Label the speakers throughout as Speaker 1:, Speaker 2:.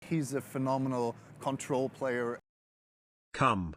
Speaker 1: He's a phenomenal control player.
Speaker 2: Come.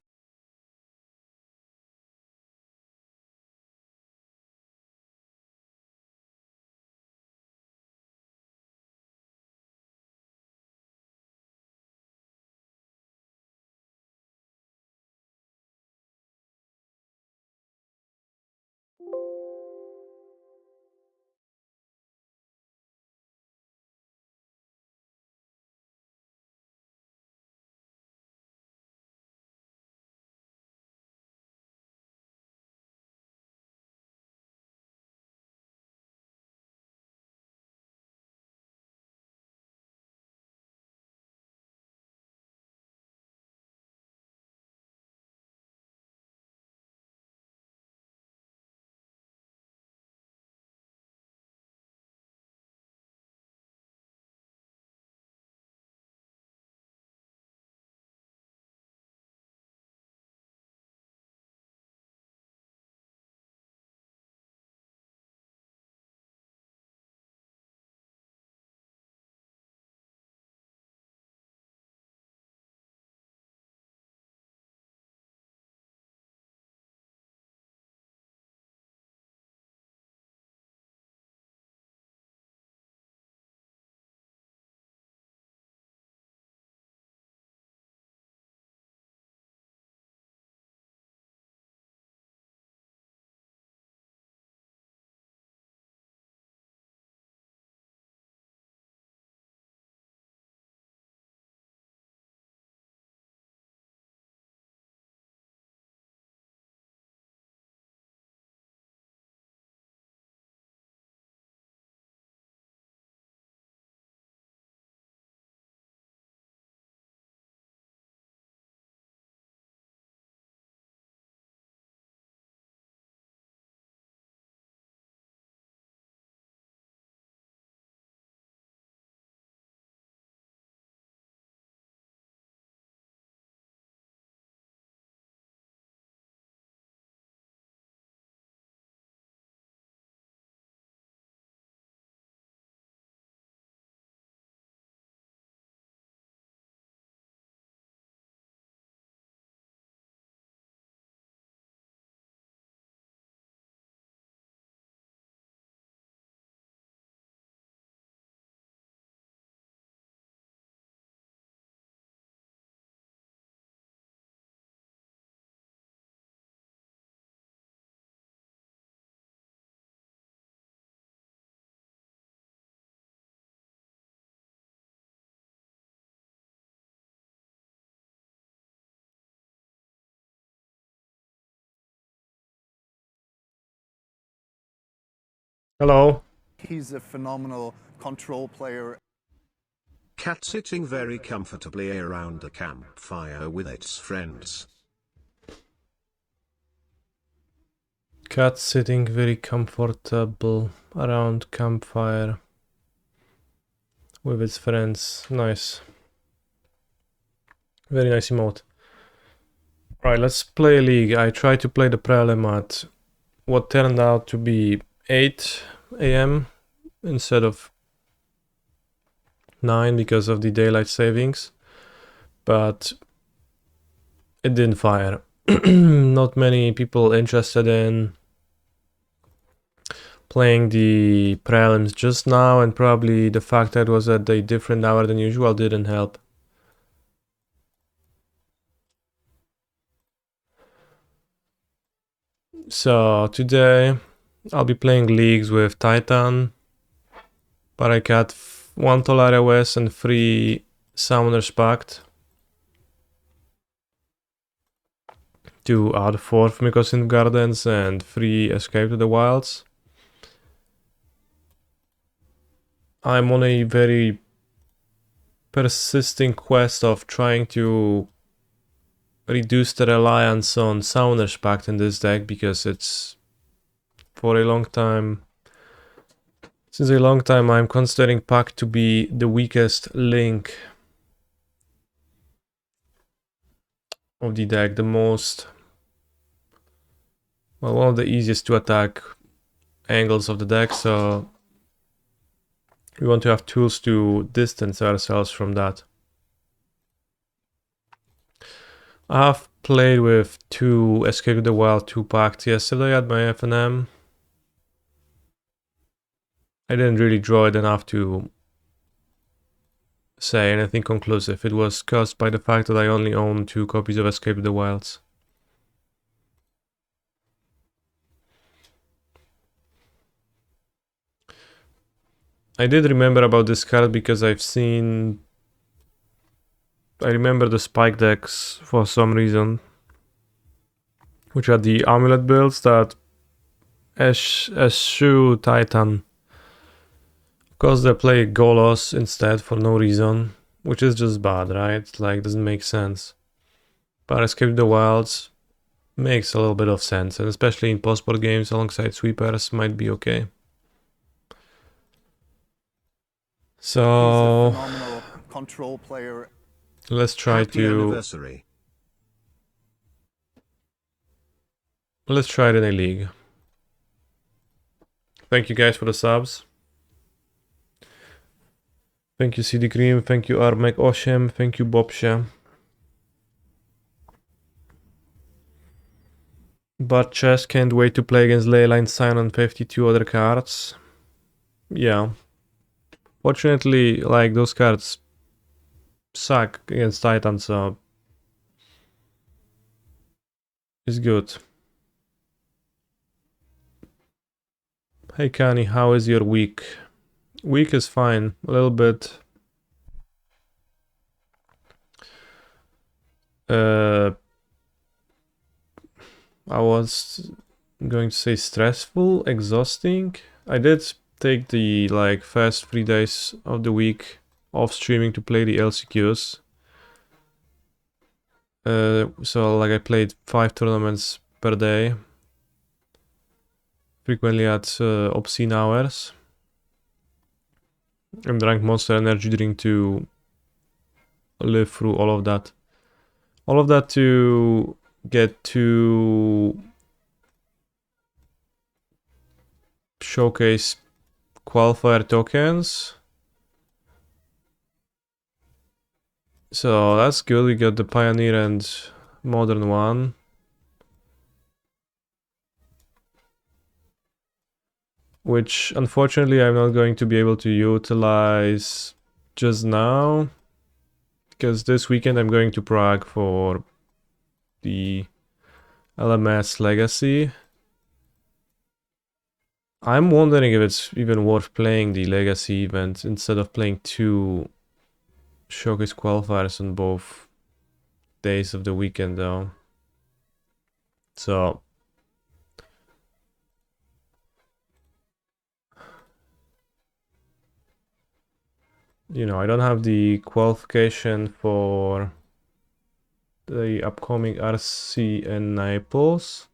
Speaker 3: Hello.
Speaker 1: He's a phenomenal control player.
Speaker 2: Cat sitting very comfortably around a campfire with its friends.
Speaker 3: Cat sitting very comfortable around campfire with its friends. Nice. Very nice emote. Right, let's play a league. I tried to play the prelim at what turned out to be 8 a.m. instead of 9 because of the daylight savings, but it didn't fire. Not many people interested in playing the prelims just now, and probably the fact that it was at a different hour than usual didn't help. So today I'll be playing leagues with Titan, but I got 1 Tolaria West and 3 Summoners Pact, 2 out of 4 Mykosin Gardens, and 3 Escape to the Wilds. I'm on a very persisting quest of trying to reduce the reliance on Summoners Pact in this deck, because it's for a long time, since a long time I'm considering Pact to be the weakest link of the deck, the most, well, one of the easiest to attack angles of the deck, so we want to have tools to distance ourselves from that. I've played with 2 Escape to the Wild 2 packs yesterday at my FNM. I didn't really draw it enough to say anything conclusive. It was caused by the fact that I only own 2 copies of Escape to the Wilds. I did remember about this card because I remember the spike decks for some reason, which are the amulet builds that eschew Titan. Of course, they play Golos instead for no reason, which is just bad, right? Like, doesn't make sense. But Escape the Wilds makes a little bit of sense, and especially in post-board games alongside sweepers might be okay.
Speaker 1: He's a
Speaker 3: So
Speaker 1: phenomenal control player.
Speaker 3: let's try
Speaker 2: Happy anniversary.
Speaker 3: let's try it in a league. Thank you guys for the subs. Thank you CD Cream, thank you Armek Oshem, thank you Bobsha. But chess can't wait to play against Leyline Sign on 52 other cards. Yeah. Fortunately, like, those cards suck against Titan, so it's good. Hey Kani, how is your week? Week is fine, a little bit I was going to say stressful, exhausting. I did take the first 3 days of the week off streaming to play the LCQs. So I played 5 tournaments per day, frequently at obscene hours, and drank Monster Energy drink to live through all of that. All of that to get to showcase qualifier tokens. So that's good. We got the Pioneer and Modern one. Which unfortunately I'm not going to be able to utilize just now, because this weekend I'm going to Prague for the LMS Legacy. I'm wondering if it's even worth playing the Legacy event instead of playing 2 showcase qualifiers on both days of the weekend though. So I don't have the qualification for the upcoming RC in Naples.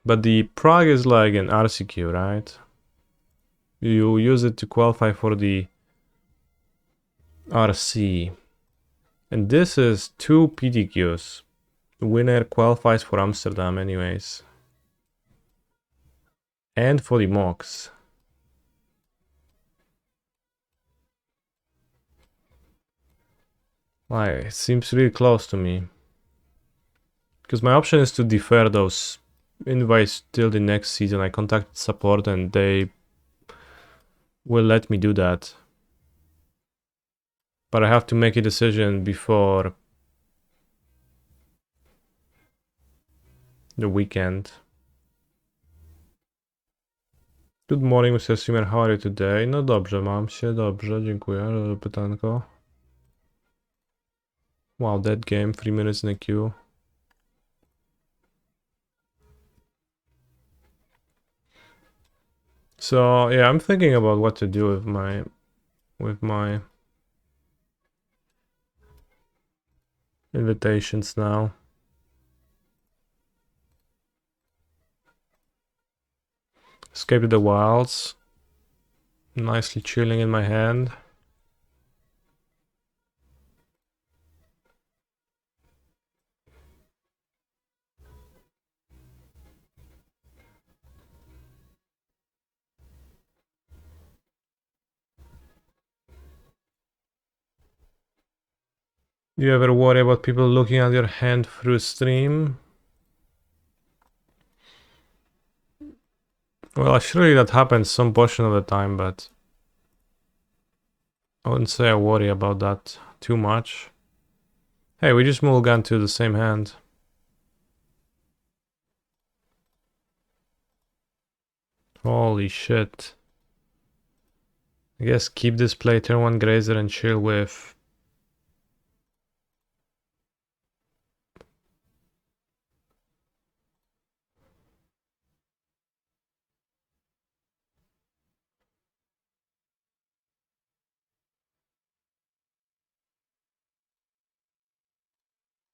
Speaker 3: But the Prague is like an RCQ, right? You use it to qualify for the RC. And this is 2 PTQs. The winner qualifies for Amsterdam anyways. And for the MOX. It seems really close to me. Because my option is to defer those invites till the next season. I contacted support and they will let me do that. But I have to make a decision before the weekend. Good morning, Mr. Streamer. How are you today? No dobrze, mam się dobrze. Dziękuję za pytanko. Wow, that game. 3 minutes in the queue. So yeah, I'm thinking about what to do with my invitations now. Escape to the Wilds. Nicely chilling in my hand. You ever worry about people looking at your hand through stream? Well, surely that happens some portion of the time, but I wouldn't say I worry about that too much. Hey, we just mulligan to the same hand. Holy shit. I guess keep this play, turn 1 Grazer and chill with...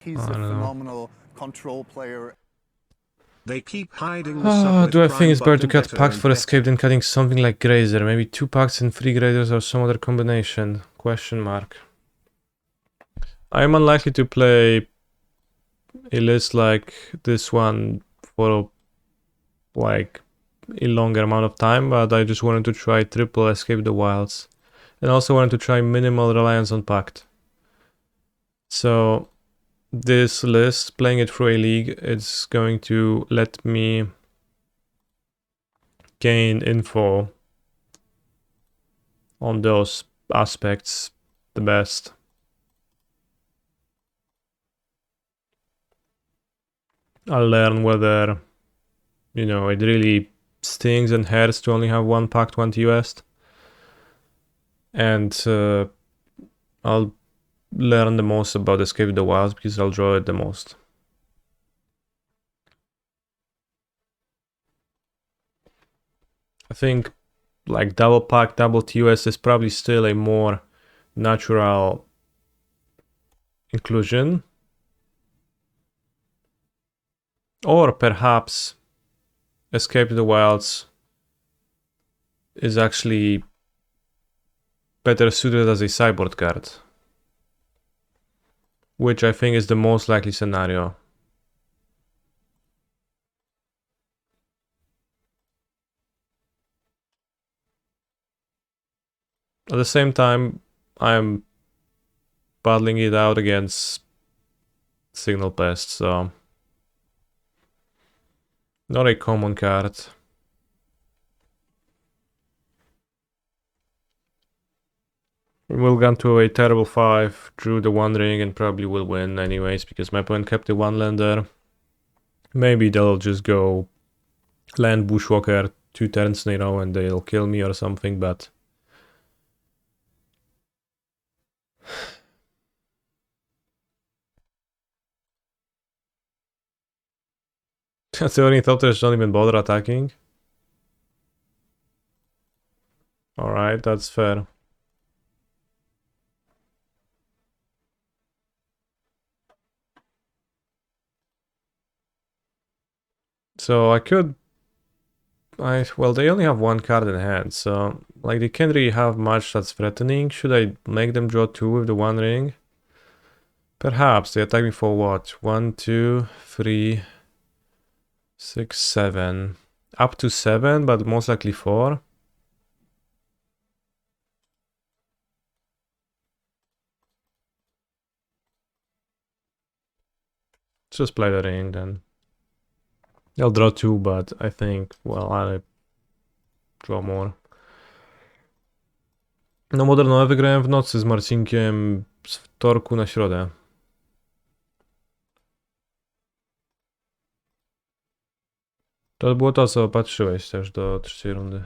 Speaker 1: He's
Speaker 3: I
Speaker 1: a
Speaker 3: don't know.
Speaker 1: phenomenal control player.
Speaker 2: They keep hiding the sub with
Speaker 3: Do I think
Speaker 2: prime
Speaker 3: it's better to
Speaker 2: button
Speaker 3: cut
Speaker 2: better
Speaker 3: pact
Speaker 2: and
Speaker 3: for
Speaker 2: better.
Speaker 3: escape than cutting something like Grazer? Maybe 2 pacts and 3 Grazers or some other combination? Question mark. I am unlikely to play a list like this one for like a longer amount of time, but I just wanted to try triple Escape the Wilds. And also wanted to try minimal reliance on pact. So this list, playing it through a league, it's going to let me gain info on those aspects the best. I'll learn whether, you know, it really stings and hurts to only have 1 pact, 1 TUS. And I'll learn the most about Escape the Wilds because I'll draw it the most. I think like double pact, double TUS is probably still a more natural inclusion. Or perhaps Escape the Wilds is actually better suited as a sideboard card, which I think is the most likely scenario. At the same time, I'm battling it out against Signal Pest, so not a common card. We'll go to a terrible 5, drew the 1 ring and probably will win anyways because my opponent kept the 1 lander. Maybe they'll just go land Bushwalker 2 turns in a row and they'll kill me or something, but... The Ornithopters don't even bother attacking. Alright, that's fair. So I could... well, they only have 1 card in hand, so... Like, they can't really have much that's threatening. Should I make them draw 2 with the 1 ring? Perhaps. They attack me for what? 1, 2, 3... 6, 7. Up to 7, but most likely 4. Just play the ring then. I'll draw 2, but I think, well, I'll draw more. No Modernowe wygrałem w nocy z Marcinkiem z wtorku na środę. To było to, co patrzyłeś też do 3. rundy.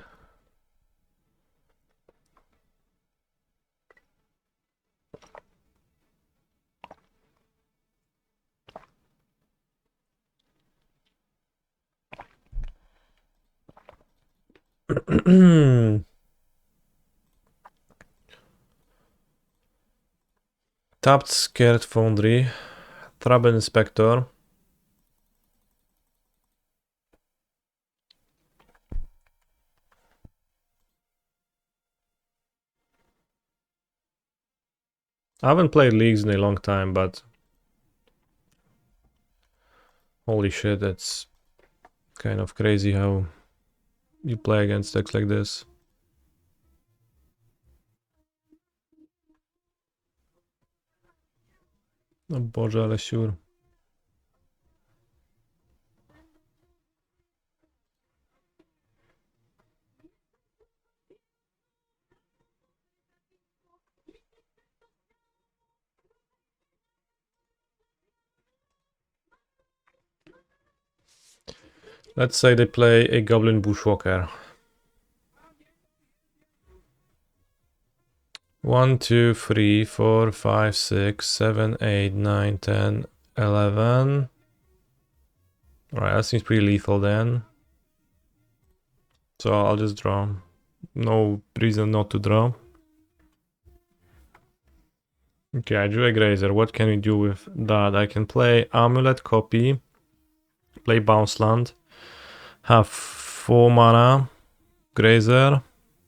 Speaker 3: Tapped Scared Foundry, Trouble Inspector. I haven't played leagues in a long time, but holy shit, that's kind of crazy how you play against decks like this. O Boże, ale siur. Let's say they play a Goblin Bushwalker. 1, 2, 3, 4, 5, 6, 7, 8, 9, 10, 11. Alright, that seems pretty lethal then. So I'll just draw. No reason not to draw. Okay, I drew a Grazer. What can we do with that? I can play Amulet, copy, play Bounce Land, have 4 mana, Grazer,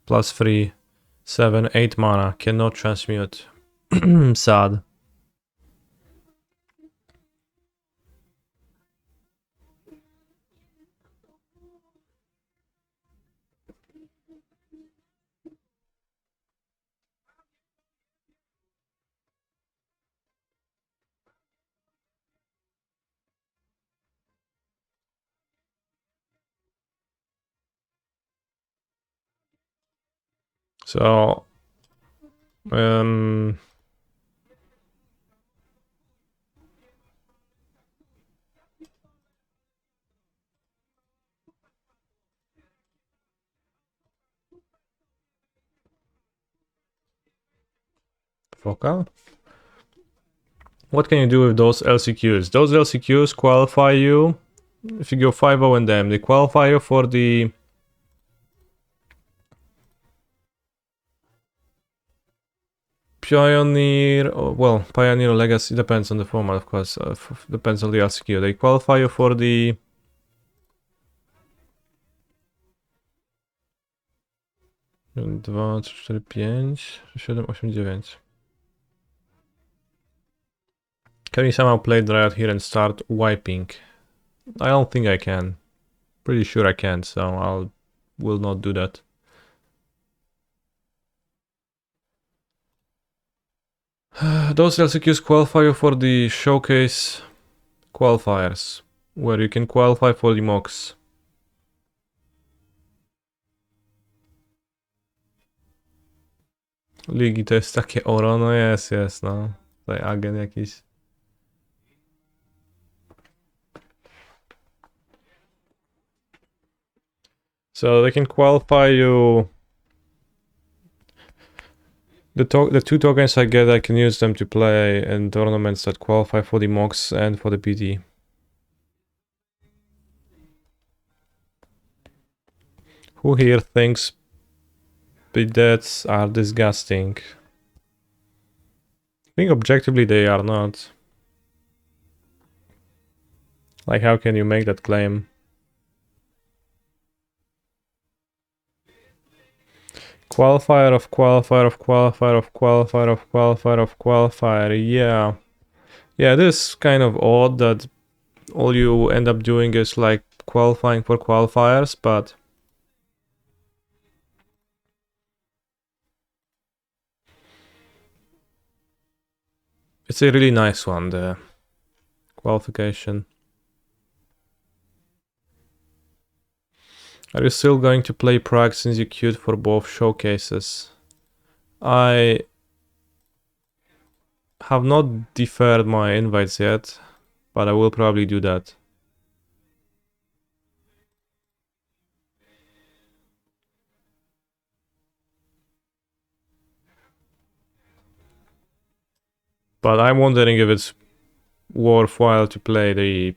Speaker 3: plus 3, 7, 8 mana, cannot transmute. Sad. So, Focal? What can you do with those LCQs? Those LCQs qualify you, if you go 5-0 in them, they qualify you for the Pioneer, well, Pioneer Legacy depends on the format, of course, depends on the LCQ. They qualify you for the 2, 3, 4, 5, 7, 8, 9. Can we somehow play Dryad here and start wiping? I don't think I can. Pretty sure I can't, so will not do that. Those LCQs qualify you for the showcase qualifiers, where you can qualify for the mocks. Ligi to jest takie oro, no jest, no. Tutaj agent jakiś. So they can qualify you. The 2 tokens I get, I can use them to play in tournaments that qualify for the mocks and for the PT. Who here thinks bidets are disgusting? I think objectively they are not. Like, how can you make that claim? Qualifier of qualifier of qualifier of qualifier of qualifier of qualifier, yeah. Yeah, it is kind of odd that all you end up doing is like qualifying for qualifiers, but it's a really nice one, the qualification. Are you still going to play Prague since you queued for both showcases? I have not deferred my invites yet, but I will probably do that. But I'm wondering if it's worthwhile to play the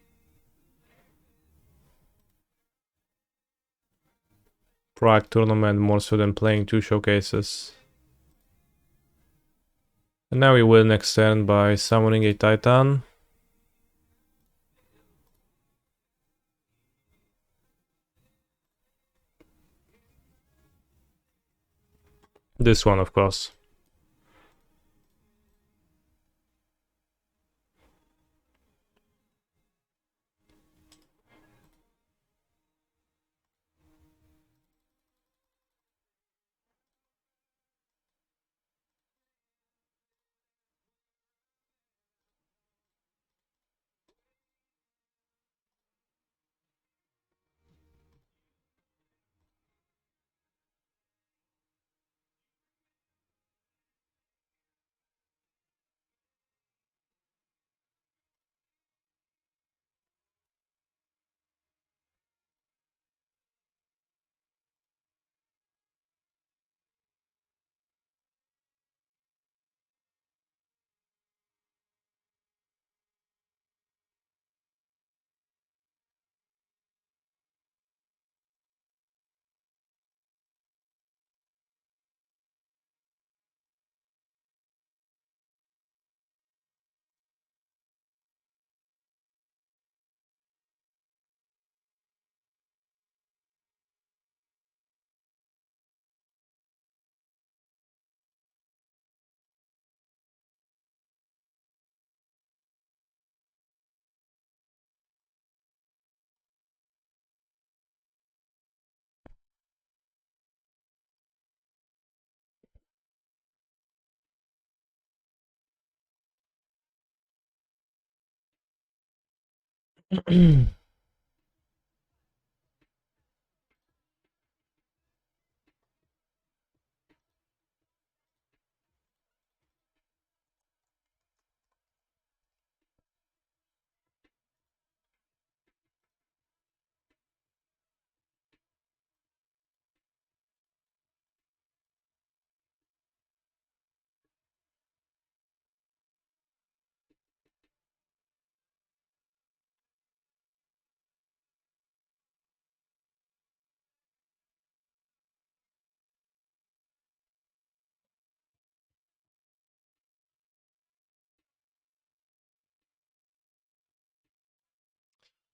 Speaker 3: Prague tournament more so than playing 2 showcases. And now we win next turn by summoning a Titan. This one, of course.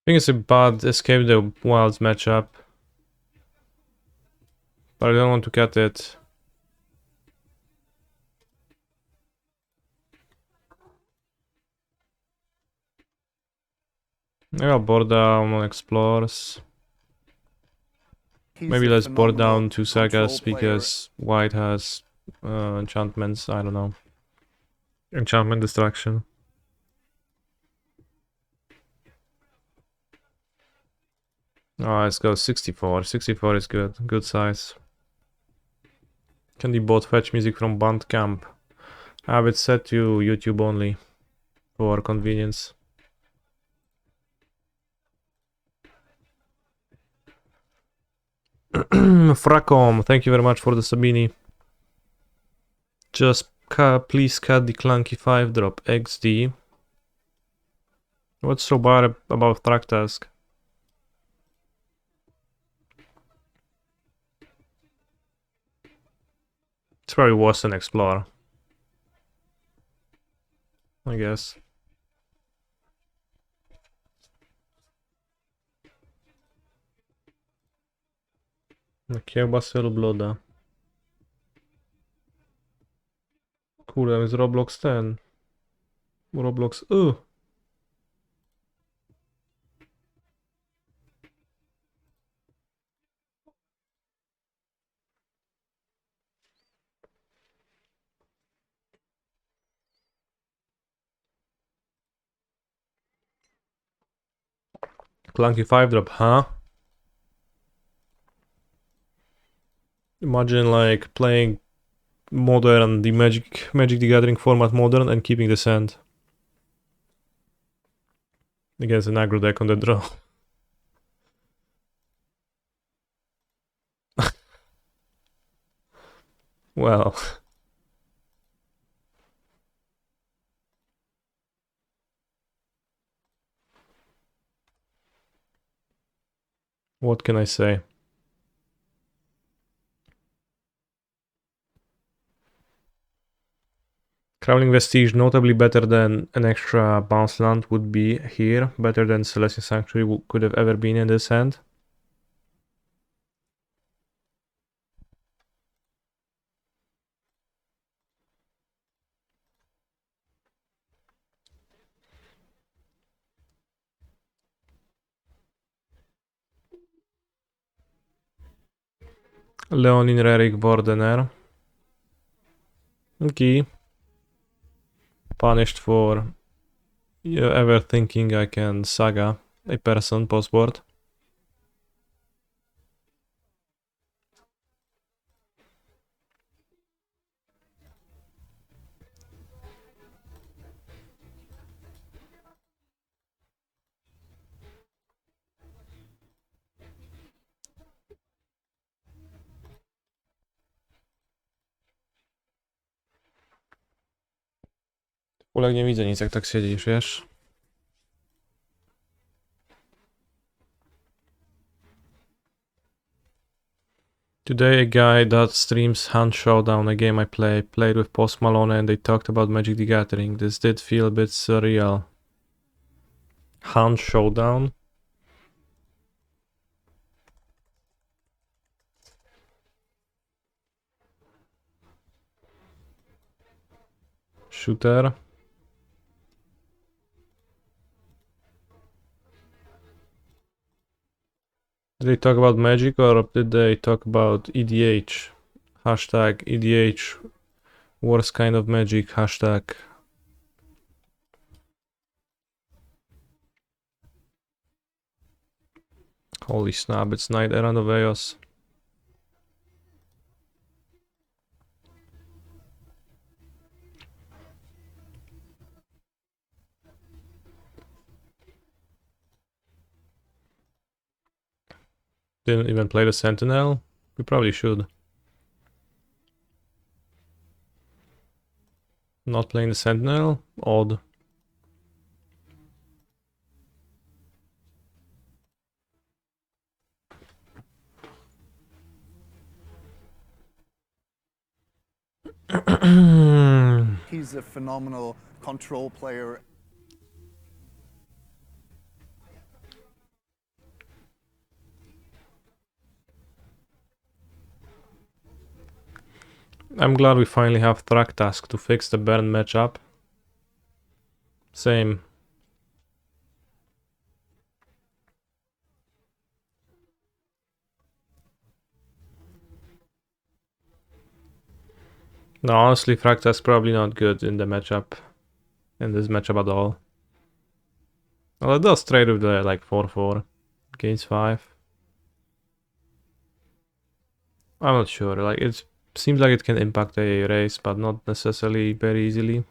Speaker 3: I think it's a bad Escape the Wilds matchup. But I don't want to cut it. I got board down on Explorers.
Speaker 1: He's
Speaker 3: Maybe
Speaker 1: a
Speaker 3: let's board
Speaker 1: phenomenal
Speaker 3: down 2
Speaker 1: control
Speaker 3: sagas
Speaker 1: player.
Speaker 3: because white has enchantments. I don't know. Enchantment destruction. Oh, let's go 64. 64 is good. Good size. Can the bot fetch music from Bandcamp? I have it set to YouTube only for convenience. Fracom, thank you very much for the Sabini. Just please cut the clunky 5 drop XD. What's so bad about Thragtusk? It's probably worse than Explorer, I guess. Kiełba Bloda. Kurde, jest Roblox ten. Roblox, Clunky 5 drop, huh? Imagine like playing modern, the Magic the Gathering format modern and keeping the sand. Against an aggro deck on the draw. Well. What can I say? Crawling Vestige notably better than an extra bounce land would be here, better than Celestial Sanctuary could have ever been in this hand. Leonin Rerik Vordener. Okay. Punished for ever thinking I can saga a person postboard. Ulek nie widzę nic jak tak siedzisz, wiesz? Today a guy that streams Hand Showdown, a game I played with Post Malone and they talked about Magic the Gathering. This did feel a bit surreal. Hand Showdown? Shooter? Did they talk about Magic or did they talk about EDH? Hashtag EDH. Worst kind of Magic. Hashtag. Holy snap, it's Knight Errant of Eos. Didn't even play the Sentinel? We probably should. Not playing the Sentinel? Odd.
Speaker 1: He's a phenomenal control player.
Speaker 3: I'm glad we finally have Thragtusk to fix the Burn matchup. Same. No, honestly, Thragtusk probably not good in the matchup. In this matchup at all. Well, it does trade with the like 4-4. Gains 5. I'm not sure. Like, it seems like it can impact a race, but not necessarily very easily.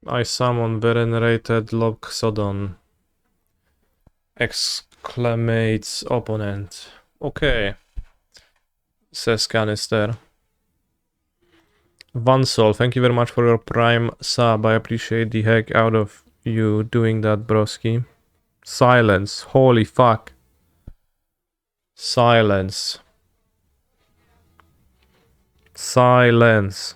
Speaker 3: I summon Venerated Loxodon. Exclamates opponent. Okay. Says Canister. Vansol, thank you very much for your Prime sub. I appreciate the heck out of you doing that, broski. Silence. Holy fuck. Silence. Silence.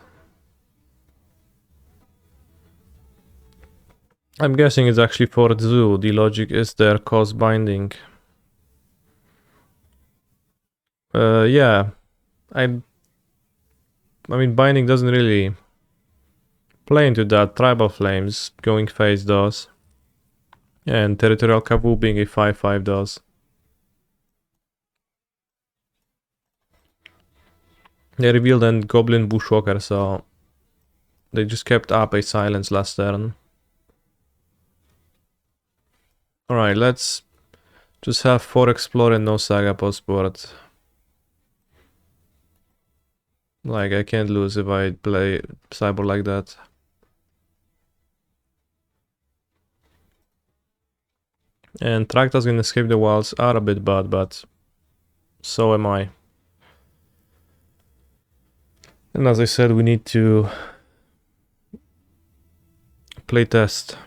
Speaker 3: I'm guessing it's actually for Zoo. The logic is there, cause binding. Yeah. I mean, binding doesn't really play into that. Tribal Flames going face does. And Territorial Kavu being a 5-5 does. They revealed and Goblin Bushwalker, so they just kept up a silence last turn. Alright, let's just have 4 Explore and no Saga post-board. Like, I can't lose if I play Cyborg like that. And Thragtusk and Escape the Wilds are a bit bad, but so am I. And as I said, we need to play test.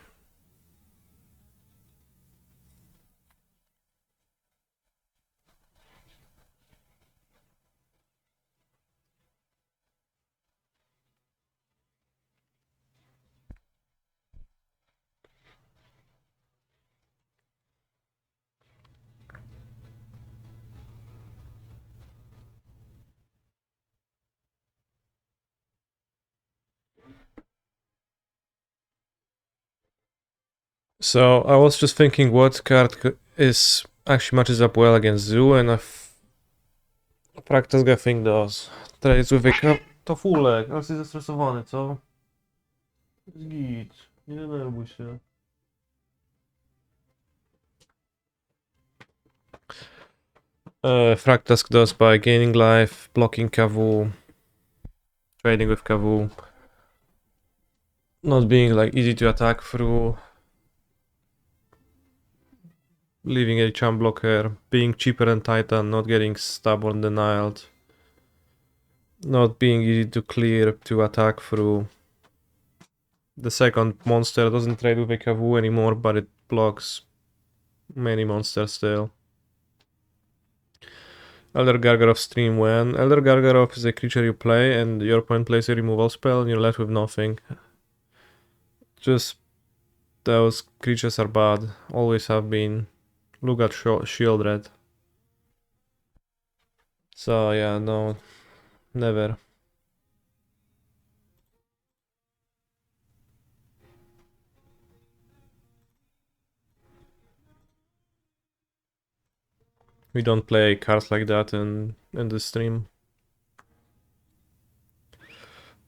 Speaker 3: So I was just thinking what card is actually matches up well against Zoo, and Thragtusk I think does. Trades with a to fulek, ale jesteś zestresowany, co? Jest git, nie denerwuj się. Thragtusk does by gaining life, blocking Kavu, trading with Kavu, not being like easy to attack through, leaving a charm blocker, being cheaper than Titan, not getting stubborn denied, not being easy to clear to attack through. The second monster doesn't trade with a Kavu anymore, but it blocks many monsters still. Elder Gargaroth stream when Elder Gargaroth is a creature you play and your opponent plays a removal spell and you're left with nothing. Just those creatures are bad. Always have been. Look at Shieldred. So yeah, no, never. We don't play cards like that in the stream.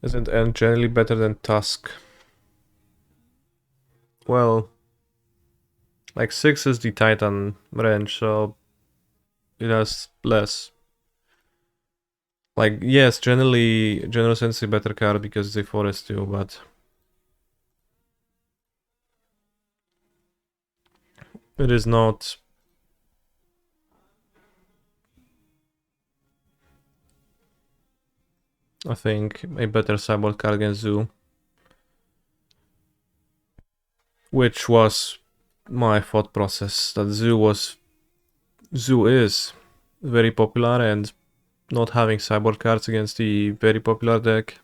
Speaker 3: Isn't End generally better than Tusk? well, like 6 is the Titan range, so it has less. Like, yes, General Sense is a better card because it's a forest too, but it is not. I think a better sideboard card against Zoo. Which was my thought process, that Zoo is very popular, and not having sideboard cards against the very popular deck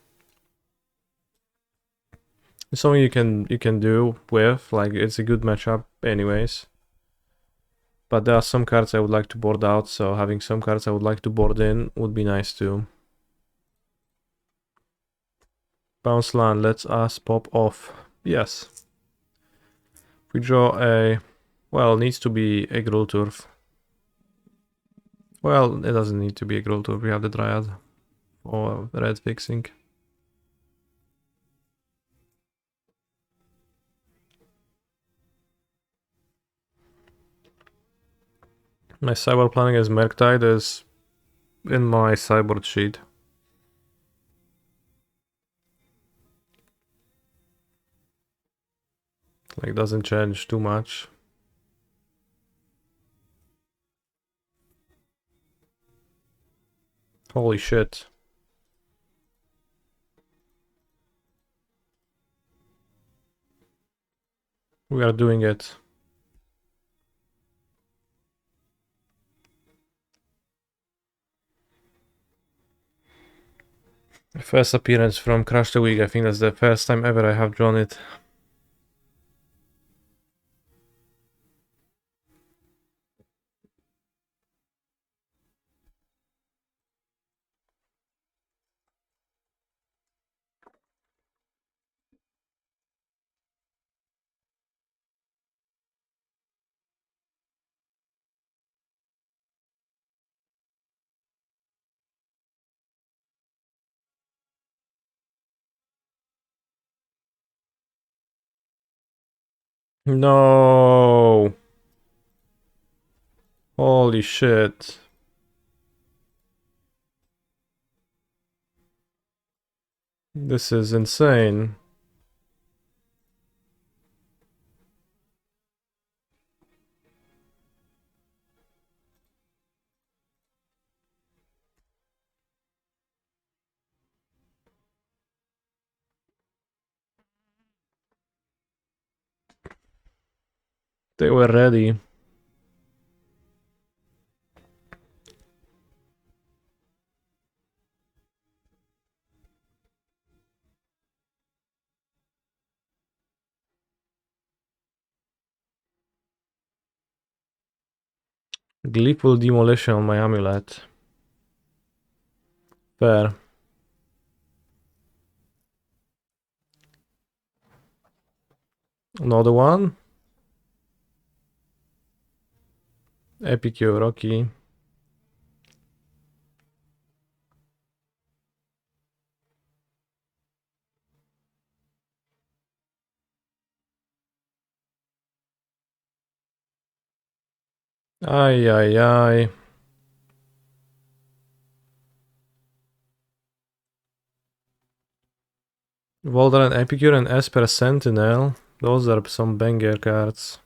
Speaker 3: is something you can do with, like it's a good matchup anyways. But there are some cards I would like to board out, so having some cards I would like to board in would be nice too. Bounce land lets us pop off. Yes. We draw a... well, it needs to be a Gruul Turf. Well, it doesn't need to be a Gruul Turf, we have the Dryad. Or red fixing. My sideboard planning as Murktide is in my sideboard sheet. Like, doesn't change too much. Holy shit. We are doing it. First appearance from Crush the Week. I think that's the first time ever I have drawn it. No! Holy shit. This is insane. They were ready. Gleeful Demolition on my amulet. Fair. Another one? Epicure, Rocky. Ay, ay, ay. Voldaren Epicure and Esper Sentinel. Those are some banger cards.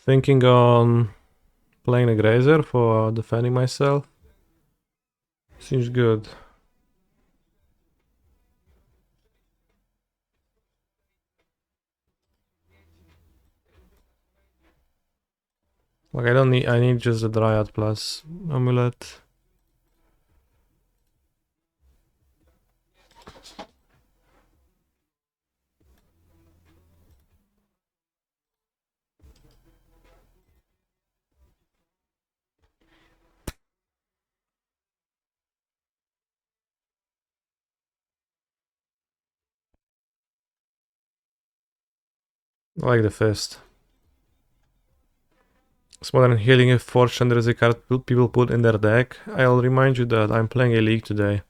Speaker 3: Thinking on playing a Grazer for defending myself. Seems good. Like, I need just the Dryad plus Amulet. I like the fist. Modern Healing Fortune, there is a card people put in their deck. I'll remind you that I'm playing a league today.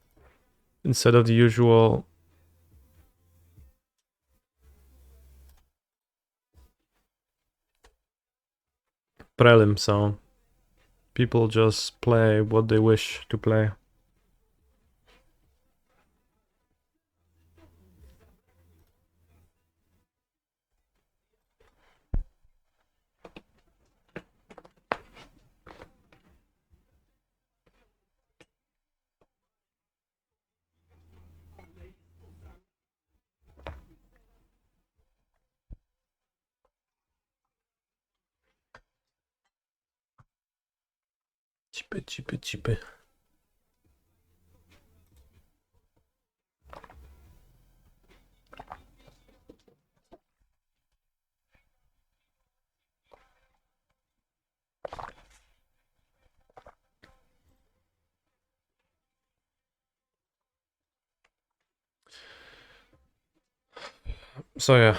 Speaker 3: Instead of the usual prelim, so people just play what they wish to play. Chipy, chipy, chipy. So yeah,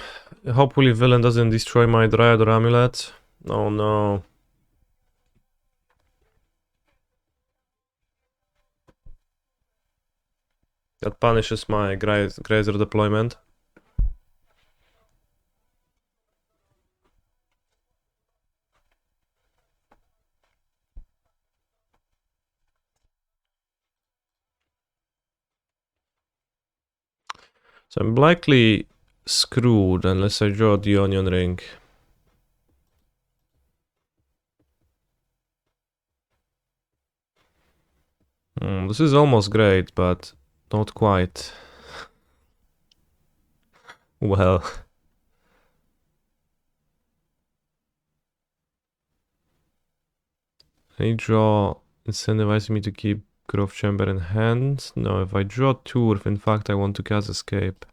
Speaker 3: hopefully villain doesn't destroy my Dryad or Amulet. Oh no. That punishes my Grazer deployment. So I'm likely screwed unless I draw the Onion Ring. This is almost great, but not quite. Well. Any draw incentivizes me to keep Grove Chamber in hand? No, if I draw Turf, in fact I want to cast Escape.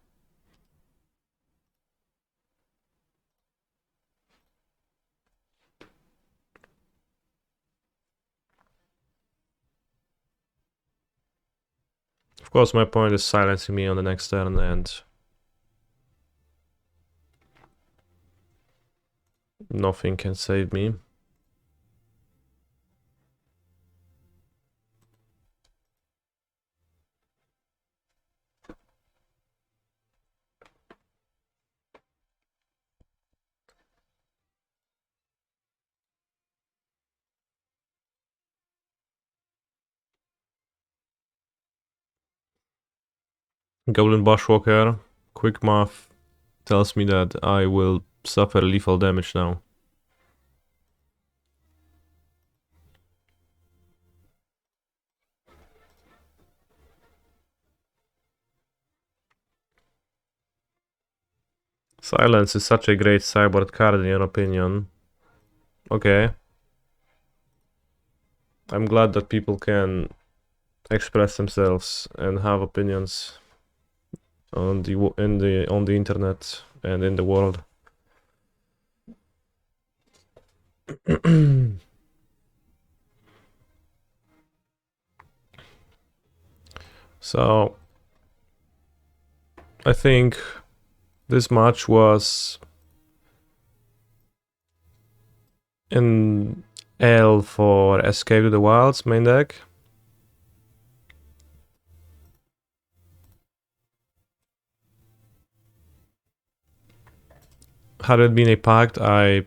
Speaker 3: Of course my point is silencing me on the next turn and nothing can save me. Goblin Bushwalker, quick math tells me that I will suffer lethal damage now. Silence is such a great sideboard card in your opinion. Okay. I'm glad that people can express themselves and have opinions on the internet and in the world. So I think this match was in L for Escape to the Wilds main deck. Had it been a pact, I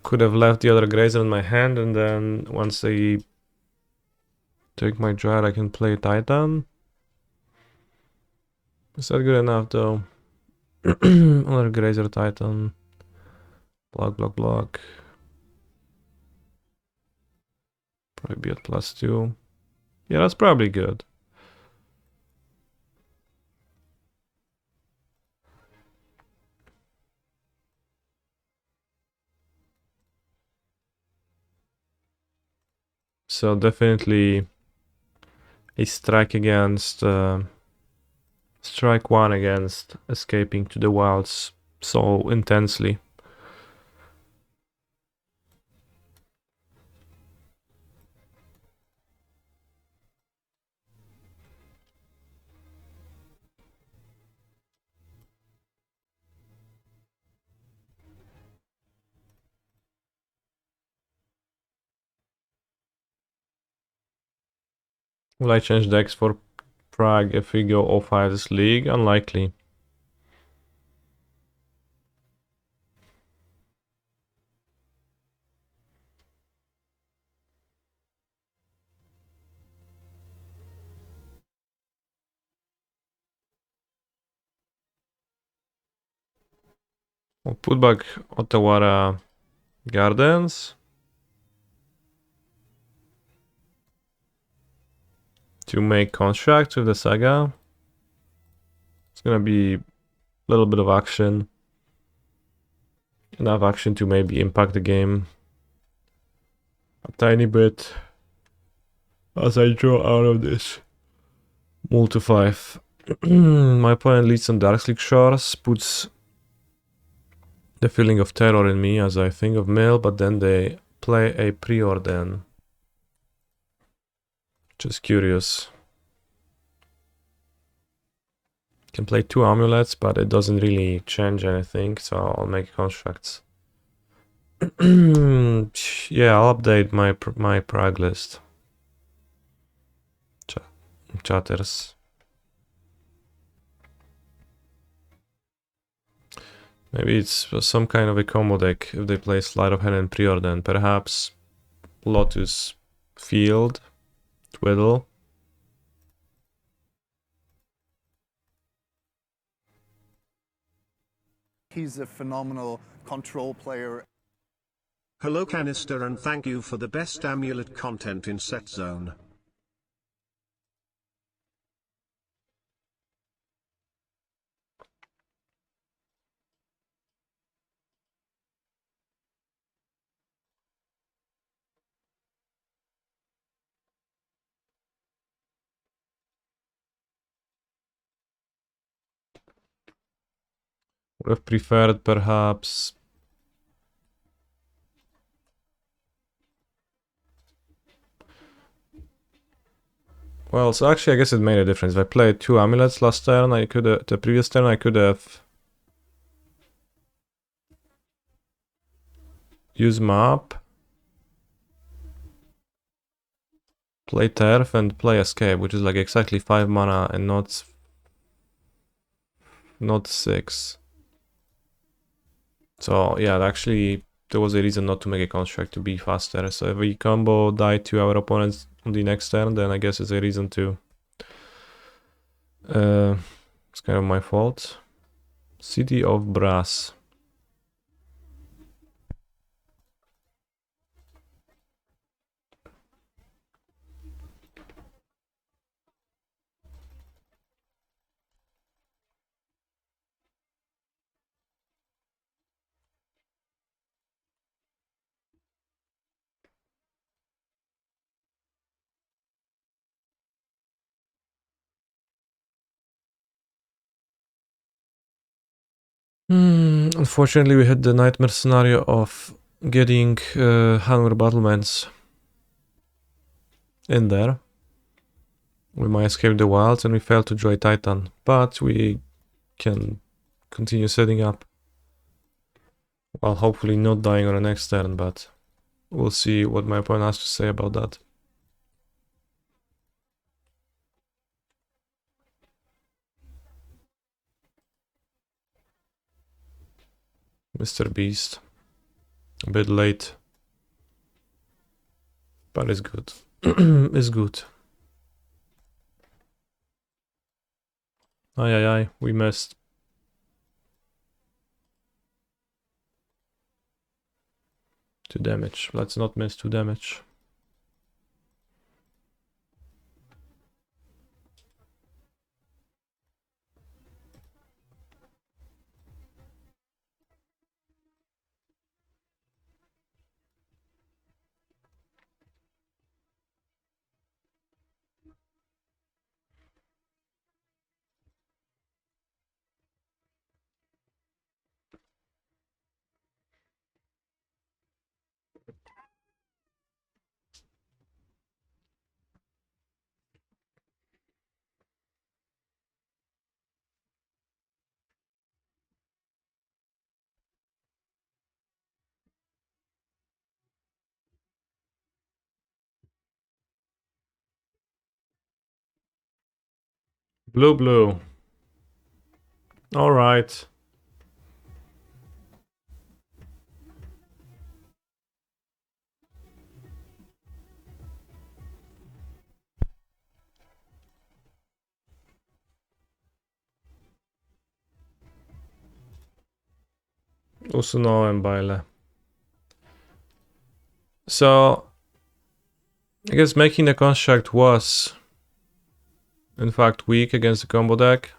Speaker 3: could have left the other Grazer in my hand, and then once they take my Dryad, I can play Titan. Is that good enough though? Another Grazer Titan. Block, block, block. Probably be at +2. Yeah, that's probably good. So definitely a strike against strike one against Escaping to the Wilds so intensely. Will I change decks for Prague if we go 05 this league? Unlikely. We'll put back Ottawara Gardens to make constructs with the Saga. It's gonna be a little bit of action. Enough action to maybe impact the game a tiny bit as I draw out of this. Move to 5. My opponent leads on Darkslick Shores, puts the feeling of terror in me as I think of mill, but then they play a preordain. Just curious. Can play 2 amulets, but it doesn't really change anything, so I'll make constructs. Yeah, I'll update my Prague list. Chatters. Maybe it's some kind of a combo deck if they play Sleight of Hand and Preordain. Perhaps Lotus Field, Twiddle.
Speaker 1: He's a phenomenal control player.
Speaker 2: Hello Canister, and thank you for the best amulet content in Set Zone.
Speaker 3: Would have preferred perhaps well, so actually I guess it made a difference. If I played 2 amulets last turn, the previous turn I could have used map, play Turf and play Escape, which is like exactly 5 mana and not 6. So yeah, actually there was a reason not to make a construct to be faster. So if we combo die to our opponents on the next turn, then I guess it's a reason to. It's kind of my fault. City of Brass. Unfortunately, we had the nightmare scenario of getting Hanwar Battlements in there. We might escape the wilds and we failed to draw Titan, but we can continue setting up. Well, hopefully not dying on the next turn, but we'll see what my opponent has to say about that. Mr. Beast. A bit late. But it's good. It's good. Aye, we missed. Two damage. Let's not miss 2 damage. Blue, blue. All right. Usunąłem baile. So, I guess making the construct was, in fact, weak against the combo deck.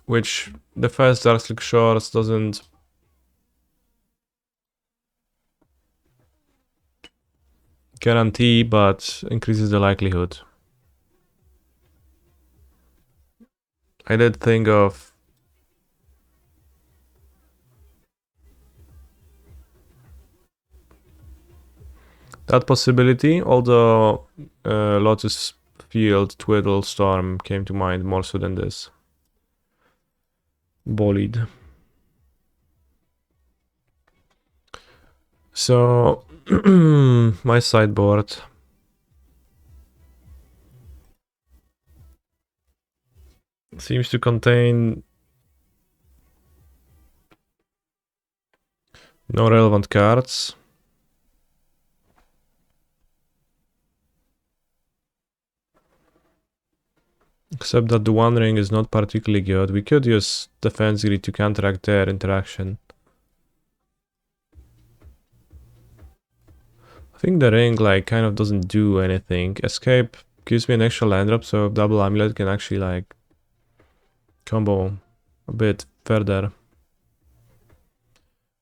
Speaker 3: Which the first Darkslick Shores doesn't guarantee, but increases the likelihood. I did think of that possibility, although Lotus Field Twiddle Storm came to mind more so than this. Bolide. So, my sideboard. Seems to contain no relevant cards. Except that the One Ring is not particularly good. We could use Defense Grid to counteract their interaction. I think the ring like kind of doesn't do anything. Escape gives me an extra land drop, so double amulet can actually like combo a bit further.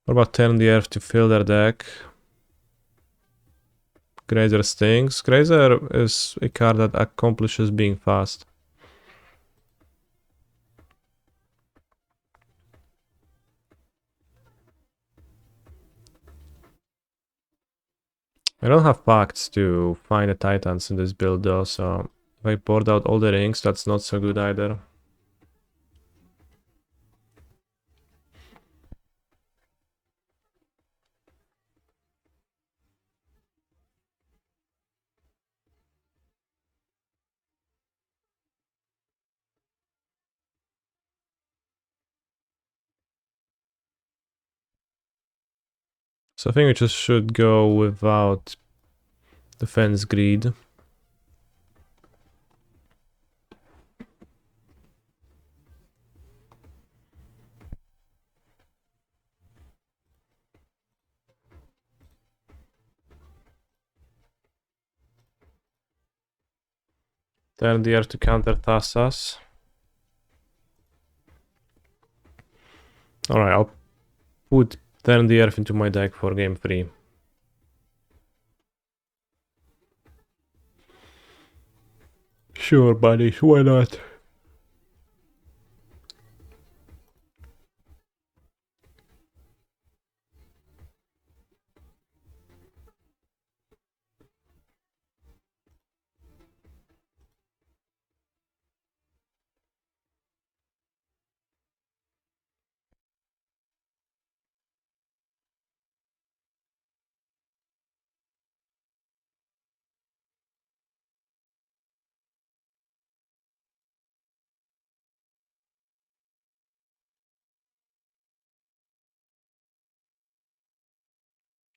Speaker 3: What about turn the earth to fill their deck? Grazer stings. Grazer is a card that accomplishes being fast. I don't have pacts to find the titans in this build though, so if I board out all the rings, that's not so good either. So I think we just should go without Defense Greed. Turn the earth to counter Thassas. Alright, I'll put Turn the earth into my deck for game 3. Sure, buddies, why not?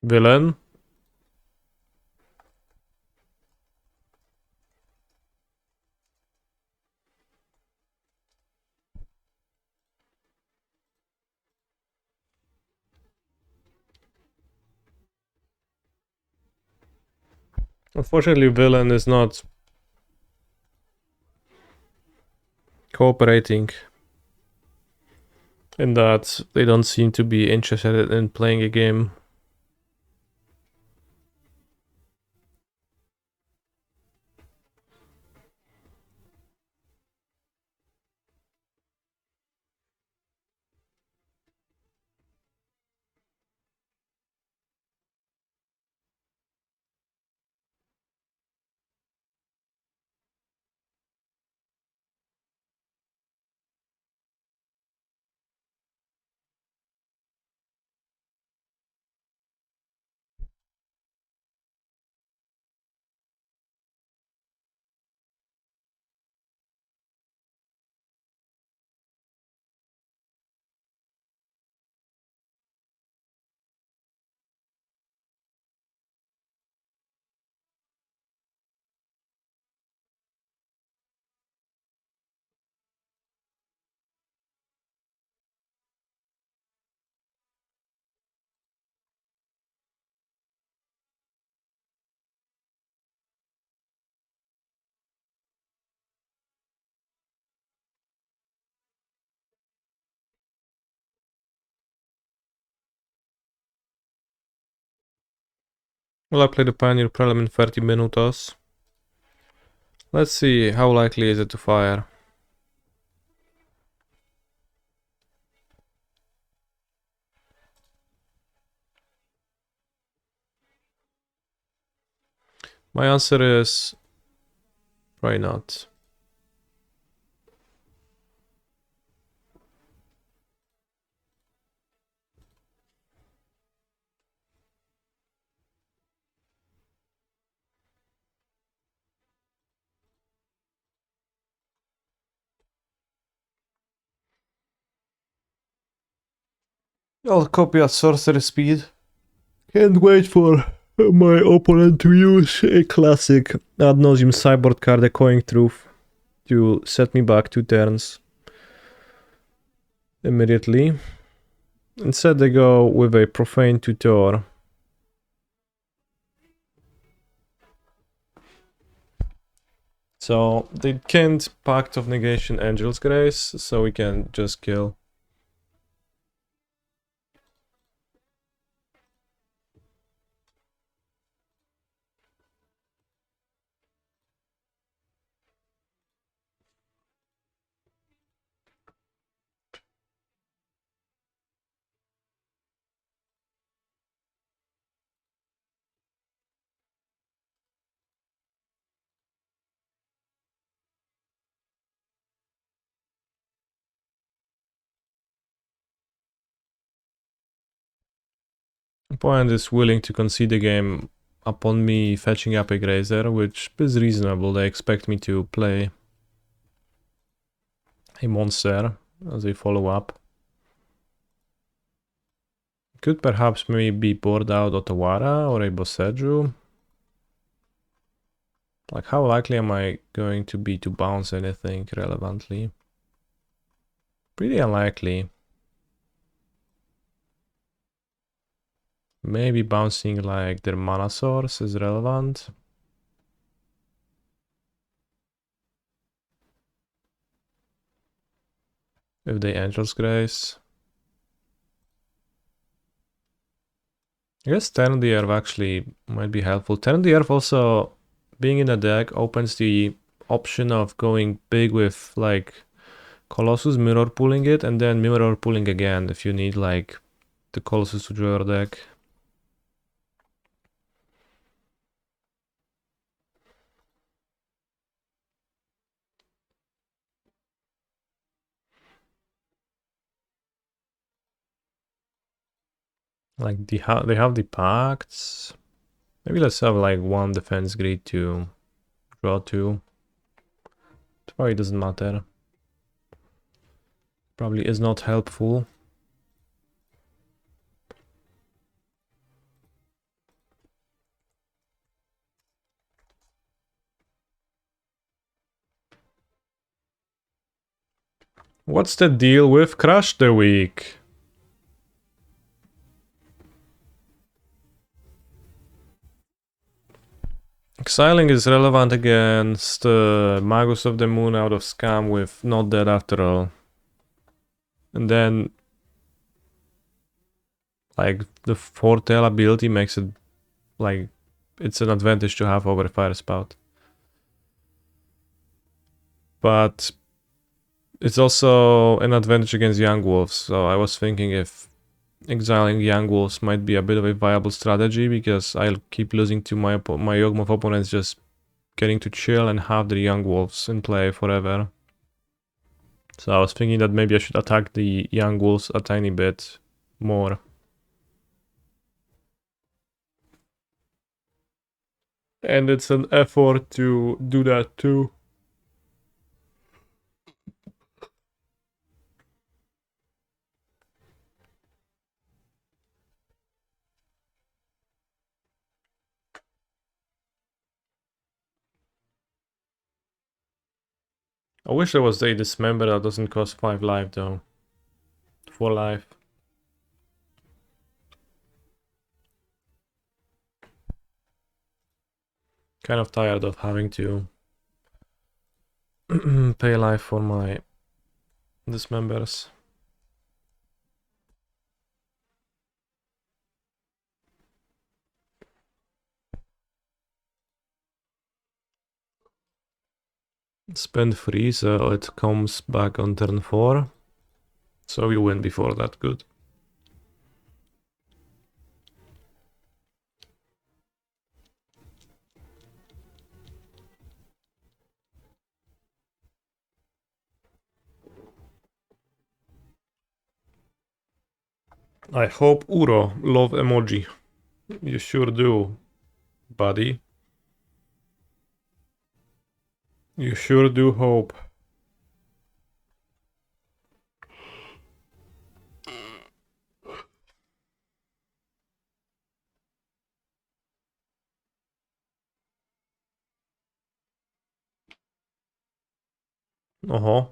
Speaker 3: Villain. Unfortunately, Villain is not cooperating in that they don't seem to be interested in playing a game. Well, I play the Pioneer Prelem in 30 minutos. Let's see, how likely is it to fire? My answer is probably not. I'll copy at sorcery speed. Can't wait for my opponent to use a classic ad nauseam sideboard card, Echoing Truth, to set me back 2 turns immediately. Instead they go with a Profane Tutor. So they can't Pact of Negation Angel's Grace, so we can just kill. Opponent is willing to concede the game upon me fetching up a Grazer, which is reasonable. They expect me to play a monster as a follow-up. Could perhaps maybe board out Otawara or a Boseju. Like, how likely am I going to be to bounce anything relevantly? Pretty unlikely. Maybe bouncing like their mana source is relevant. If they Angel's Grace. I guess Turn the Earth actually might be helpful. Turn the Earth also, being in the deck, opens the option of going big with like Colossus, mirror pulling it, and then mirror pulling again if you need like the Colossus to draw your deck. Like they have the pacts. Maybe let's have like 1 defense grid to draw 2. It probably doesn't matter. Probably is not helpful. What's the deal with Crush the Week? Exiling is relevant against Magus of the Moon out of Scam with Not Dead After All. And then like the Foretell ability makes it like it's an advantage to have over Fire Spout. But it's also an advantage against Young Wolves, so I was thinking if exiling Young Wolves might be a bit of a viable strategy, because I'll keep losing to my Yawgmoth opponents just getting to chill and have the Young Wolves in play forever. So I was thinking that maybe I should attack the Young Wolves a tiny bit more. And it's an effort to do that too. I wish there was a Dismember that doesn't cost 5 life though. 4 life. Kind of tired of having to pay life for my Dismembers. Spend 3, so it comes back on turn 4. So we win before that, good. I hope Uro, love emoji. You sure do, buddy. You sure do hope.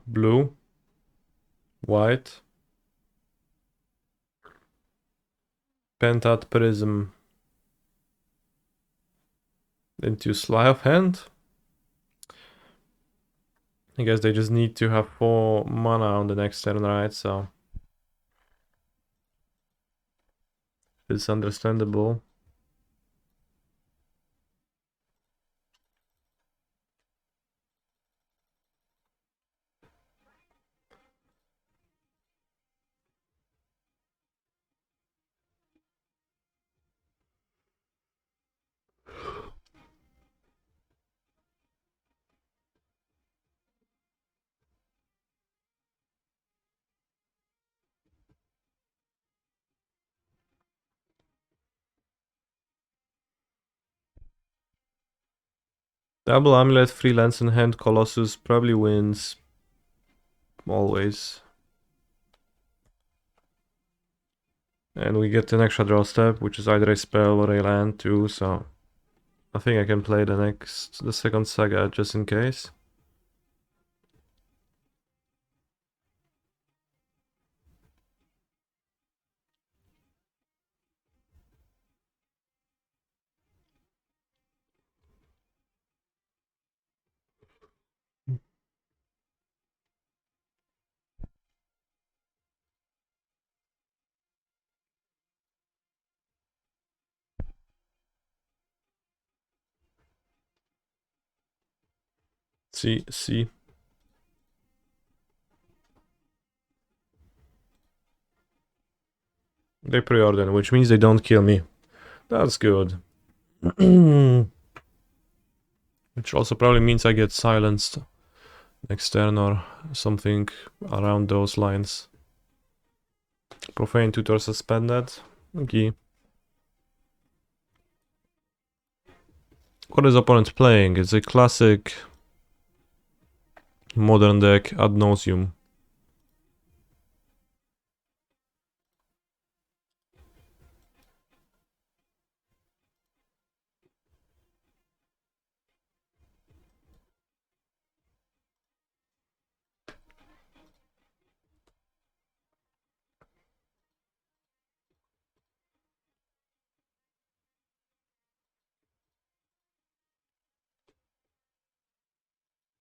Speaker 3: Blue. White. Pentat Prism. Into Sleight of Hand. I guess they just need to have 4 mana on the next turn, right? So it's understandable. Double Amulet, Freelance in hand, Colossus probably wins. Always. And we get an extra draw step, which is either a spell or a land too, so I think I can play the second Saga just in case. See. They preorder, which means they don't kill me. That's good. Which also probably means I get silenced next turn or something around those lines. Profane Tutor suspended. Okay. What is opponent playing? It's a classic modern deck ad nauseum.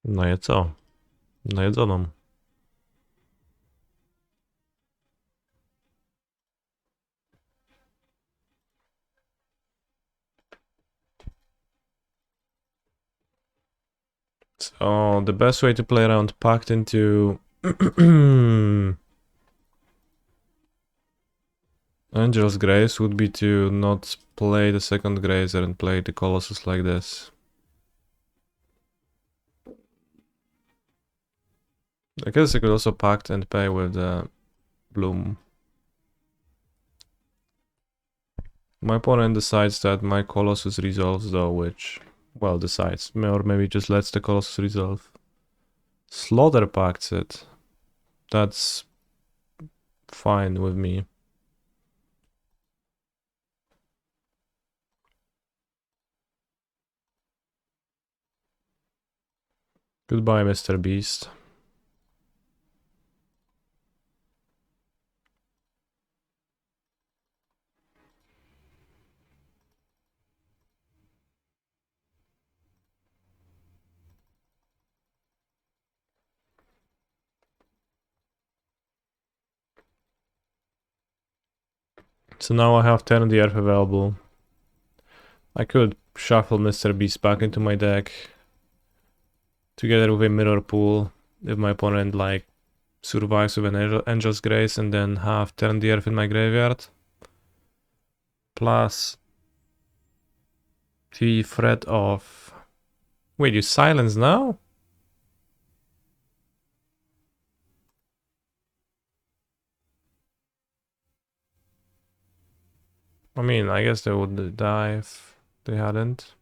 Speaker 3: No i co? Najedzoną. So the best way to play around Pact into Angel's Grace would be to not play the second Grazer and play the Colossus like this. I guess I could also Pact and pay with the Bloom. My opponent decides that my Colossus resolves though, which, well, decides. Or maybe just lets the Colossus resolve. Slaughter Pacts it. That's fine with me. Goodbye, Mr. Beast. So now I have 10 on the earth available. I could shuffle Mr. Beast back into my deck. together with a mirror pool if my opponent like survives with an Angel's Grace and then have turn the earth in my graveyard. Plus the threat of... Wait, you silence now? I mean, I guess they would die if they hadn't.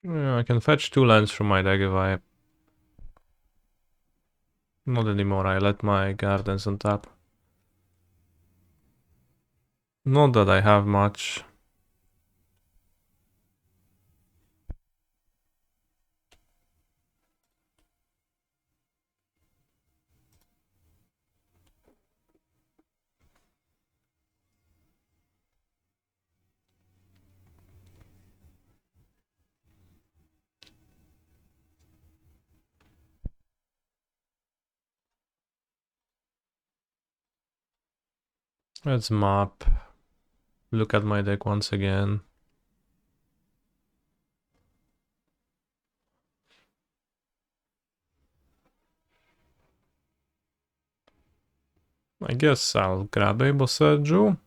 Speaker 3: Yeah, I can fetch 2 lands from my deck if I... Not anymore, I let my gardens on top. Not that I have much. Let's map. Look at my deck once again. I guess I'll grab a Boseiju.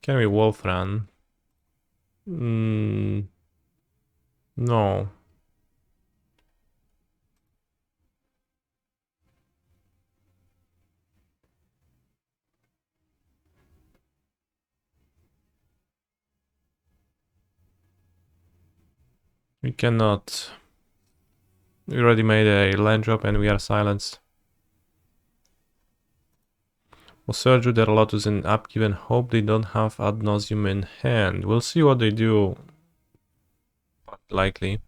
Speaker 3: Can we Wolfran? No. We cannot. We already made a land drop and we are silenced. Boseiju, their Lotus in upkeep and hope they don't have Ad Nauseam in hand. We'll see what they do. Likely.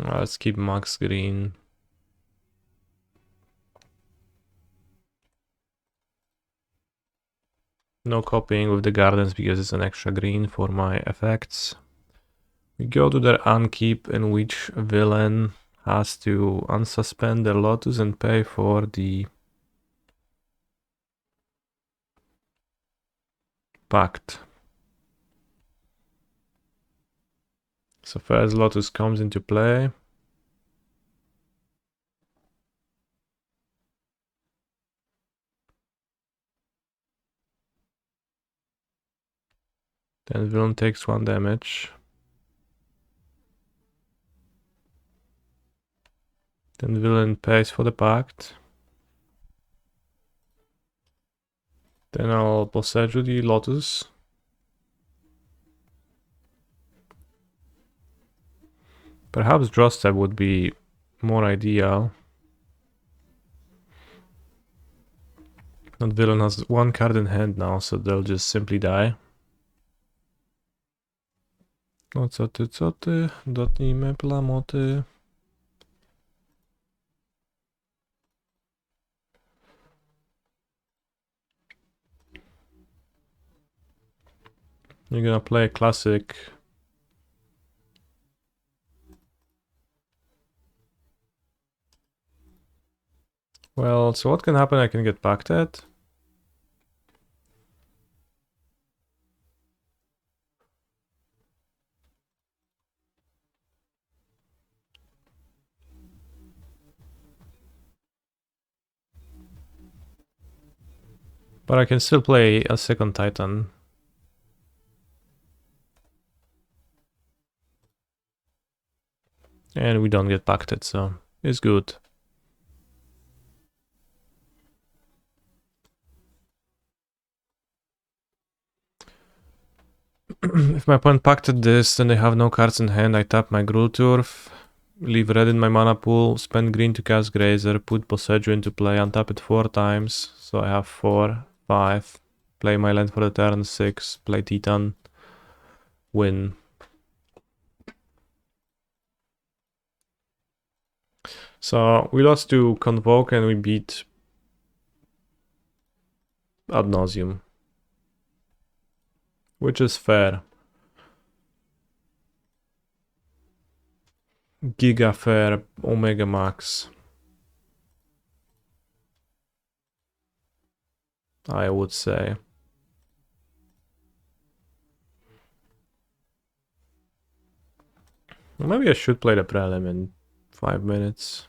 Speaker 3: Let's keep Max green. No copying with the gardens because it's an extra green for my effects. We go to their unkeep in which villain has to unsuspend their Lotus and pay for the pact. So first Lotus comes into play. Then villain takes 1 damage. Then villain pays for the pact. Then I'll Boseiju the Lotus. Perhaps draw step would be more ideal. That villain has 1 card in hand now, so they'll just simply die. No co ty, dotnijmy plamoty. You're gonna play a classic. Well, so what can happen? I can get pacted. But I can still play a second Titan. And we don't get pacted, so it's good. If my opponent pacted this, then they have no cards in hand, I tap my Gruul Turf, leave red in my mana pool, spend green to cast Grazer, put Boseiju into play, untap it 4 times, so I have 4, 5, play my land for the turn, 6, play Titan, win. So we lost to Convoke and we beat Ad Nauseam, which is fair. Giga fair, Omega Max, I would say. Maybe I should play the prelim in 5 minutes,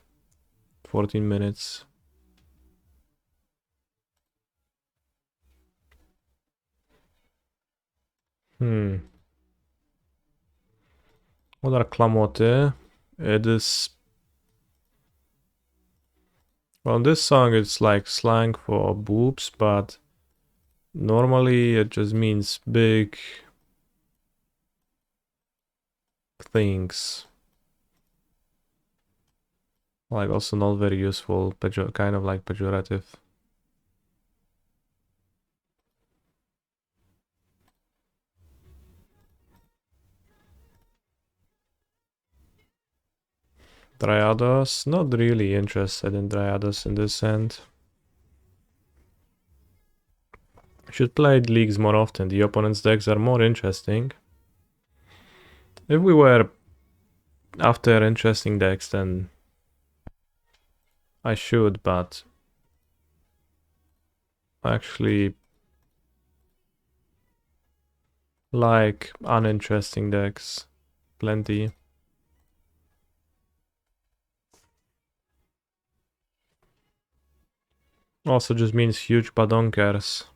Speaker 3: 14 minutes. What are Klamoty? It is... Well, in this song it's like slang for boobs, but normally it just means big things. Like also not very useful, kind of like pejorative. Dryados, not really interested in Dryados in this end. Should play leagues more often, the opponent's decks are more interesting. If we were after interesting decks, then I should, but actually like uninteresting decks plenty. Also just means huge badonkers.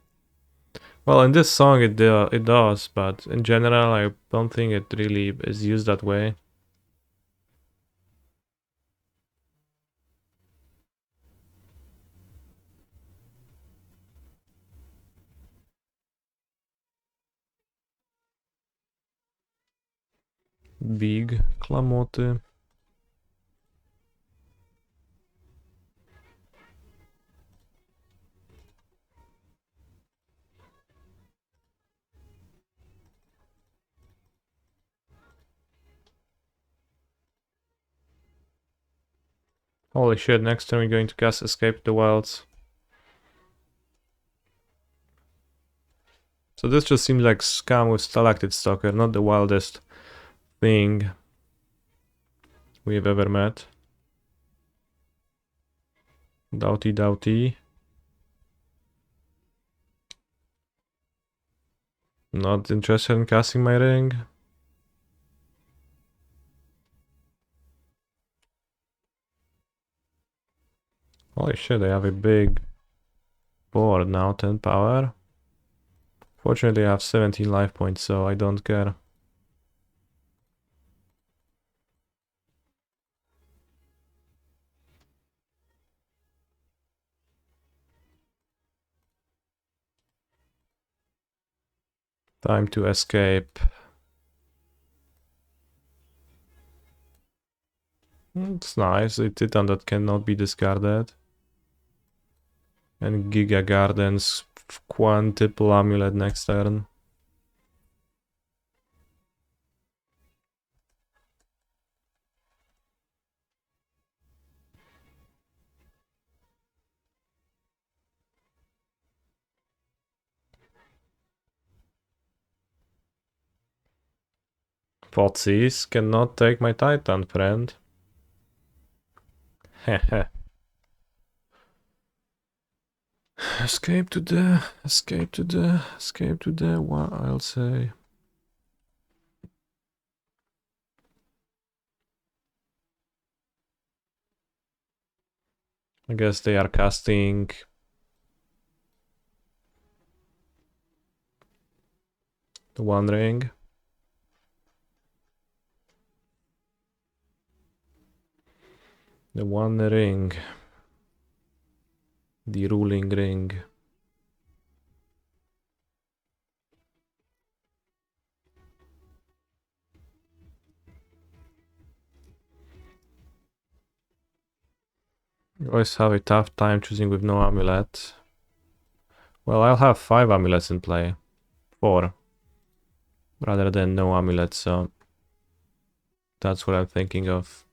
Speaker 3: Well, in this song it does, but in general I don't think it really is used that way. Big Klamoty. Holy shit, next turn we're going to cast Escape the Wilds. So this just seems like scam with Stalactite Stalker, not the wildest thing we've ever met. Doughty. Not interested in casting my ring. Holy shit, I have a big board now, 10 power. Fortunately I have 17 life points, so I don't care. Time to escape. It's nice, a Titan that cannot be discarded. And Giga Gardens Quantuple Amulet next turn. Fotsies cannot take my Titan, friend. Heh. Escape to the, what I'll say. I guess they are casting the One Ring. The One Ring. The ruling ring. You always have a tough time choosing with no amulet. Well, I'll have 5 amulets in play. 4. Rather than no amulets, so that's what I'm thinking of.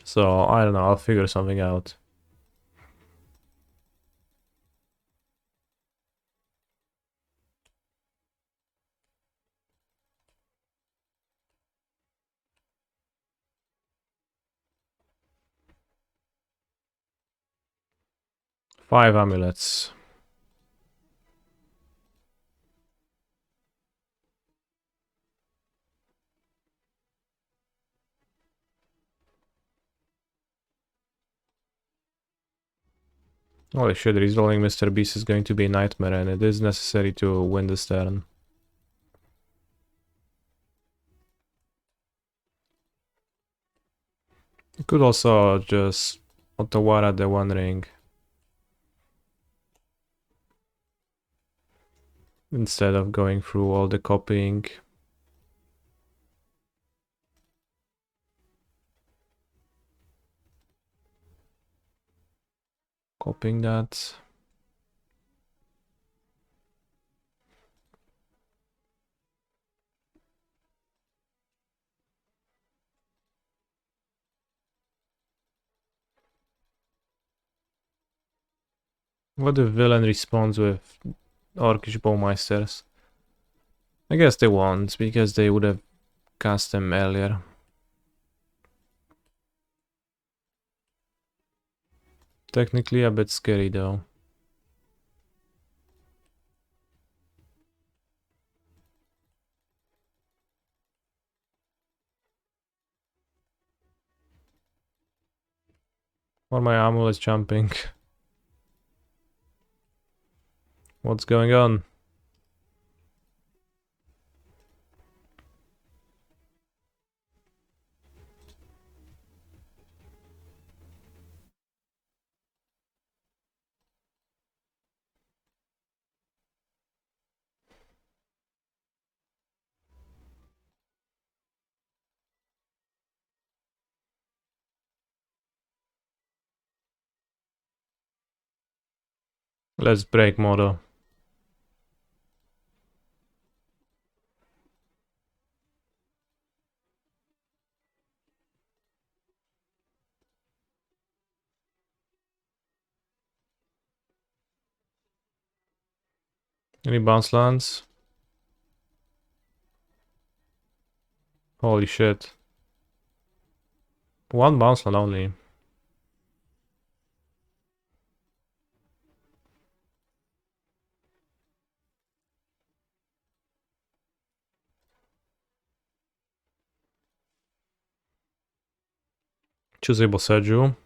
Speaker 3: So, I don't know, I'll figure something out. Five amulets. Holy shit, rolling Mr. Beast is going to be a nightmare, and it is necessary to win this turn. You could also just Otawara the One Ring. Instead of going through all the copying. Copying that. What if villain responds with Orcish Bowmeisters? I guess they won't, because they would have cast them earlier. Technically a bit scary though. Or my amulet's jumping. What's going on? Let's break Modo. Any bounce lands? Holy shit. One bounce land only. Choose a Boseju.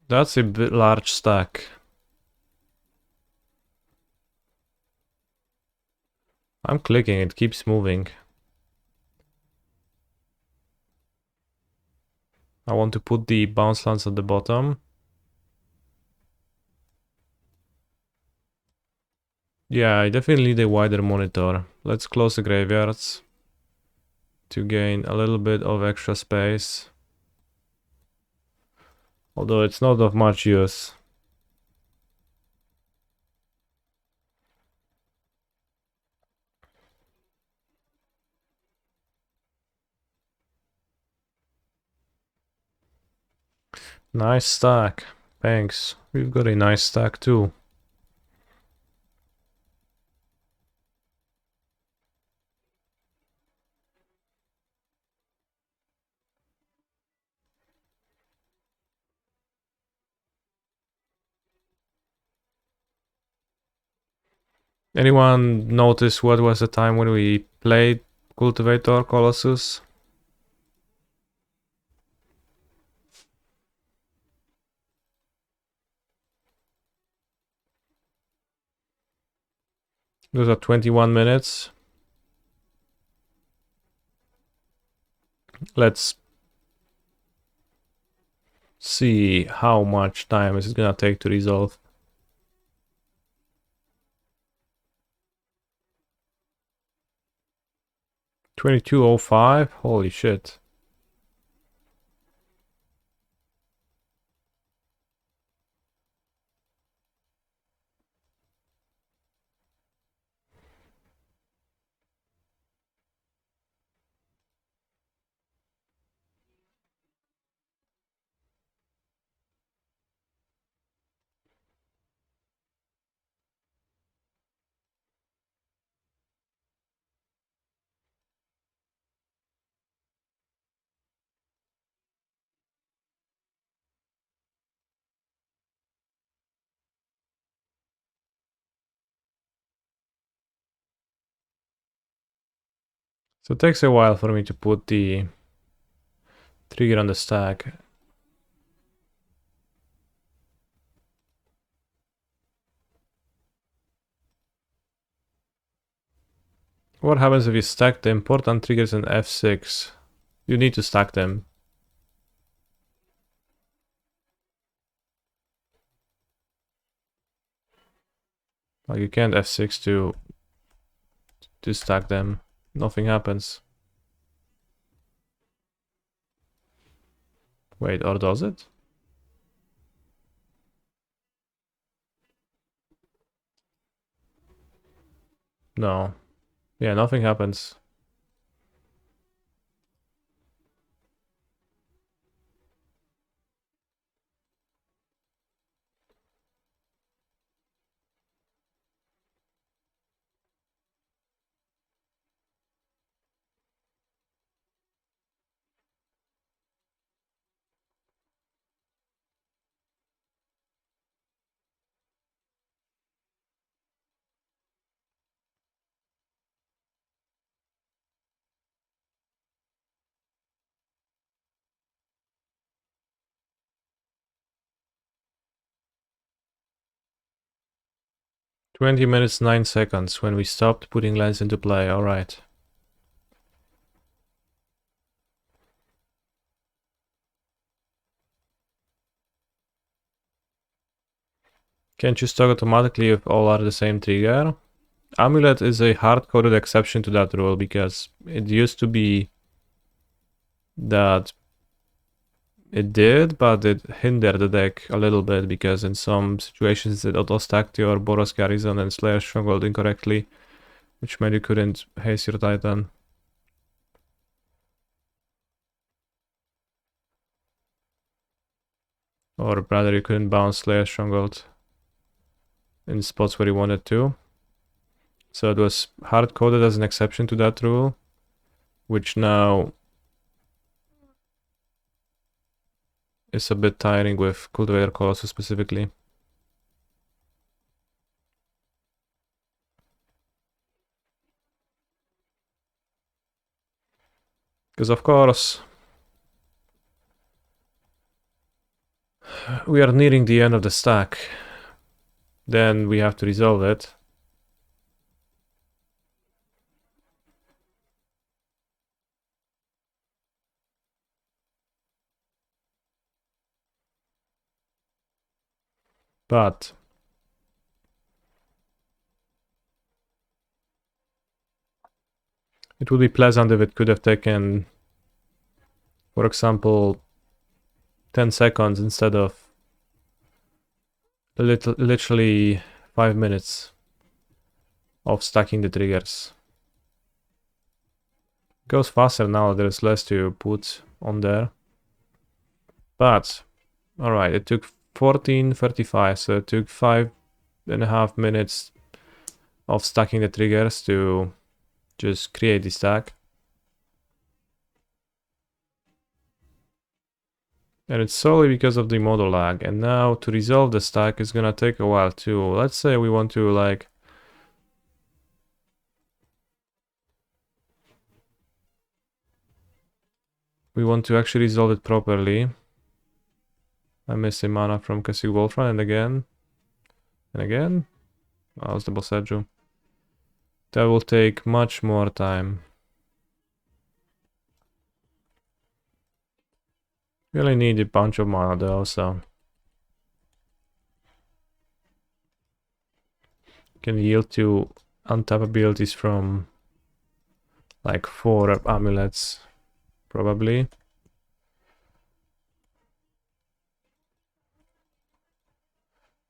Speaker 3: That's a bit large stack. I'm clicking, it keeps moving. I want to put the bounce lands at the bottom. Yeah, I definitely need a wider monitor. Let's close the graveyards to gain a little bit of extra space. Although it's not of much use. Nice stack. Thanks. We've got a nice stack too. Anyone notice what was the time when we played Cultivator Colossus. Those are 21 minutes. Let's see how much time is it gonna take to resolve. 22:05. Holy shit. So it takes a while for me to put the trigger on the stack. What happens if you stack the important triggers in F6? You need to stack them. Like you can't F6 to stack them. Nothing happens. Wait, or does it? No. Yeah, nothing happens. "20 minutes 9 seconds when we stopped putting lens into play." Alright. Can't you start automatically if all are the same trigger? Amulet is a hard-coded exception to that rule because it used to be that it did, but it hindered the deck a little bit because in some situations it auto-stacked your Boros Garrison and Slayer Stronghold incorrectly, which meant you couldn't haste your Titan. Or rather, you couldn't bounce Slayer Stronghold in spots where you wanted to. So it was hard-coded as an exception to that rule, which now is a bit tiring with Cultivator Colossus specifically. Because of course, we are nearing the end of the stack. Then we have to resolve it. But it would be pleasant if it could have taken, for example, 10 seconds instead of literally 5 minutes of stacking the triggers. It goes faster now, there's less to put on there. But, alright, it took 14:35, so it took 5.5 minutes of stacking the triggers to just create the stack. And it's solely because of the model lag. And now to resolve the stack is gonna take a while too. Let's say we want to like we want to actually resolve it properly. I'm missing mana from Cacique Wolfram, and again. And again. Oh, it's the Boseiju. That will take much more time. Really need a bunch of mana though, so. Can yield to untap abilities from like 4 amulets, probably.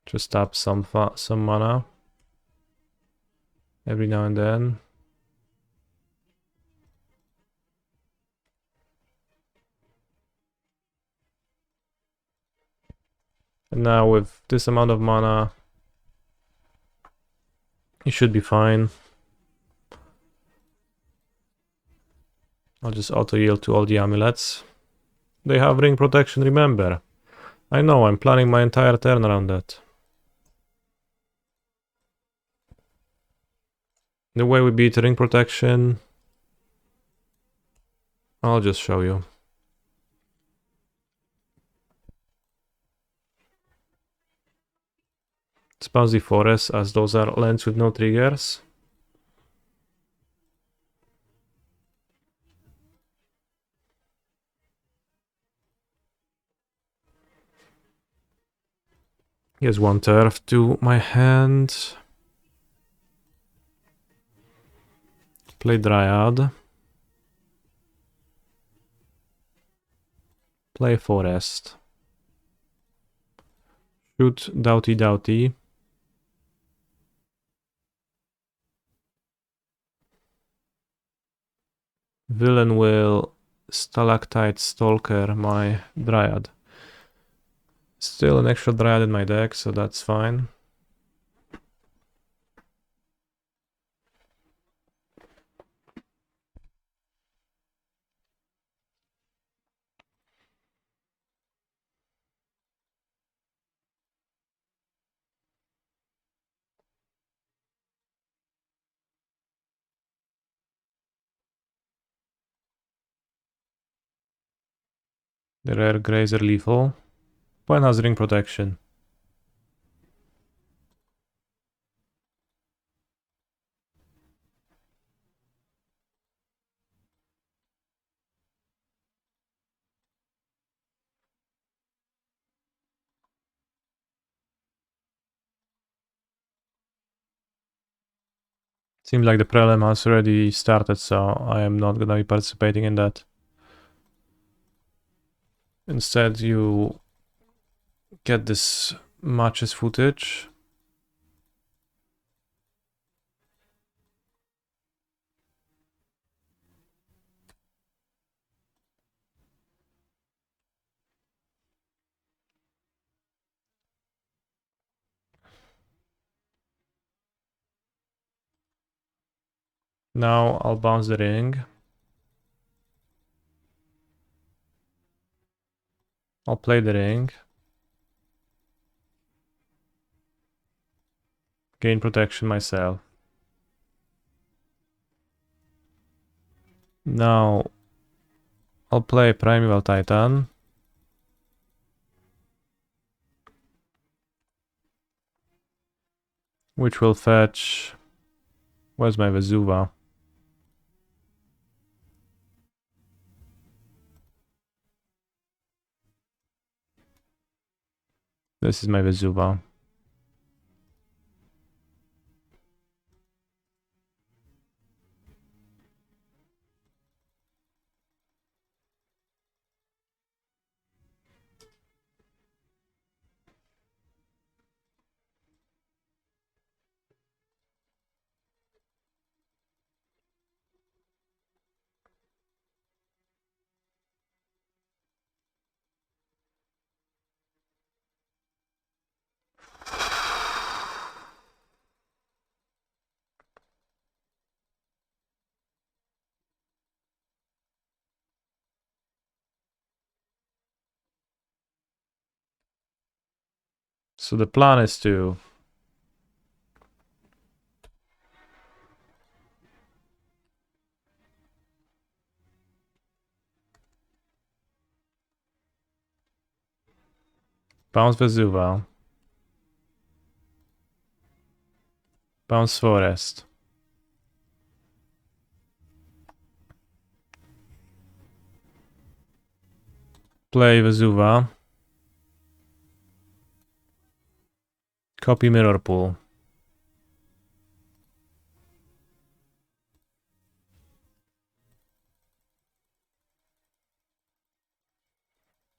Speaker 3: Just tap some mana every now and then. And now with this amount of mana, it should be fine. I'll just auto yield to all the amulets. They have ring protection, remember. I know, I'm planning my entire turn around that. The way we beat ring protection, I'll just show you. Spouse the forest, as those are lands with no triggers. Here's 1 turf to my hand. Play Dryad. Play Forest. Shoot Doughty Doughty. Villain will Stalactite Stalker my Dryad. Still an extra Dryad in my deck, so that's fine. The rare Grazer lethal. One has ring protection. Seems like the prelim has already started, so I am not gonna be participating in that. Instead, you get this matches footage. Now I'll bounce the ring. I'll play the ring. Gain protection myself. Now I'll play Primeval Titan. Which will fetch... Where's my Vesuva? This is my Vesuva. So the plan is to Bounce Vesuva. Bounce Forest. Play Vesuva. Copy Mirror Pool.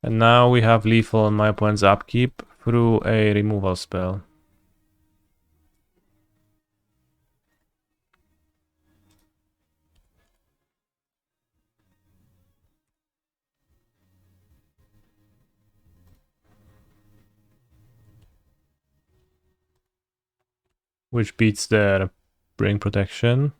Speaker 3: And now we have lethal on my opponent's upkeep through a removal spell. Which beats their Bring Protection.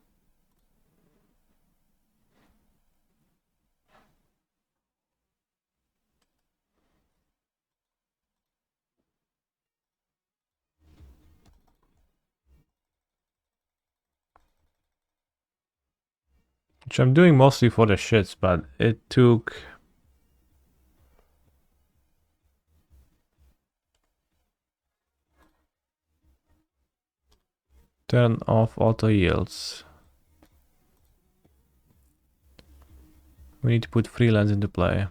Speaker 3: Which I'm doing mostly for the shits, but it took... Turn off auto yields. We need to put freelance into play.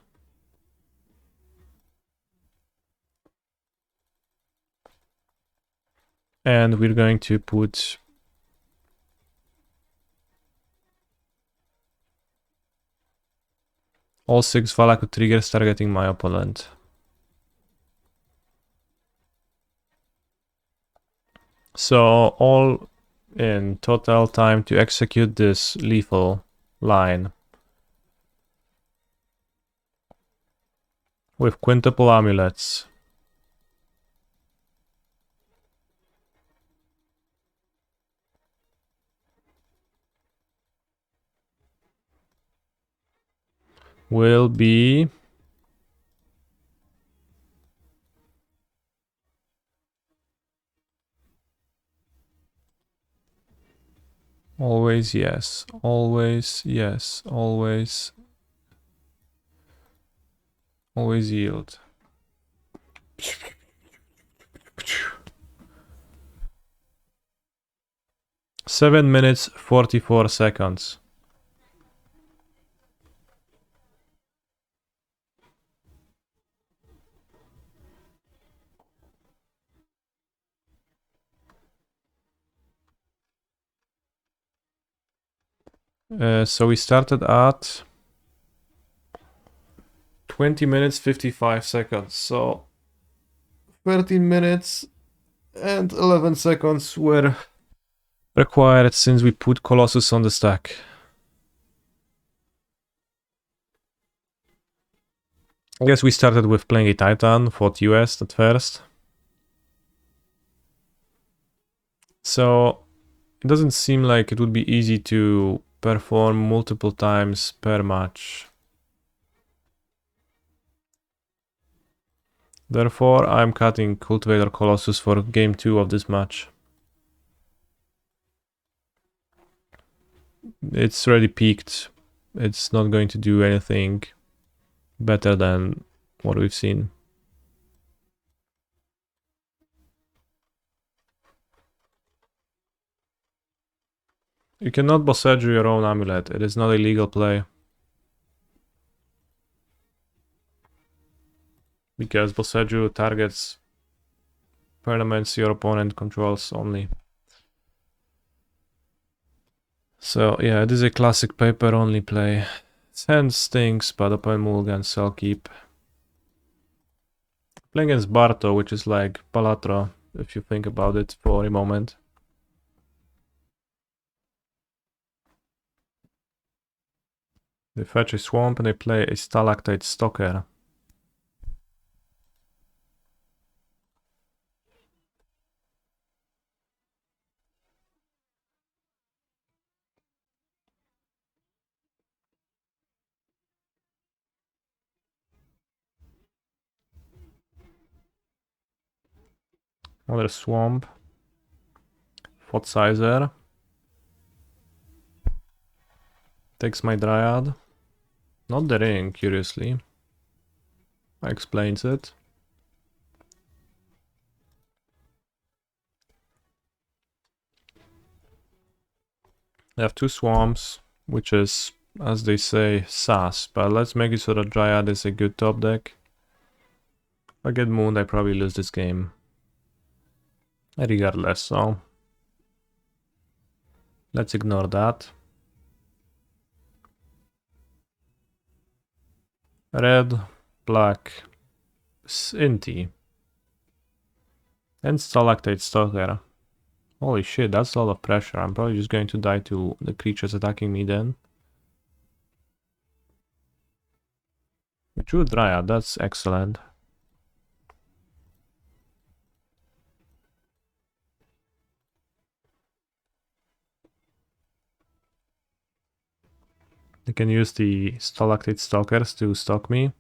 Speaker 3: And we're going to put all 6 Valaku triggers targeting my opponent. So all in total time to execute this lethal line with quintuple amulets. Will be always yes, always yes, always yield. Seven minutes 44 seconds. So we started at 20 minutes 55 seconds. So 13 minutes and 11 seconds were required since we put Colossus on the stack. I guess we started with playing a Titan, fought US at first. So it doesn't seem like it would be easy to perform multiple times per match. Therefore, I'm cutting Cultivator Colossus for game 2 of this match. It's already peaked. It's not going to do anything better than what we've seen. You cannot Boseiju your own amulet. It is not a legal play. Because Boseiju targets permanents your opponent controls only. So yeah, it is a classic paper only play. Its hand stinks, but opponent mulligan, so I'll keep. Playing against Barto, which is like Balatro, if you think about it for a moment. They fetch a swamp and they play a Stalactite Stalker. Another swamp. Fort Sizer. Takes my Dryad. Not the ring, curiously. Explains it. I have 2 swamps, which is, as they say, sus, but let's make it so that Dryad is a good top deck. If I get mooned, I probably lose this game. Regardless, so let's ignore that. Red, black, Inti, and Stalactite Stalker. Holy shit, that's a lot of pressure. I'm probably just going to die to the creatures attacking me then. True Dryad, that's excellent. I can use the Stalactite Stalkers to stalk me.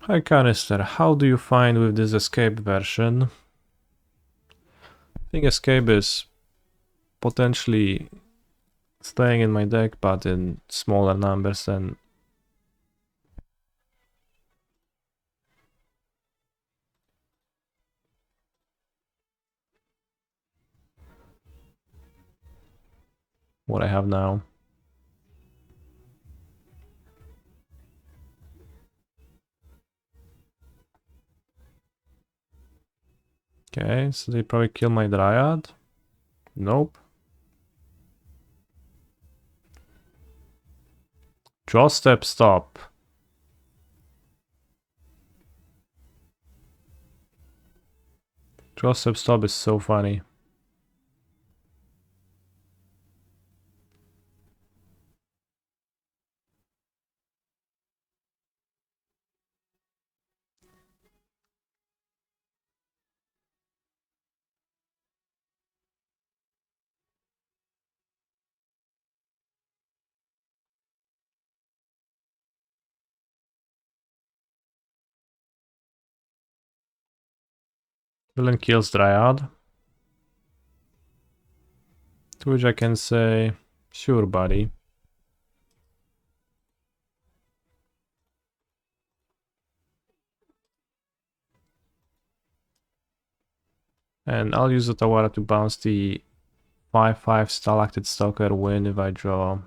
Speaker 3: Hi Canister, how do you find with this escape version? I think escape is potentially staying in my deck, but in smaller numbers than what I have now. Okay, so they probably kill my Dryad. Nope. Draw step stop. Draw step stop is so funny. Villain kills Dryad. To which I can say, sure buddy. And I'll use the Tawara to bounce the 5/5 Stalactite Stalker win if I draw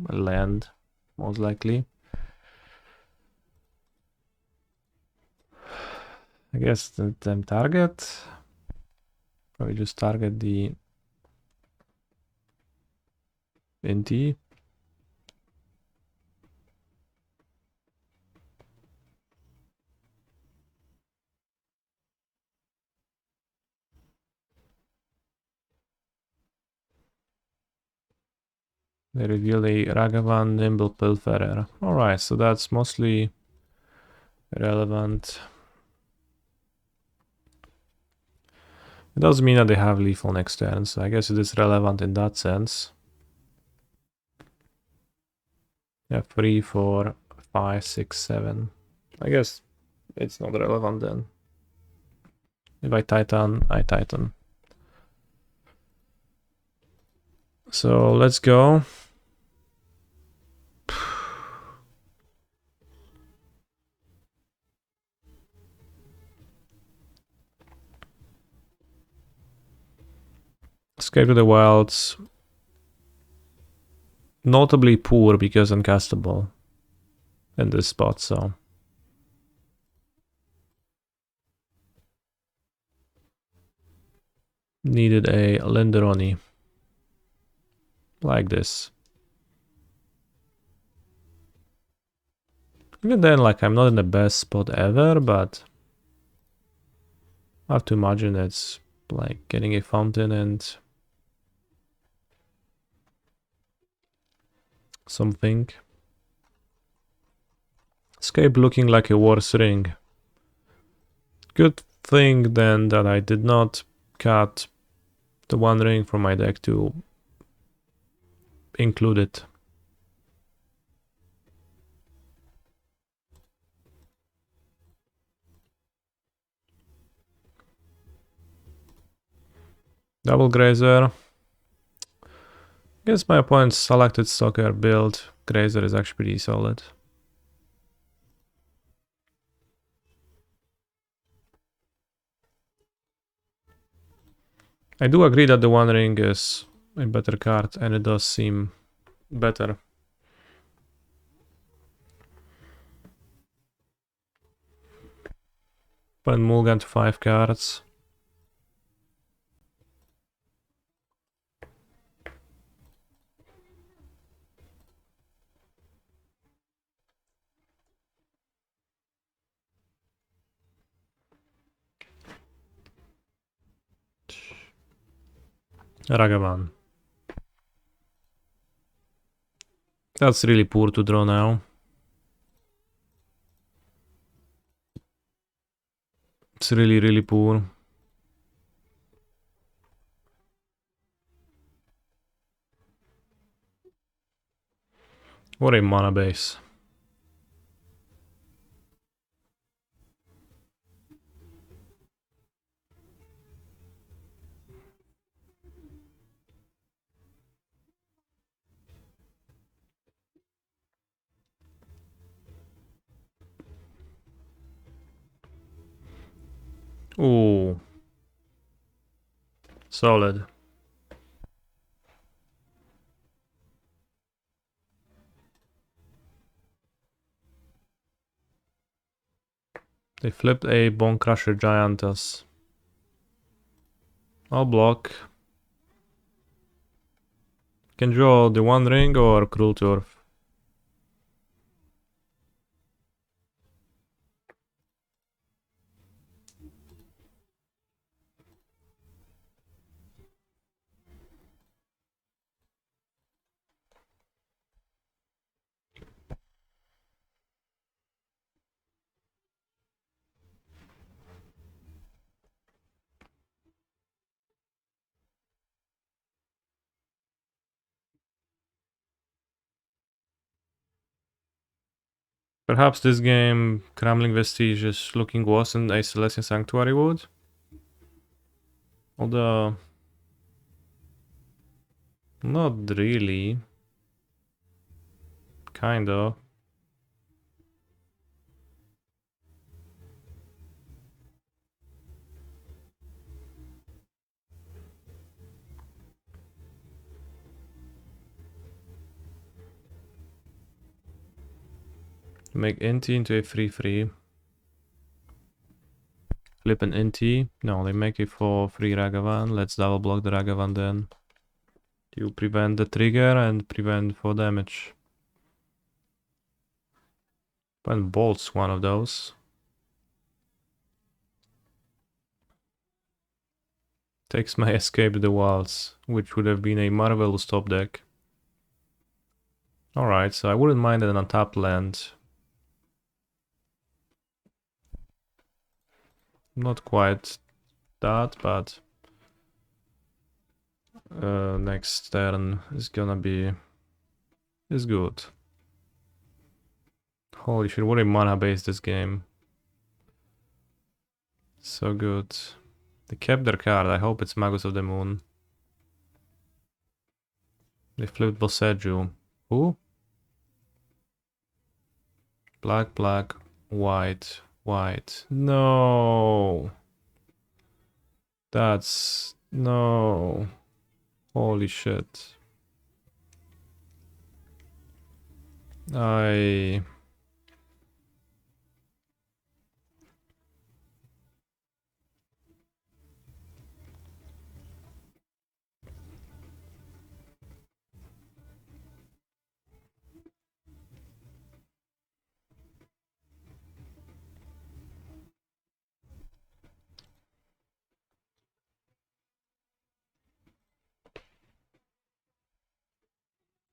Speaker 3: a land, most likely. I guess the target. Probably just target the Inti. They reveal a Ragavan Nimble Pilferer. Alright, so that's mostly relevant. It doesn't mean that they have lethal next turn, so I guess it is relevant in that sense. Yeah, 3, 4, 5, 6, 7. I guess it's not relevant then. If I Titan, I Titan. So let's go. Escape to the Wilds. Notably poor because uncastable in this spot, so. Needed a Lenderoni. Like this. Even then, like, I'm not in the best spot ever, but I have to imagine it's like getting a fountain and something. Escape looking like a worse ring. Good thing then that I did not cut the one ring from my deck to include it. Double Grazer. Guess my opponent's selected Stalker build. Grazer is actually pretty solid. I do agree that the One Ring is a better card, and it does seem better. Put Mulligan to 5 cards. Ragavan. That's really poor to draw now. It's really, really poor. What a mana base. Ooh. Solid. They flipped a Bone Crusher Giantess. I'll block. Can draw the One Ring or Cruel Turf. Perhaps this game, Crumbling Vestige, is looking worse than a Celestial Sanctuary would. Although... not really. Kinda. Make Inti into a 3/3. Flip an Inti. No, they make it for free Ragavan. Let's double block the Ragavan then. You prevent the trigger and prevent 4 damage. And bolts one of those. Takes my Escape the Wilds, which would have been a marvelous top deck. Alright, so I wouldn't mind an untapped land. Not quite that, but next turn is gonna be good. Holy shit, what a mana base this game. So good. They kept their card, I hope it's Magus of the Moon. They flipped Boseiju. Who? Black, black, white, white. No. That's... no. Holy shit.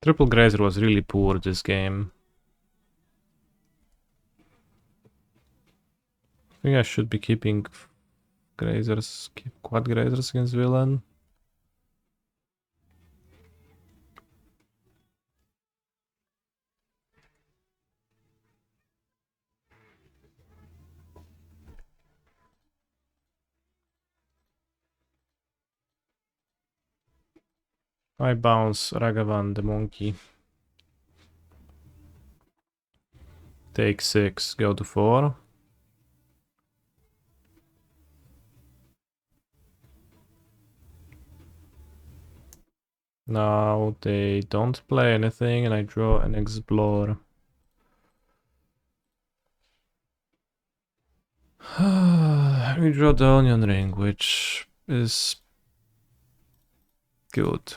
Speaker 3: Triple Grazer was really poor this game. I think I should be keeping Grazers, keep Quad Grazers against Villain. I bounce Ragavan the monkey. Take 6, go to 4. Now they don't play anything and I draw and explore. We draw the onion ring, which is good.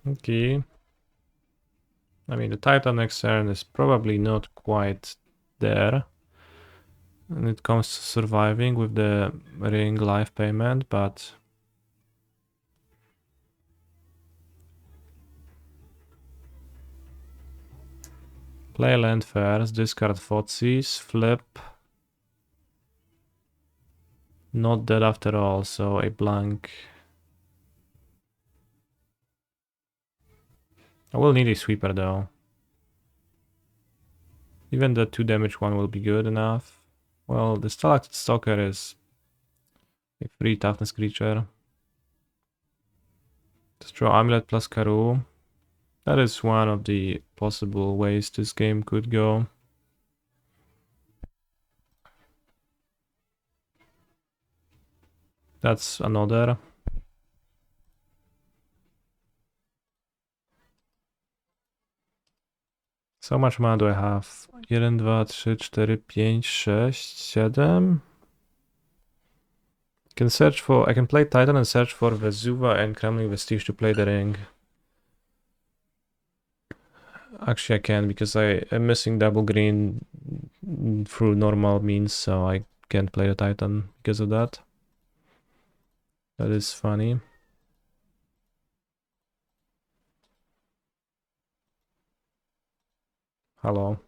Speaker 3: Okay. I mean, the Titan next turn is probably not quite there. And it comes to surviving with the ring life payment, but play land first, discard Thoughtseize, flip. Not dead after all, so a blank. I will need a sweeper though. Even the 2 damage one will be good enough. Well, the Stalactite Stalker is a free toughness creature. Just draw Amulet plus Karoo. That is one of the possible ways this game could go. That's another. So how much mana do I have? 1, 2, 3, 4, 5, 6, 7. I can play Titan and search for Vesuva and Kremlin Vestige to play the ring. Actually I can because I am missing double green through normal means, so I can't play the Titan because of that. That is funny. Hello.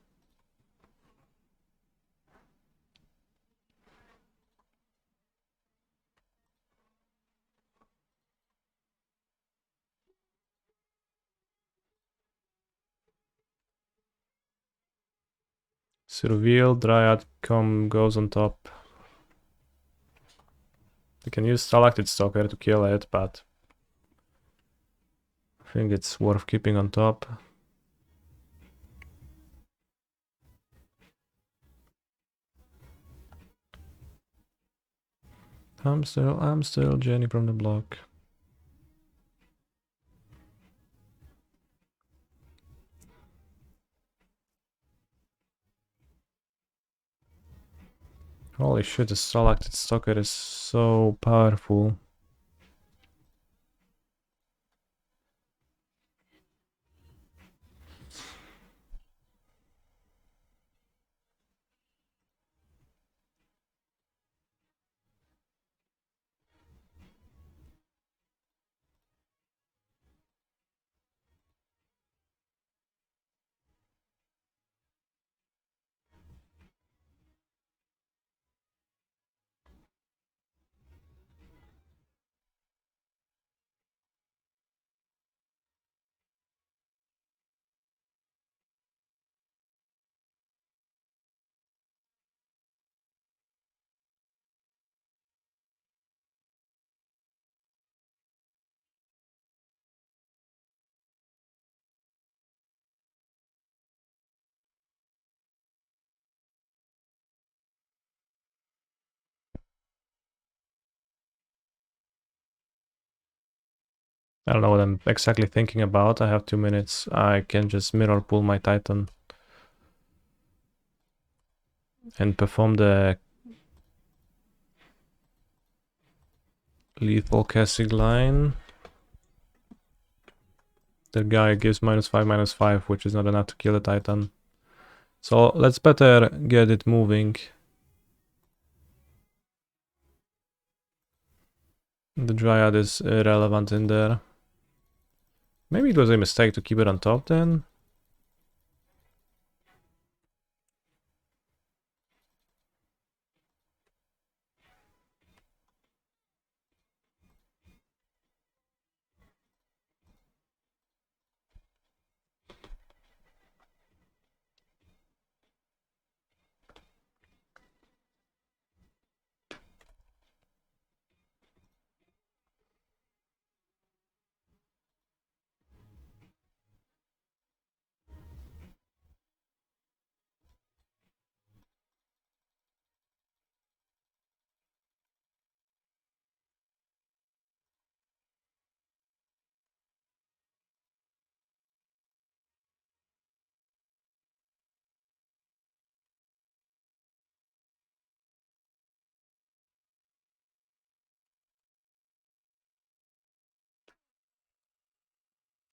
Speaker 3: Reveal, Dryad goes on top. You can use Stalactite Stalker to kill it, but I think it's worth keeping on top. I'm still Jenny from the block. Holy shit, the Stalactite Stalker is so powerful. I don't know what I'm exactly thinking about. I have 2 minutes. I can just mirror pull my Titan and perform the lethal casting line. The guy gives -5/-5, which is not enough to kill the Titan. So let's better get it moving. The Dryad is irrelevant in there. Maybe it was a mistake to keep it on top then.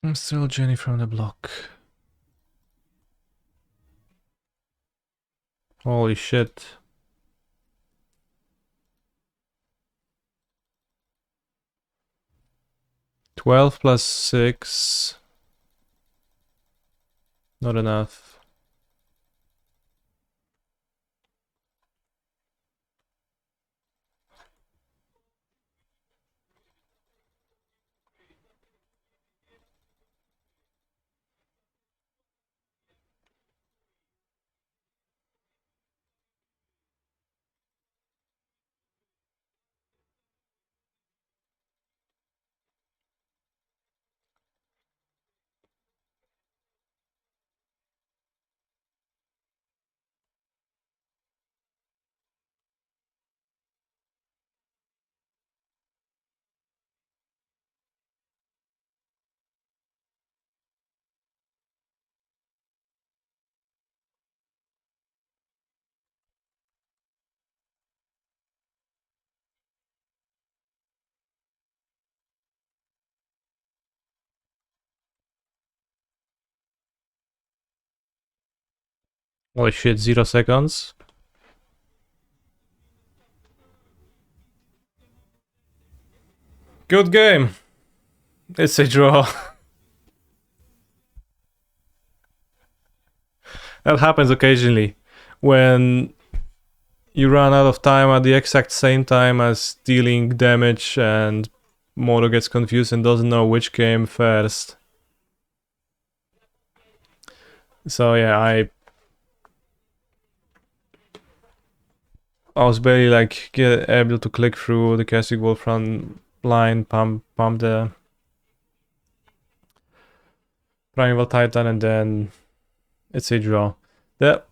Speaker 3: I'm still Jenny from the block. Holy shit. $12 plus 6. Not enough. Holy shit, 0 seconds. Good game. It's a draw. That happens occasionally when you run out of time at the exact same time as dealing damage and Modo gets confused and doesn't know which came first. So yeah, I was barely like able to click through the casting wall front line, pump the Primeval Titan, and then it's a draw. The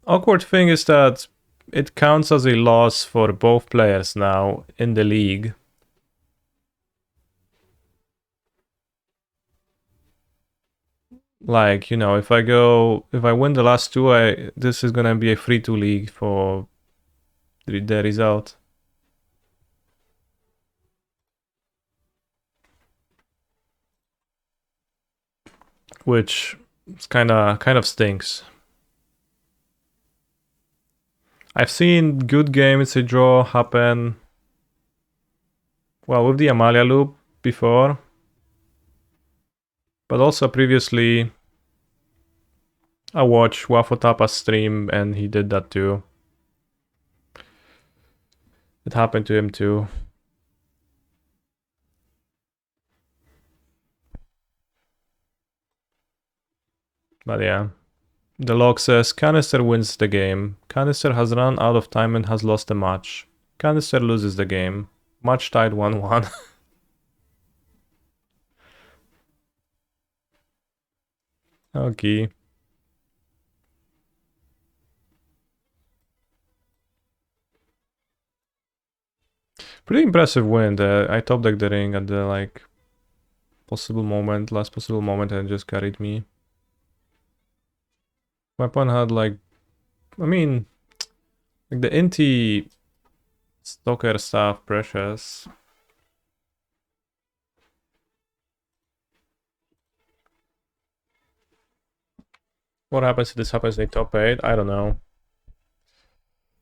Speaker 3: awkward thing is that it counts as a loss for both players now in the league. Like, you know, if I win the last two, this is gonna be a 3-2 league for the result. Which kind of stinks. I've seen good games, a draw happen, well, with the Amalia loop before, but also previously I watched Wafo stream and he did that too. It happened to him too. But yeah, the log says Canister wins the game. Canister has run out of time and has lost the match. Canister loses the game. Match tied 1-1. Okay. Pretty impressive win. I top decked the ring at the like last possible moment, and just carried me. My opponent had like, I mean, like the Inti Stalker stuff, precious. What happens if this happens in top 8? I don't know.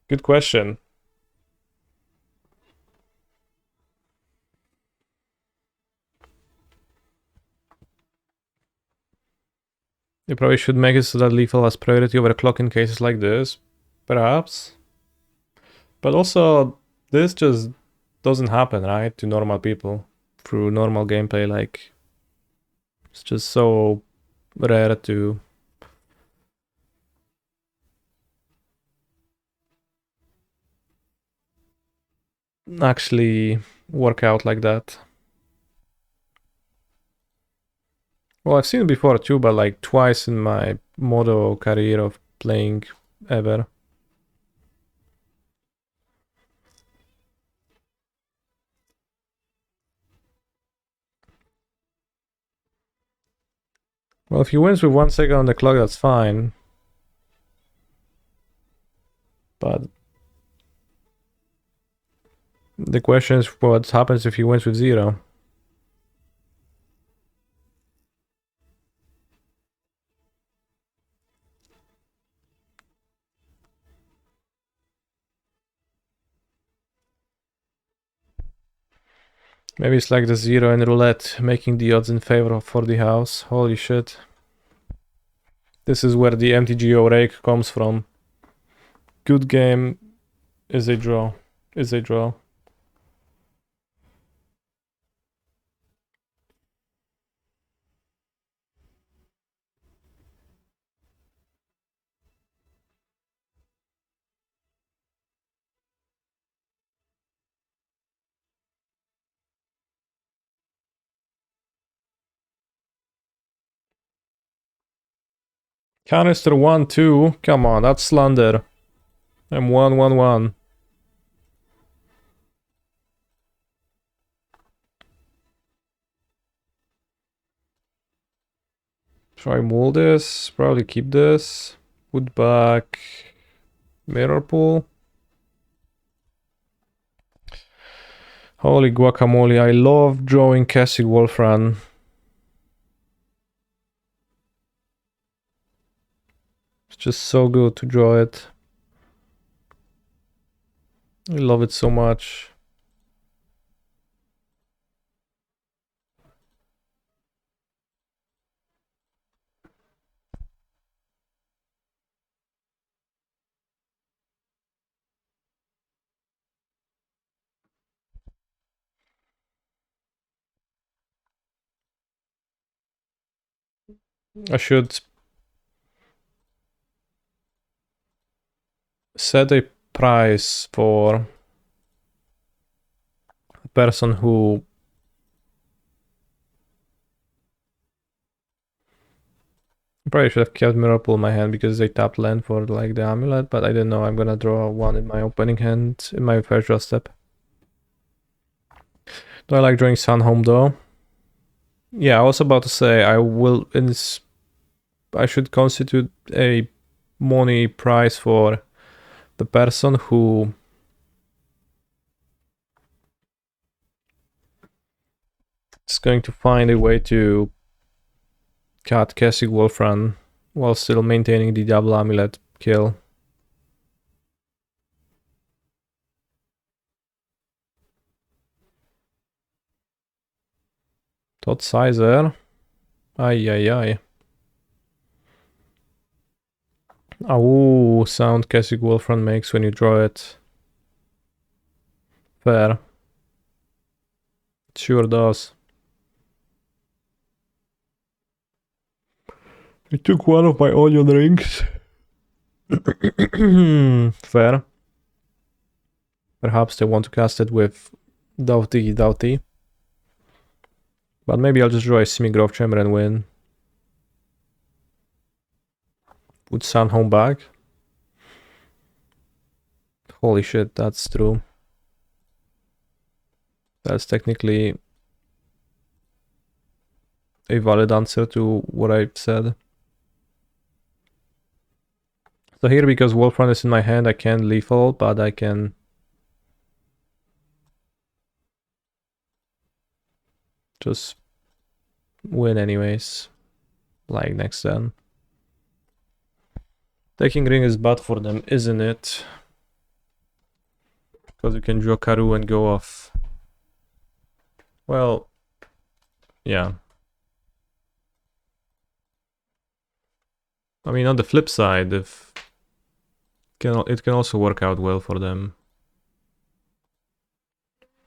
Speaker 3: Good question. You probably should make it so that lethal has priority over clock in cases like this. Perhaps. But also, this just doesn't happen, right? To normal people. Through normal gameplay, like... It's just so rare to... actually work out like that. Well, I've seen it before too, but like twice in my Modo career of playing ever. Well, if he wins with 1 second on the clock, that's fine. But the question is what happens if he wins with 0. Maybe it's like the zero in roulette, making the odds in favor for the house. Holy shit. This is where the MTGO rake comes from. Good game is a draw. Is a draw. Canister 1-2. Come on, that's slander. I'm 1-1-1. Try mull this. Probably keep this. Put back mirror pool. Holy guacamole, I love drawing Cassie Wolfran. It's just so good to draw it. I love it so much. I should set a price for a person who probably should have kept Mirror Pool in my hand because they tapped land for like the amulet, but I didn't know I'm gonna draw one in my opening hand in my first draw step. Do I like drawing Sunhome though? Yeah, I was about to say I should constitute a money price for the person who is going to find a way to cut Cassie Wolfran while still maintaining the double amulet kill. Todd Sizer. Ay ay ay. Oh, sound Cassie Wolfran makes when you draw it. Fair. It sure does. I took one of my onion rings. Fair. Perhaps they want to cast it with Doughty. But maybe I'll just draw a Semi-Grove Chamber and win. Put Sunhome back. Holy shit, that's true. That's technically a valid answer to what I said. So here, because Wolfran is in my hand, I can't lethal, but I can just win anyways, like next turn. Taking ring is bad for them, isn't it? Because you can draw Karu and go off. Well, yeah. I mean, on the flip side, if it can also work out well for them.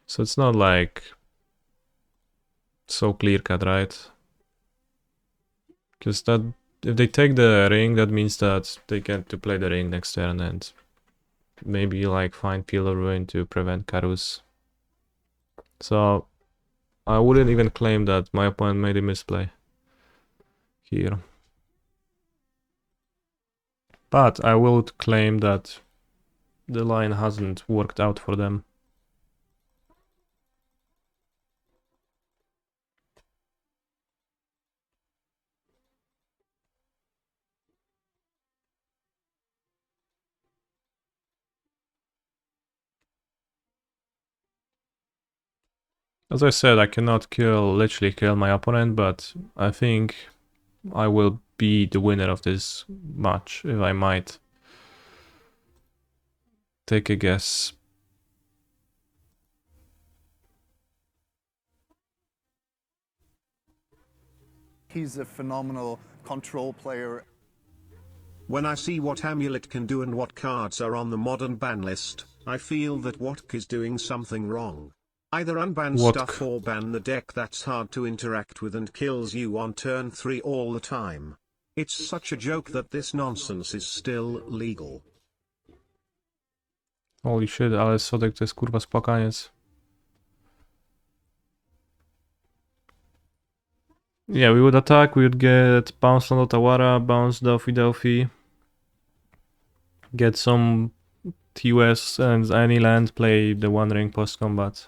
Speaker 3: So it's not like so clear cut, right? Because that if they take the ring, that means that they get to play the ring next turn and maybe like find Field of Ruin to prevent Karus. So I wouldn't even claim that my opponent made a misplay here. But I will claim that the line hasn't worked out for them. As I said, I cannot literally kill my opponent, but I think I will be the winner of this match, if I might take a guess.
Speaker 1: He's a phenomenal control player.
Speaker 2: When I see what Amulet can do and what cards are on the modern ban list, I feel that Wotk is doing something wrong. Either unban
Speaker 3: Wotk.
Speaker 2: stuff or ban the deck that's hard to interact with and kills you on turn 3 all the time. It's such a joke that this nonsense is still legal.
Speaker 3: Holy shit, ale Sodek to jest kurwa spłakaniec. Yeah, we would attack, we would get bounced on Otawara, bounced Delphi, get some TOS and any land, play the One Ring post combat.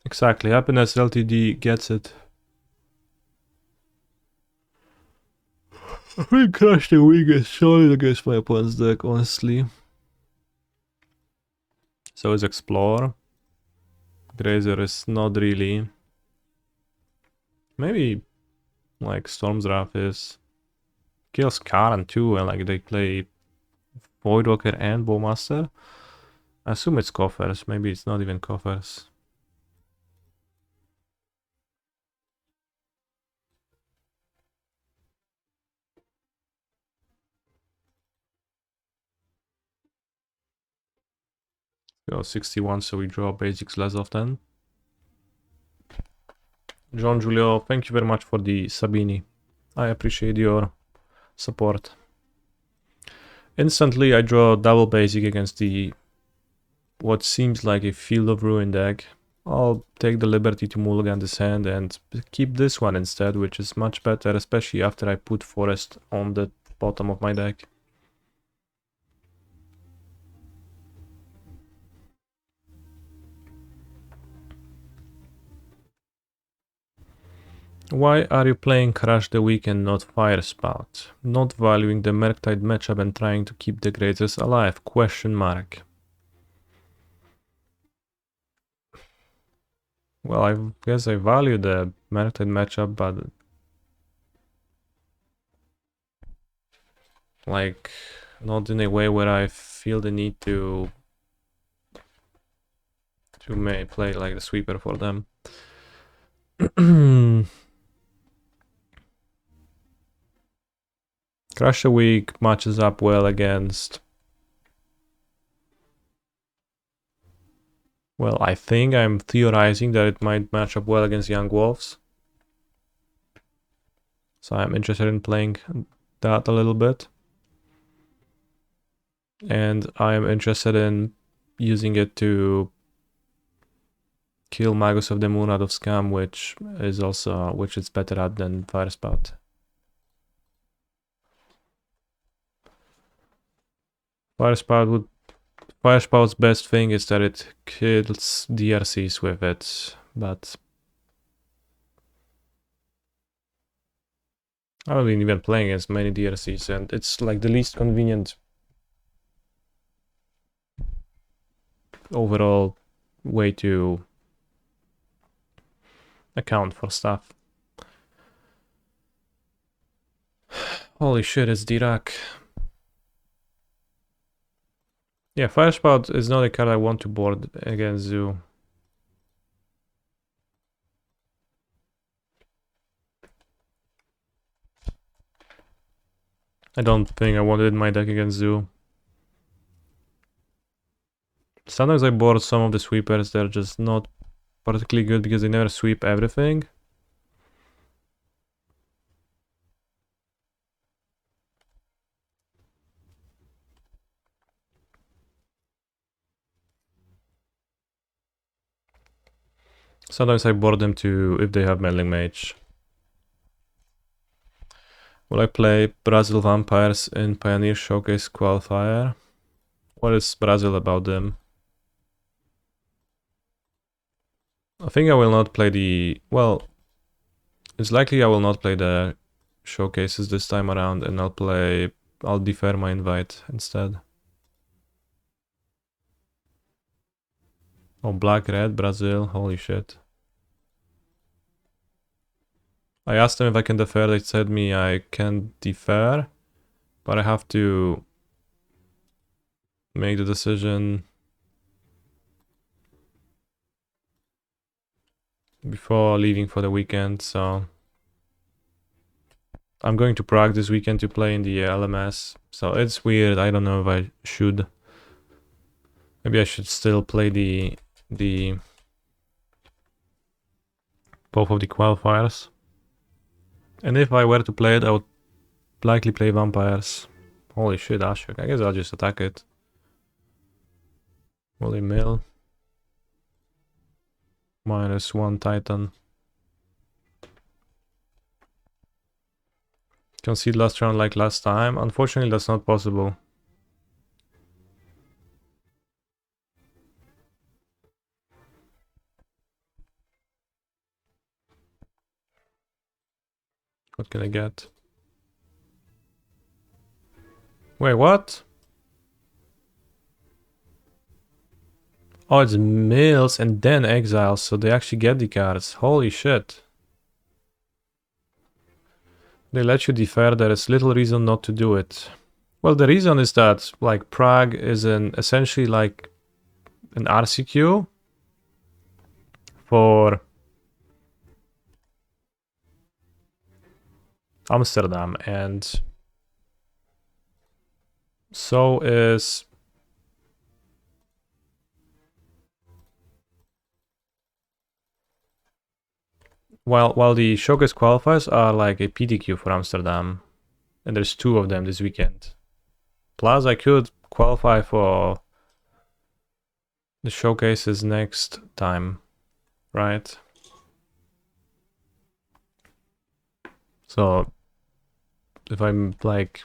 Speaker 3: Exactly, Happiness LTD gets it. I think Crash the Week is solid against my opponent's deck, honestly. So is Explore. Grazer is not really. Maybe like Storm's Wrath is. Kills Karan too, and like they play Voidwalker and Bowmaster. I assume it's Coffers, maybe it's not even Coffers. We got 61, so we draw basics less often. John Julio, thank you very much for the Sabini. I appreciate your support. Instantly, I draw double basic against the what seems like a Field of Ruin deck. I'll take the liberty to mulligan this hand and keep this one instead, which is much better, especially after I put Forest on the bottom of my deck. Why are you playing Crash the Week and not Firespout? Not valuing the Murktide matchup and trying to keep the Grazers alive? Question mark. Well, I guess I value the Murktide matchup, but like not in a way where I feel the need to play like the sweeper for them. Crash the Week matches up well against... Well, I think I'm theorizing that it might match up well against Young Wolves. So I'm interested in playing that a little bit. And I'm interested in using it to kill Magus of the Moon out of Scam, which it's better at than Firespout. Firespout's best thing is that it kills DRCs with it, but I haven't been even playing against many DRCs, and it's like the least convenient overall way to account for stuff. Holy shit, it's Dirac. Yeah, Firespout is not a card I want to board against Zoo. I don't think I want it in my deck against Zoo. Sometimes I board some of the sweepers, they're just not particularly good because they never sweep everything. Sometimes I board them too if they have Meddling Mage. Will I play Brazil Vampires in Pioneer Showcase Qualifier? What is Brazil about them? I think I will not play the... Well, it's likely I will not play the showcases this time around, and I'll defer my invite instead. Oh, black-red, Brazil, holy shit. I asked them if I can defer, they said me I can defer, but I have to make the decision before leaving for the weekend, so I'm going to Prague this weekend to play in the LMS. So it's weird. I don't know if I should. Maybe I should still play the both of the qualifiers. And if I were to play it, I would likely play vampires. Holy shit, Ashok. I guess I'll just attack it. Holy mill. -1 Titan. Concede last round like last time. Unfortunately, that's not possible. What can I get? Wait, what? Oh, it's mills and then exiles, so they actually get the cards. Holy shit. They let you defer, there is little reason not to do it. Well, the reason is that, like, Prague is essentially like an RCQ for Amsterdam, and so is while the showcase qualifiers are like a PDQ for Amsterdam, and there's 2 of them this weekend. Plus, I could qualify for the showcases next time, right? So if I'm like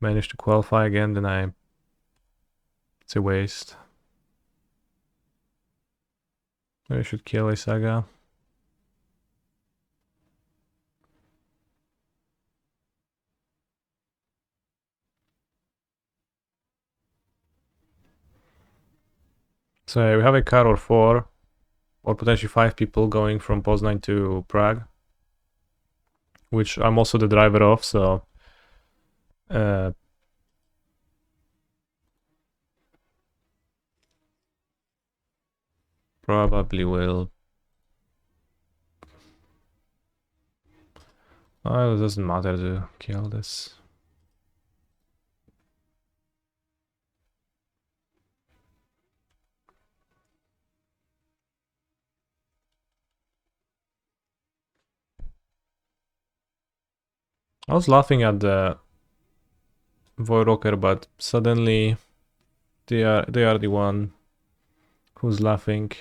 Speaker 3: manage to qualify again, then it's a waste. Maybe I should kill a Saga. So we have a car or 4, or potentially 5 people going from Poznan to Prague, which I'm also the driver of, so probably will. Oh, it doesn't matter to kill this. I was laughing at the Voirocker, but suddenly they are the one who's laughing.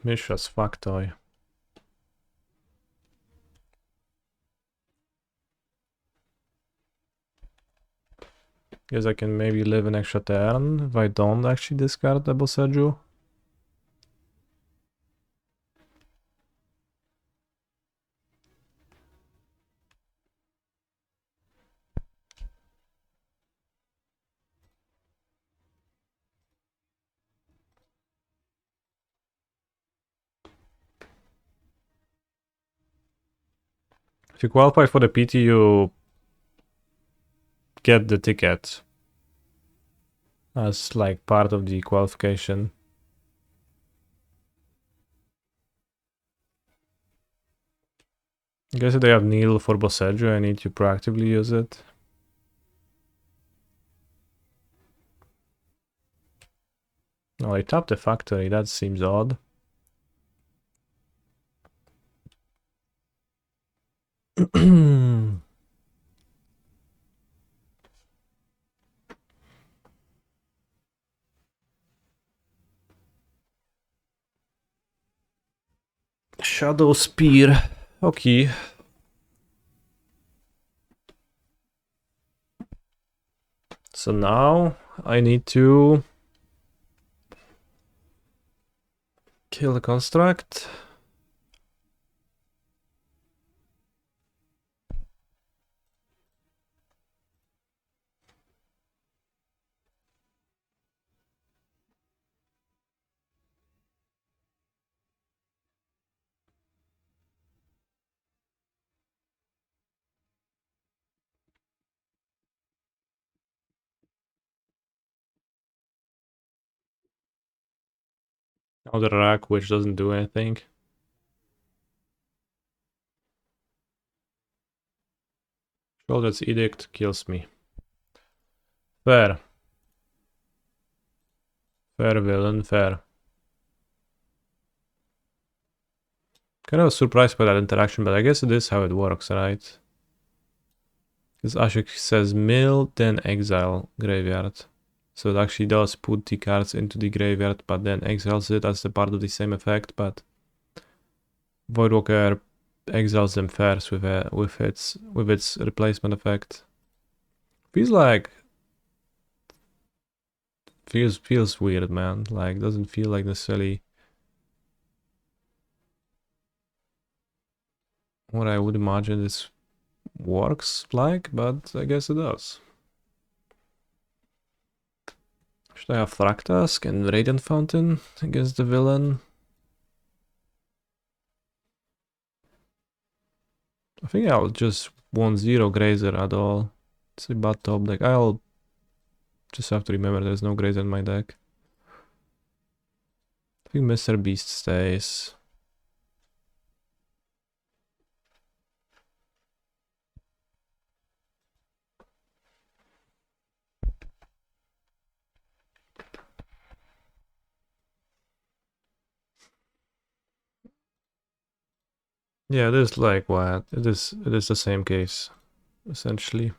Speaker 3: Mishra's factoid. Guess I can maybe live an extra turn if I don't actually discard the Boseju. If you qualify for the PT, you get the ticket as like part of the qualification. I guess if they have Neil for Boseju, I need to proactively use it. Oh, I tapped the factory, that seems odd. Shadow Spear. Okay. So now I need to kill the construct. Now the rack, which doesn't do anything. Sheoldred's Edict kills me. Fair. Fair, villain, fair. Kind of surprised by that interaction, but I guess it is how it works, right? Because Ashik says mill, then exile graveyard. So it actually does put the cards into the graveyard, but then exiles it as a part of the same effect, but Voidwalker exiles them first with its replacement effect. Feels weird, man. Like, doesn't feel like necessarily what I would imagine this works like, but I guess it does. Should I have Thragtusk and Radiant Fountain against the villain? I think I'll just 1-0 Grazer at all. It's a bad top deck. I'll just have to remember there's no Grazer in my deck. I think Mr. Beast stays. Yeah, it is like what? It is the same case, essentially.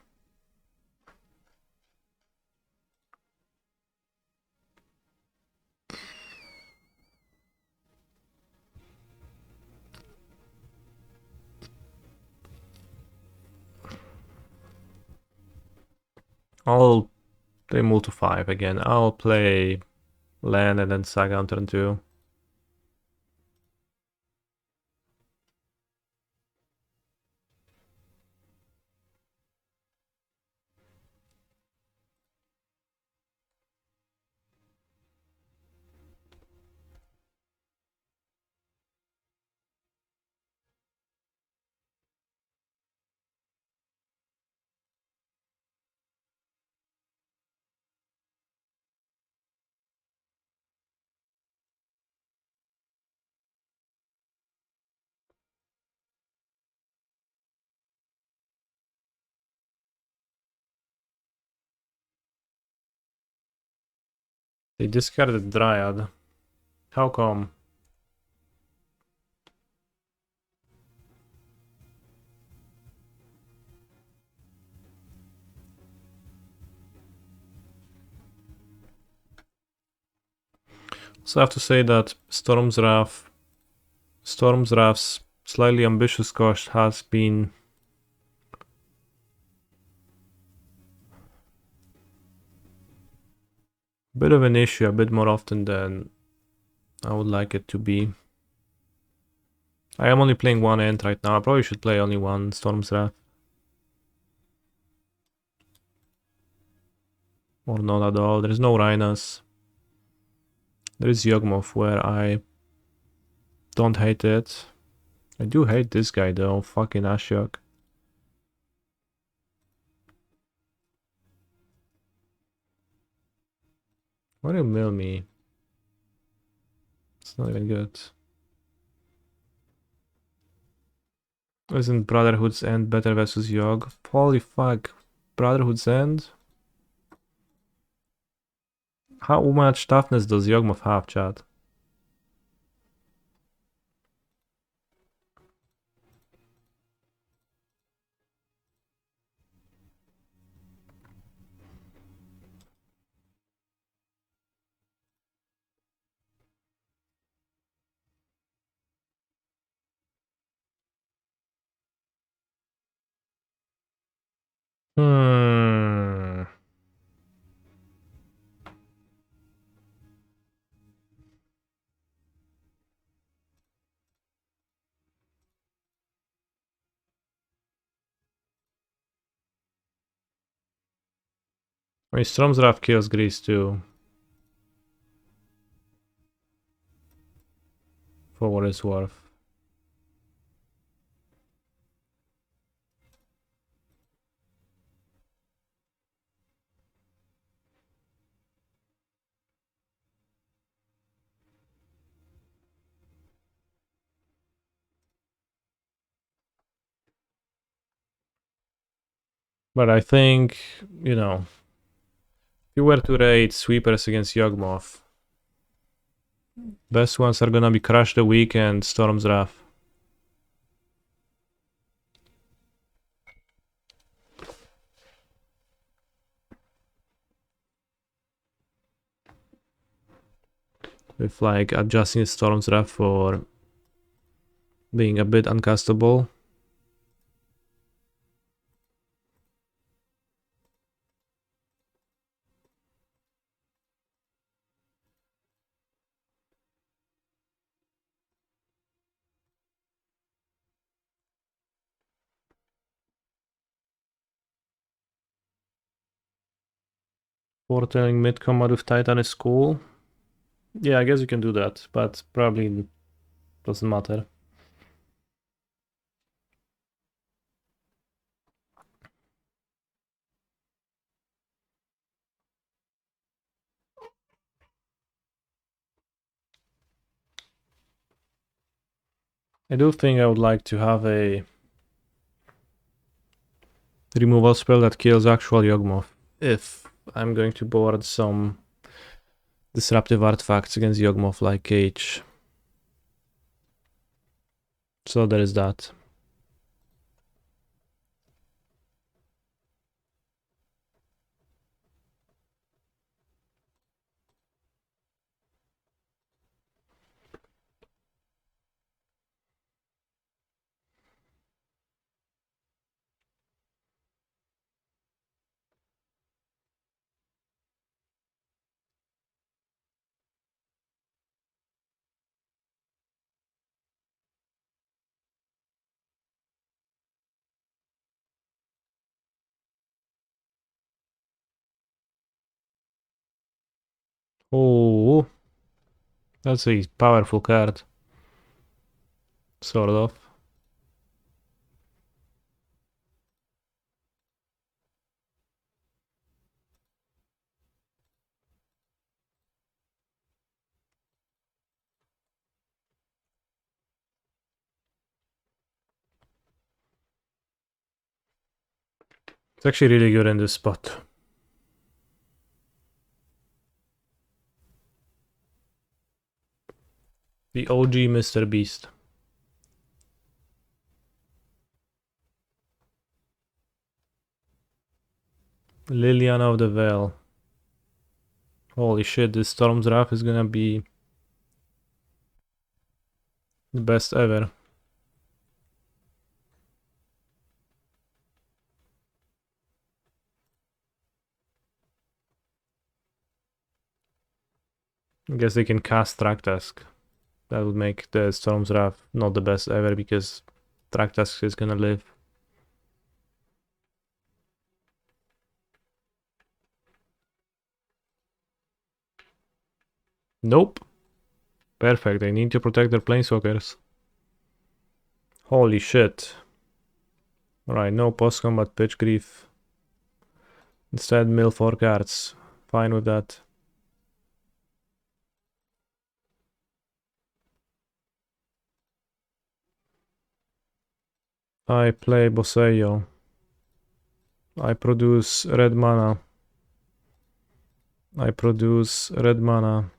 Speaker 3: I'll play Multi 5 again. I'll play land and then Saga on turn 2. They discarded Dryad. How come? So I have to say that Storm's Wrath's slightly ambitious cost has been a bit of an issue, a bit more often than I would like it to be. I am only playing one Ent right now. I probably should play only one Storm's Wrath. Or not at all. There is no Rhinos. There is Yawgmoth, where I don't hate it. I do hate this guy though, fucking Ashiok. Why do you mill me? It's not even good. Isn't Brotherhood's End better versus Yogg? Holy fuck. Brotherhood's End? How much toughness does Yawgmoth have, chat? Hmm. I mean, Storm's Wrath kills Grease too. For what it's worth. But I think, you know, if you were to rate sweepers against Yawgmoth, best ones are gonna be Crush the Weak and Storm's Wrath. With like adjusting Storm's Wrath for being a bit uncastable. Foretelling mid combat with Titan is cool. Yeah, I guess you can do that, but probably doesn't matter. I do think I would like to have a removal spell that kills actual Yawgmoth if I'm going to board some disruptive artifacts against Yawgmoth like Cage. So there is that. Oh, that's a powerful card. Sort of. It's actually really good in this spot. The OG Mr. Beast. Liliana of the Veil. Holy shit, this Storm's Wrath is gonna be the best ever. I guess they can cast Traktask. That would make the Storm's Wrath not the best ever because Traktask is gonna live. Nope. Perfect, they need to protect their planeswalkers. Holy shit. Alright, no post-combat pitch grief. Instead, mill 4 cards. Fine with that. I play Boseyo. I produce red mana. I produce red mana.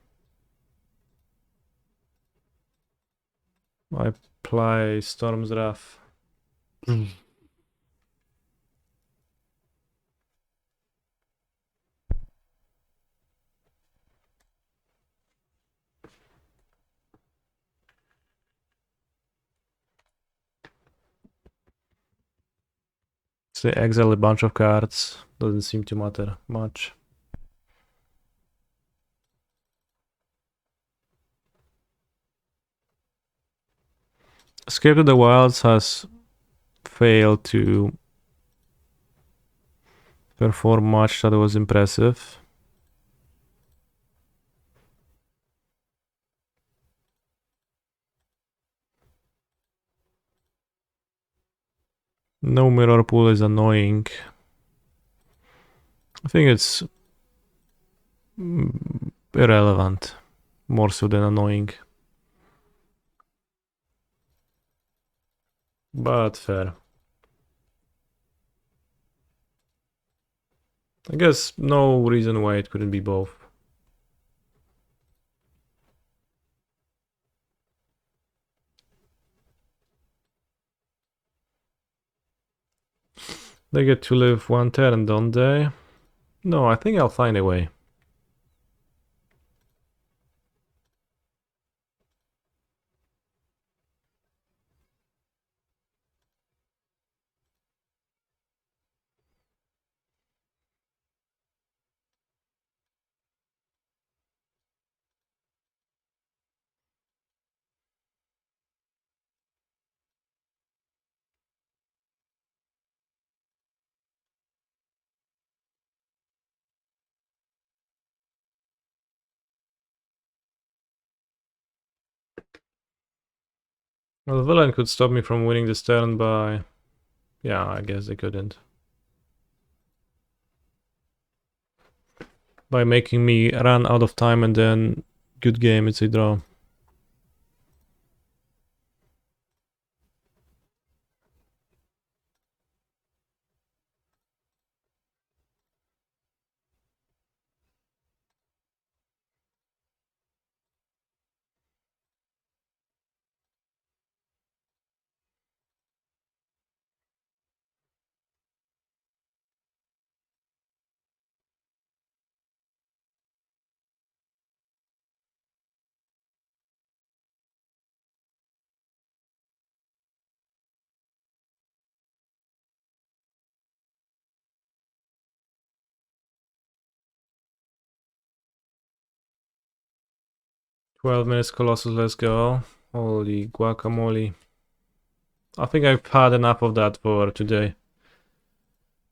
Speaker 3: I play Storm's Wrath. So they exile a bunch of cards. Doesn't seem to matter much. Escape to the Wilds has failed to perform much that was impressive. No mirror pool is annoying. I think it's irrelevant, more so than annoying. But fair. I guess no reason why it couldn't be both. They get to live one turn, don't they? No, I think I'll find a way. Well, the villain could stop me from winning this turn by... Yeah, I guess they couldn't. By making me run out of time and then good game, it's a draw. "12 minutes Colossus, let's go." Holy guacamole. I think I've had enough of that for today.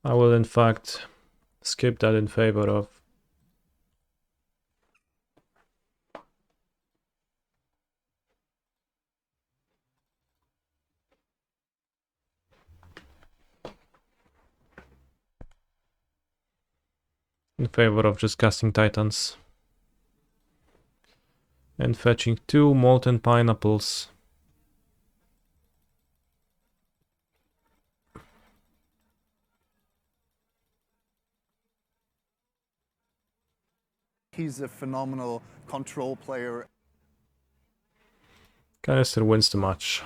Speaker 3: I will in fact skip that in favor of... just casting Titans. And fetching 2 molten pineapples.
Speaker 1: He's a phenomenal control player.
Speaker 3: Canister wins the match.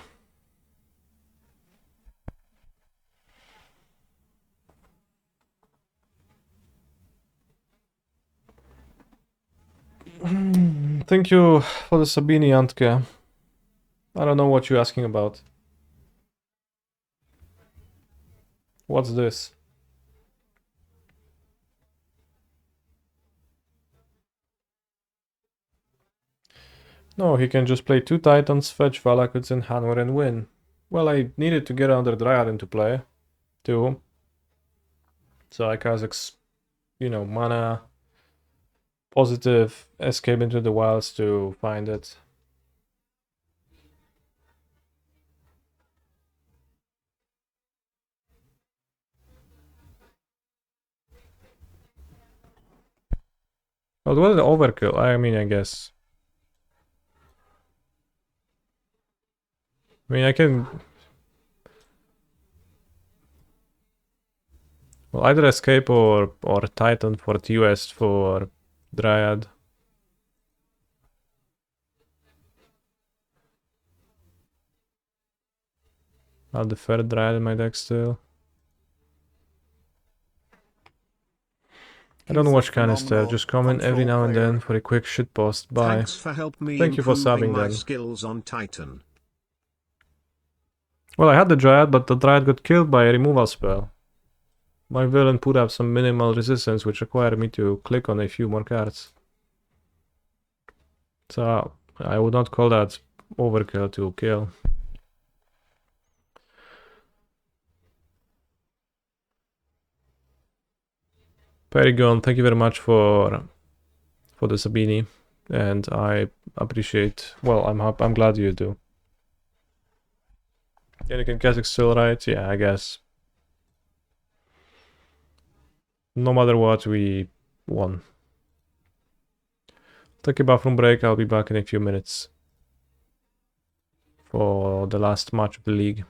Speaker 3: Thank you for the Sabini, Antke. I don't know what you're asking about. What's this? No, he can just play 2 Titans, fetch Valakuts and Hanwar and win. Well, I needed to get another Dryad into play, too. So I cast, mana, positive, escape into the wilds to find it. Well, it was an overkill, I mean, I guess. I mean, I can... Well, either escape or Titan for TUS for Dryad. I'll defer Dryad in my deck still. I don't watch Canister, just comment every now and then for a quick shitpost. Bye.
Speaker 2: Thanks for help me
Speaker 3: Thank you for
Speaker 2: improving
Speaker 3: subbing
Speaker 2: my
Speaker 3: then.
Speaker 2: skills on Titan.
Speaker 3: Well, I had the Dryad, but the Dryad got killed by a removal spell. My villain put up some minimal resistance, which required me to click on a few more cards. So, I would not call that overkill to kill. Perigon, thank you very much for the Sabini, and I appreciate... Well, I'm glad you do. And you can guess it's still right? Yeah, I guess. No matter what, we won. Take a bathroom break, I'll be back in a few minutes for the last match of the league.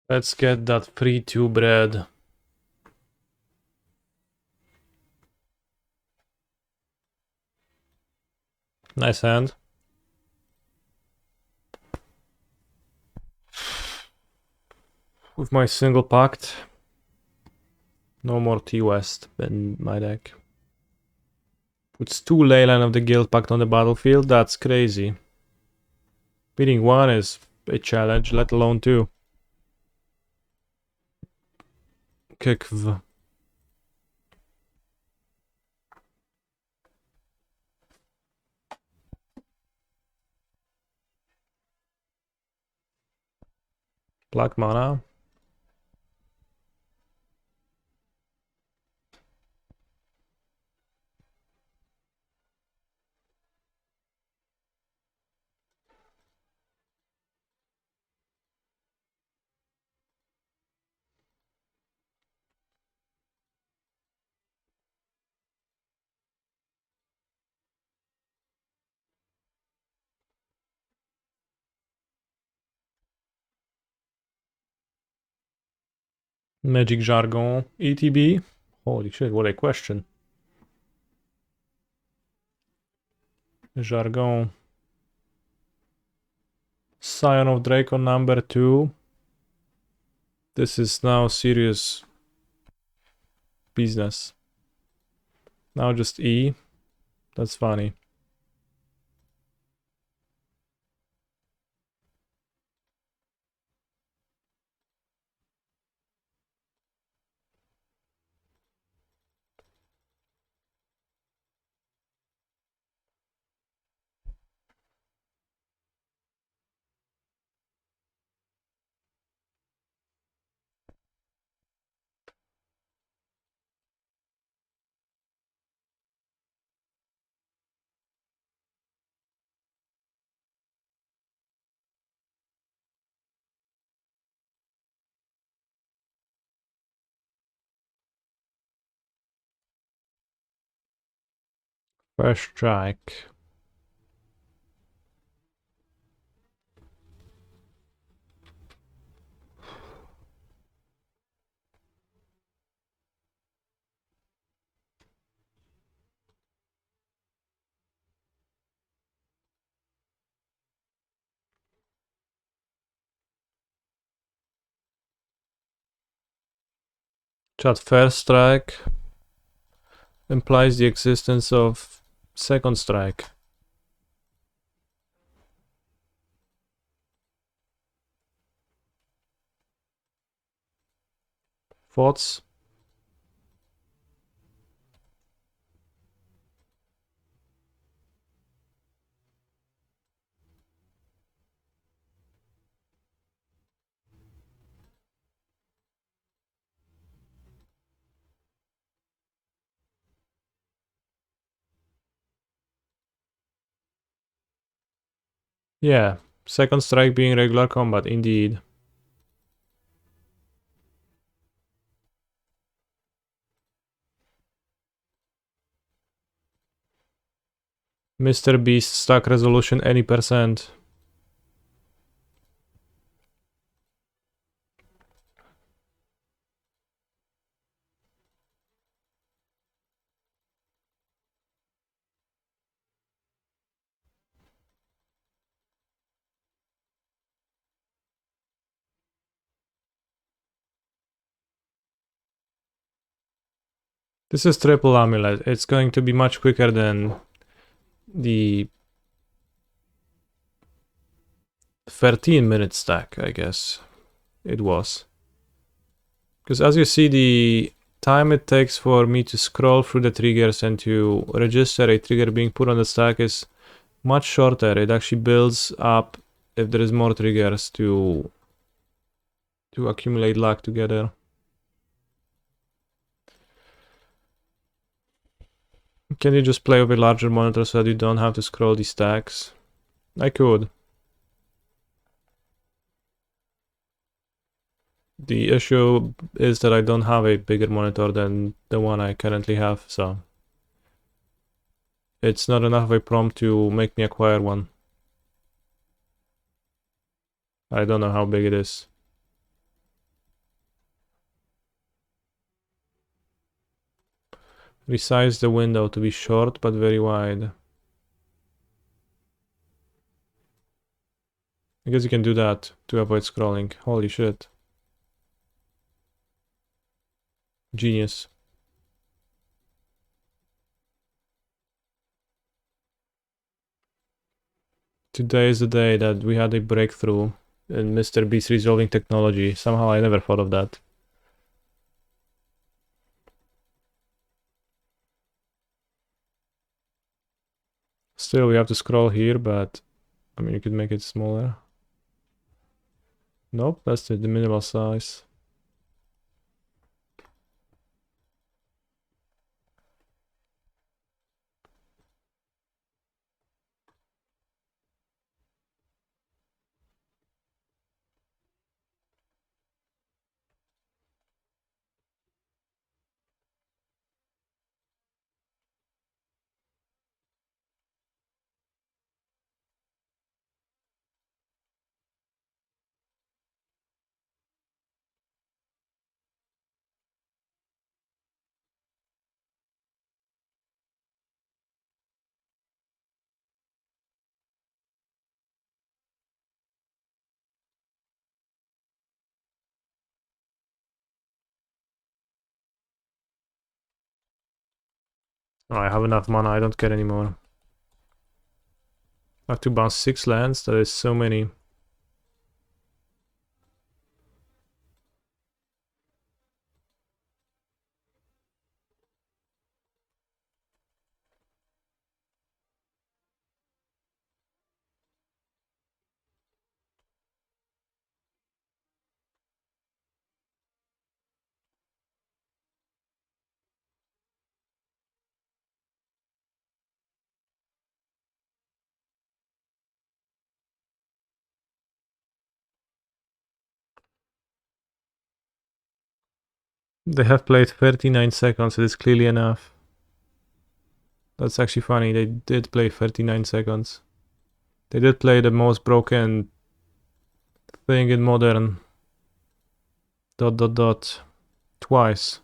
Speaker 3: Let's get that free 2 bread. Nice hand. With my single pact. No more T-West in my deck. Puts 2 Leyline of the Guild Pact on the battlefield. That's crazy. Beating 1 is a challenge, let alone 2. Kikv. Black mana. Magic Jargon. ETB. Holy shit, what a question. Jargon. Scion of Draco number 2. This is now serious business. Now just E. That's funny. First strike. Chat, first strike implies the existence of second strike. Thoughts? Yeah, second strike being regular combat, indeed. Mr. Beast stack resolution any percent. This is triple amulet. It's going to be much quicker than the 13-minute stack, I guess it was. Because as you see, the time it takes for me to scroll through the triggers and to register a trigger being put on the stack is much shorter. It actually builds up if there is more triggers to accumulate luck together. Can you just play with a larger monitor so that you don't have to scroll these stacks? I could. The issue is that I don't have a bigger monitor than the one I currently have, so it's not enough of a prompt to make me acquire one. I don't know how big it is. Resize the window to be short but very wide. I guess you can do that to avoid scrolling. Holy shit. Genius. Today is the day that we had a breakthrough in Mr. Beast resolving technology. Somehow I never thought of that. Still, we have to scroll here, but I mean, you could make it smaller. Nope, that's the minimal size. Oh, I have enough mana, I don't care anymore. I have to bounce 6 lands, that is so many. They have played 39 seconds, it is clearly enough. That's actually funny, they did play 39 seconds. They did play the most broken thing in Modern. ... Twice.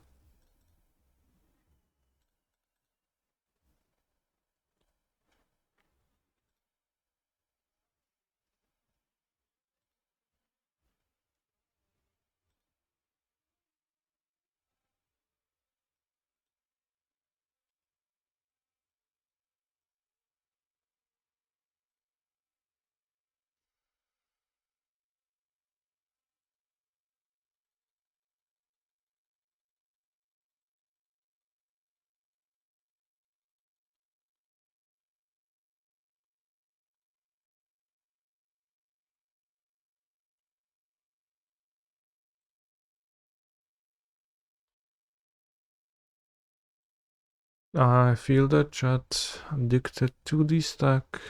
Speaker 3: I feel the chat addicted to the stack.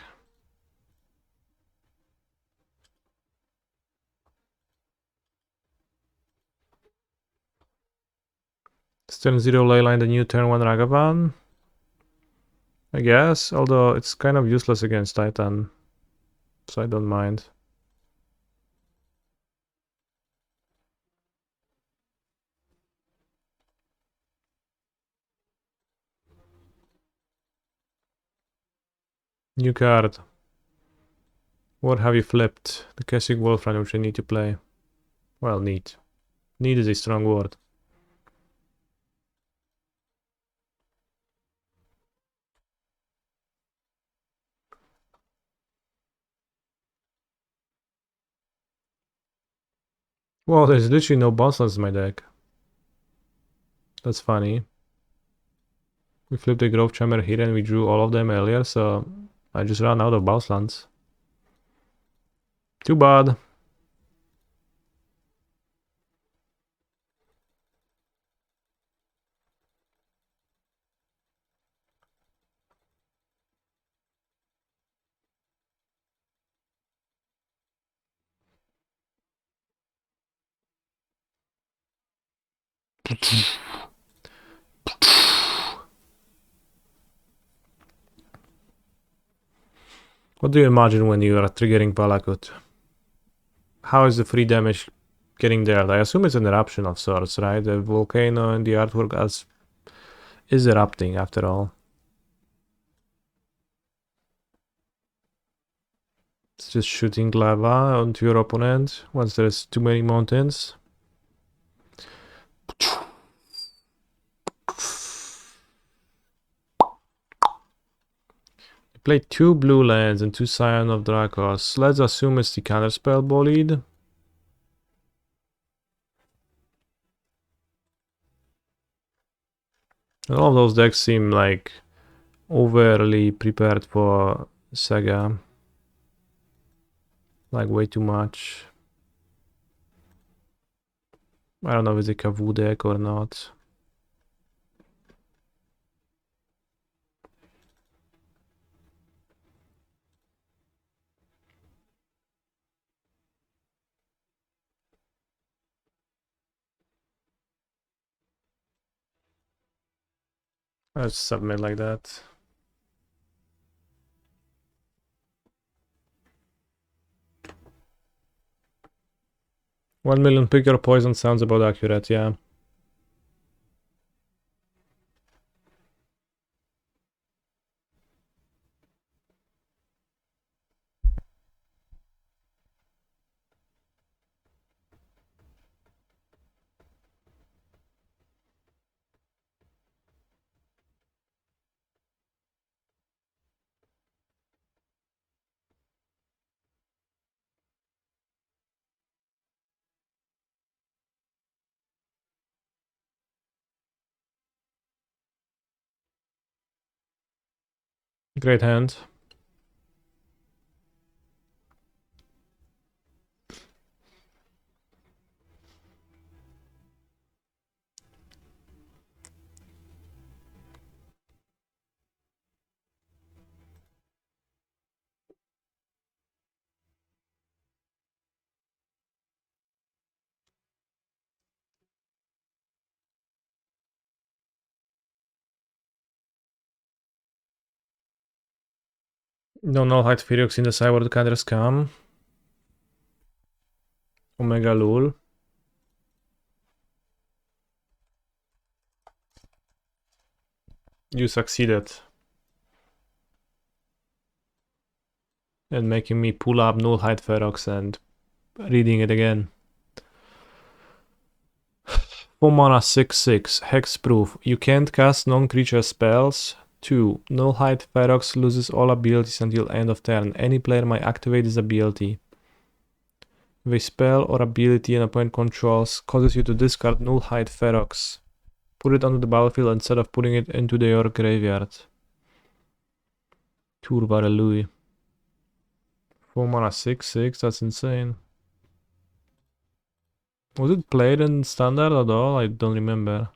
Speaker 3: Turn 0 Leyline, the new turn 1 Ragavan. I guess, although it's kind of useless against Titan, so I don't mind. New card. What have you flipped? The Kessig Wolfram, which I need to play. Well, need. Need is a strong word. Well, there's literally no boss lands in my deck. That's funny. We flipped the Grove Chamber here and we drew all of them earlier, so I just ran out of boss lands. Too bad. What do you imagine when you are triggering Balakut? How is the free damage getting there? I assume it's an eruption of sorts, right? The volcano and the artwork as is erupting after all. It's just shooting lava onto your opponent once there's too many mountains. They played 2 blue lands and 2 Scion of Dracos. Let's assume it's the counterspell bullied. And all of those decks seem like overly prepared for Sega. Like way too much. I don't know if it's a Kavu deck or not. Let's submit like that. $1 million pick your poison sounds about accurate, yeah. Great hand. No null-height Phyreox in the sideboard counter scam. Omega Lul. You succeeded. And making me pull up null-height Ferox and reading it again. 4 mana 6/6, hexproof. You can't cast non-creature spells. 2. Null-height Ferox loses all abilities until end of turn. Any player might activate this ability. If a spell or ability an opponent controls causes you to discard Null-height Ferox, put it onto the battlefield instead of putting it into your graveyard. Turvare Louis. 4 mana 6/6, that's insane. Was it played in standard at all? I don't remember.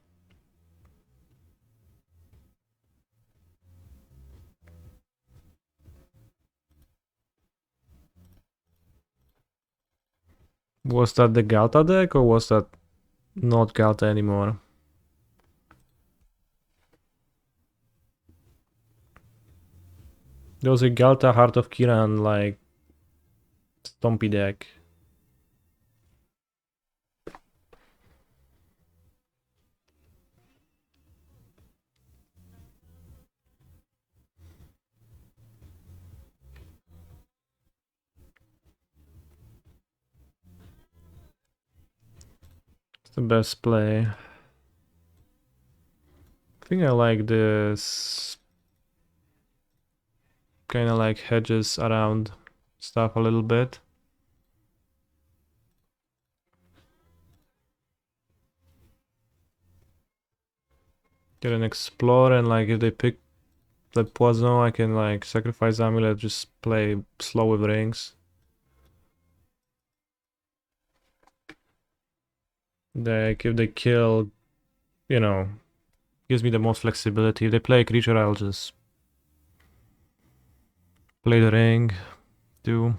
Speaker 3: Was that the Galta deck or was that not Galta anymore? There was a Galta Heart of Kiran like Stompy deck. It's the best play. I think I like this kind of like hedges around stuff a little bit. Get an explore and like if they pick the poison I can like sacrifice amulet, just play slow with rings. Like if they kill, you know, gives me the most flexibility. If they play a creature I'll just play the ring, do.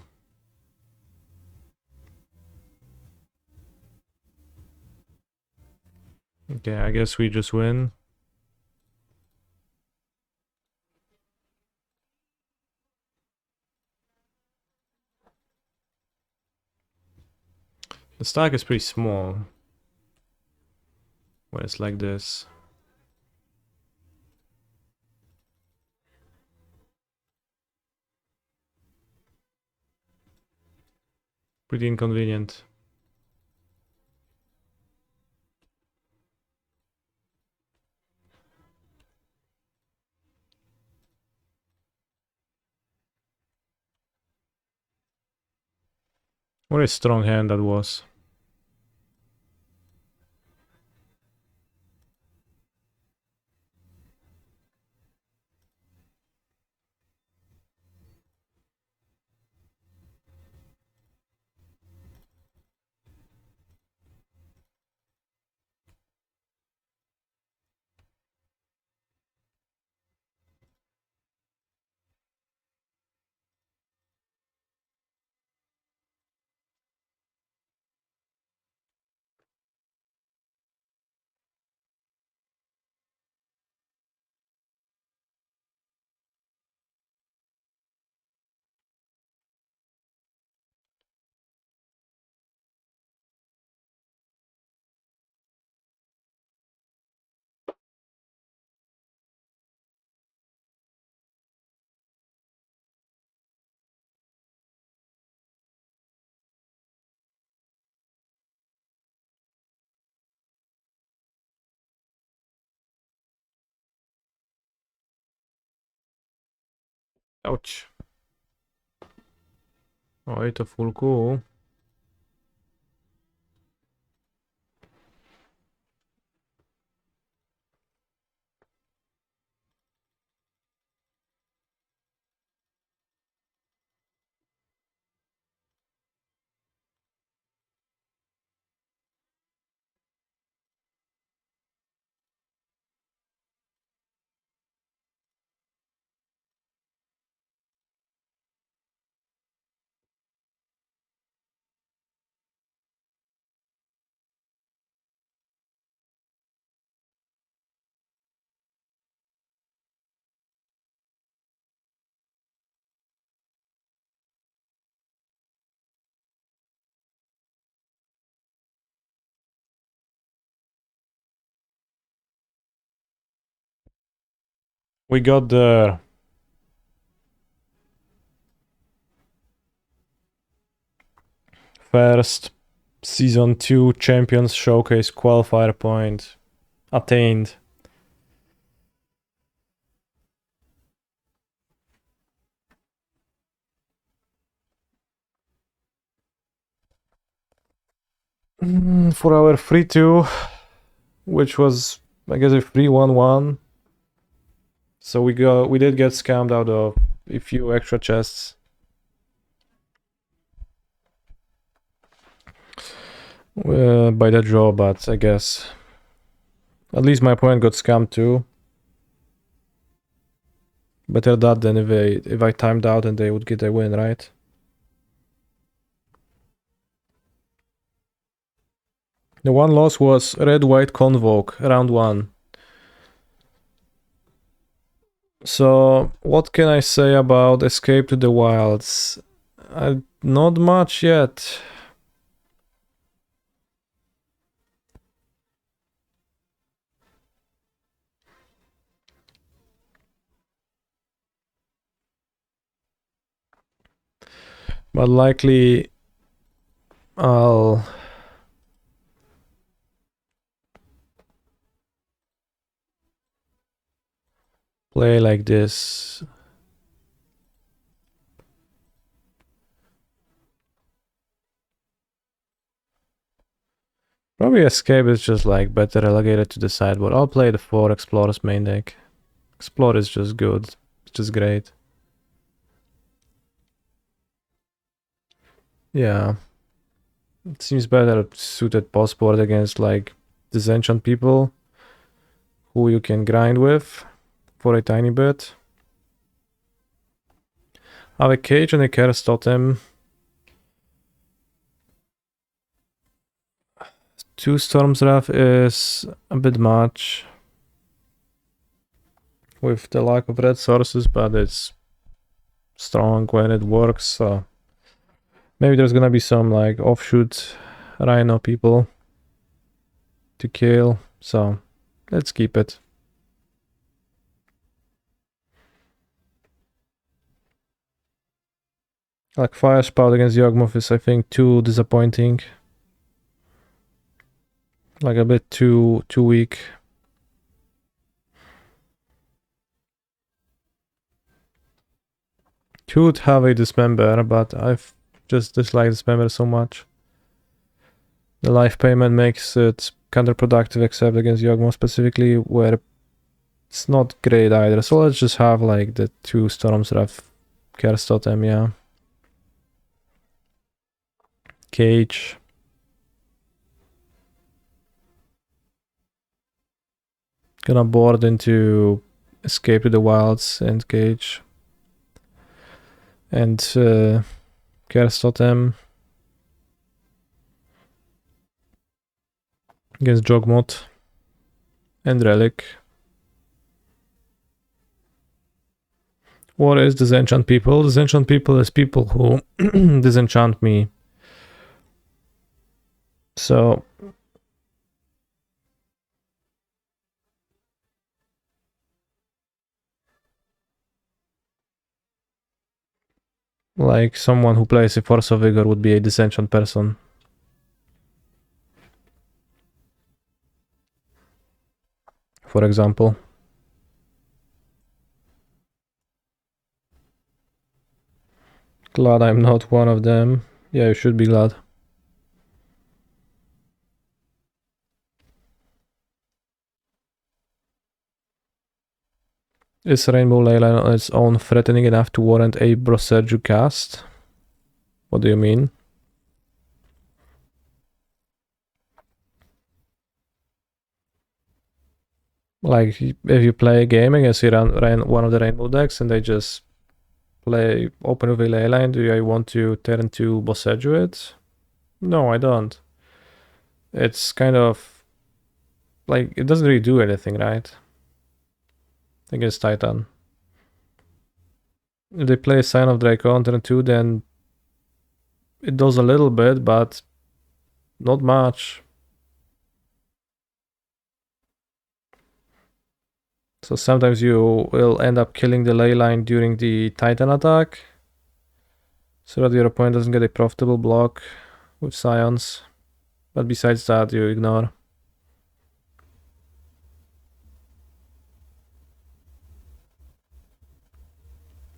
Speaker 3: Okay, I guess we just win. The stack is pretty small when it's like this. Pretty inconvenient. What a strong hand that was. Ouch. Oj, to full cool. We got the first Season 2 Champions Showcase qualifier point attained. For our 3-2, which was, I guess, a 3-1-1. So we did get scammed out of a few extra chests. By that draw, but I guess at least my opponent got scammed too. Better that than if I timed out and they would get a win, right? The one loss was Red-White Convoke, round 1. So, what can I say about Escape to the Wilds? Not much yet. But likely I'll play like this. Probably Escape is just like better relegated to the sideboard. I'll play the 4 Explorers main deck. Explore is just good. It's just great. Yeah. It seems better suited postboard against like disenchant people who you can grind with for a tiny bit. I have a Cage and a Curse Totem. 2 Storm's Wrath is a bit much with the lack of red sources, but it's strong when it works, so maybe there's gonna be some like offshoot Rhino people to kill, so let's keep it. Like Fire Spout against Yawgmoth is, I think, too disappointing. Like a bit too weak. Could have a Dismember, but I've just disliked Dismember so much. The life payment makes it counterproductive, except against Yawgmoth specifically, where it's not great either. So let's just have like the 2 Storms Wrath Curse Totem, yeah. Cage. Gonna board into Escape to the Wilds and Cage. And Curse Totem against Jogmoth and Relic. What is Disenchant People? Disenchant People is people who disenchant me. So like someone who plays a Force of Vigor would be a Disenchant person. For example. Glad I'm not one of them. Yeah, you should be glad. Is Rainbow Leyline on its own threatening enough to warrant a Broserju cast? What do you mean? Like, if you play a game against one of the Rainbow decks and they just play open with a Leyline, do I want to turn to Broserju it? No, I don't. It's kind of like, it doesn't really do anything, right? Against Titan. If they play Sign of Draco on turn 2, then it does a little bit, but not much. So sometimes you will end up killing the Leyline during the Titan attack, so that your opponent doesn't get a profitable block with Scions. But besides that, you ignore.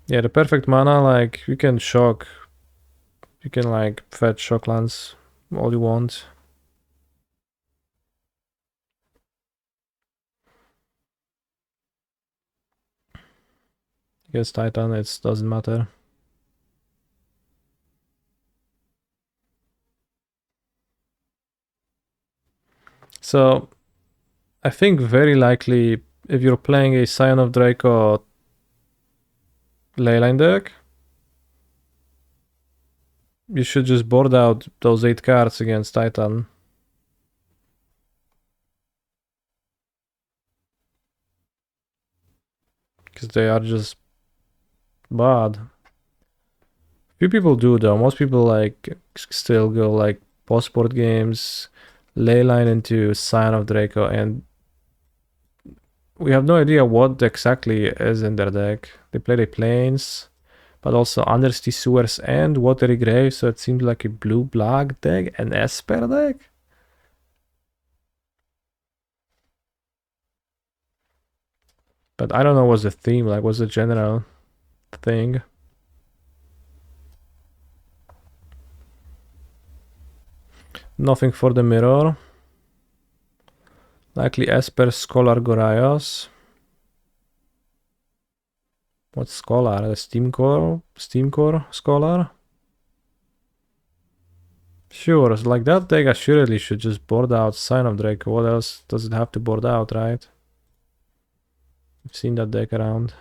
Speaker 3: Yeah, the perfect mana, like, you can shock. You can, like, fetch Shocklands all you want. Against Titan, it doesn't matter. So, I think very likely, if you're playing a Scion of Draco Leyline deck, you should just board out those 8 cards against Titan. Because they are just bad. Few people do though. Most people like still go like post-board games, Leyline into Scion of Draco, and we have no idea what exactly is in their deck. They play the Plains, but also Undersea Sewers and Watery Grave, so it seems like a blue-black deck, an Esper deck? But I don't know what's the theme, like what's the general thing. Nothing for the mirror. Likely Esper, Scholar, Goraios. What's Scholar? The Steam Core Scholar? Sure, like that deck assuredly should just board out Sign of Draco. What else does it have to board out, right? I've seen that deck around.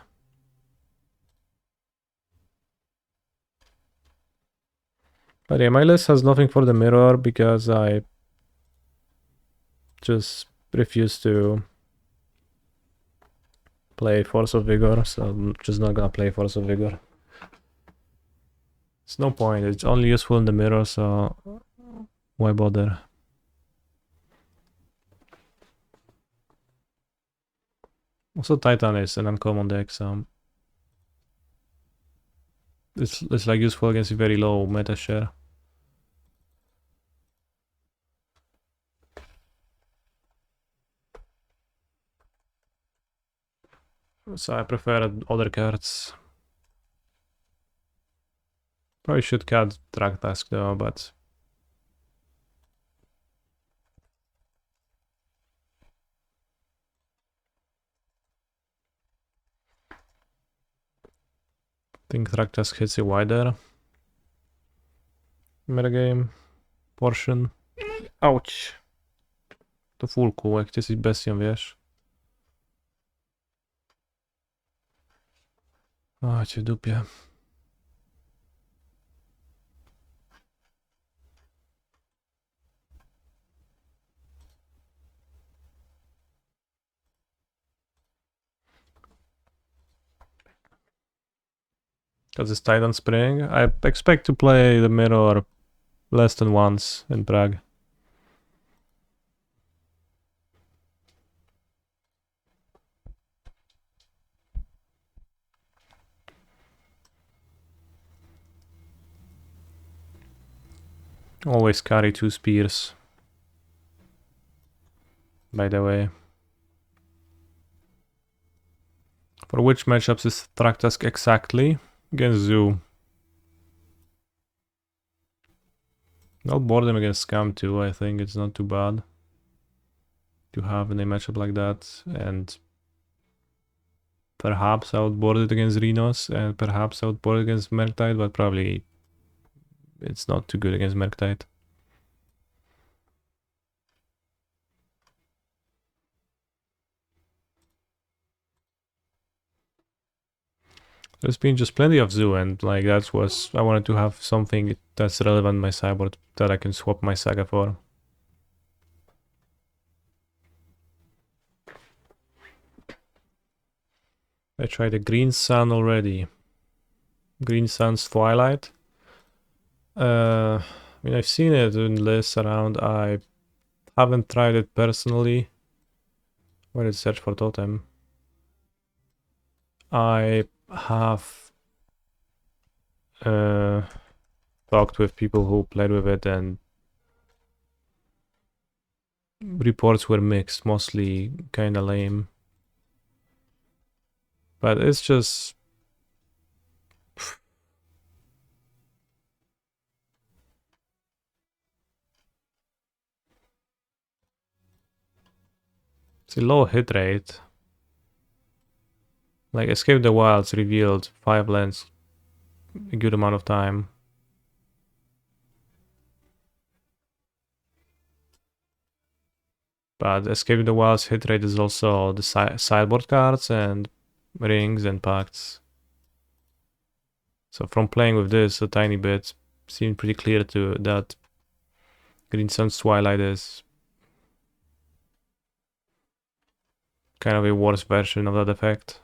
Speaker 3: But yeah, my list has nothing for the mirror because I just refuse to play Force of Vigor, so I'm just not gonna play Force of Vigor. It's no point, it's only useful in the mirror, so why bother? Also Titan is an uncommon deck, so it's like useful against a very low meta share. So I prefer other cards. Probably should cut Track Task though, but I think Track Task hits a wider metagame portion. Ouch! To fullku, jak ty jesteś bestią, wiesz? O, cię w dupie. Because it's Titan Spring. I expect to play the mirror less than once in Prague. Always carry 2 spears. By the way. For which matchups is Track Task exactly? Against Zoo. I'll board him against Scam too, I think it's not too bad to have in a matchup like that, and perhaps I would board it against Rhinos, and perhaps I would board it against Murktide, but probably it's not too good against Murktide. There's been just plenty of Zoo, and like that was, I wanted to have something that's relevant in my sideboard that I can swap my Saga for. I tried the Green Sun already. Green Sun's Twilight. I mean, I've seen it in lists around. I haven't tried it personally. Where did Search for Totem? I have talked with people who played with it, and reports were mixed, mostly kinda lame. But it's just... it's a low hit rate. Like, Escape the Wilds revealed 5 lands a good amount of time. But Escape the Wilds hit rate is also the sideboard cards and rings and pacts. So from playing with this a tiny bit, seemed pretty clear to that Green Sun's Twilight is kind of a worse version of that effect.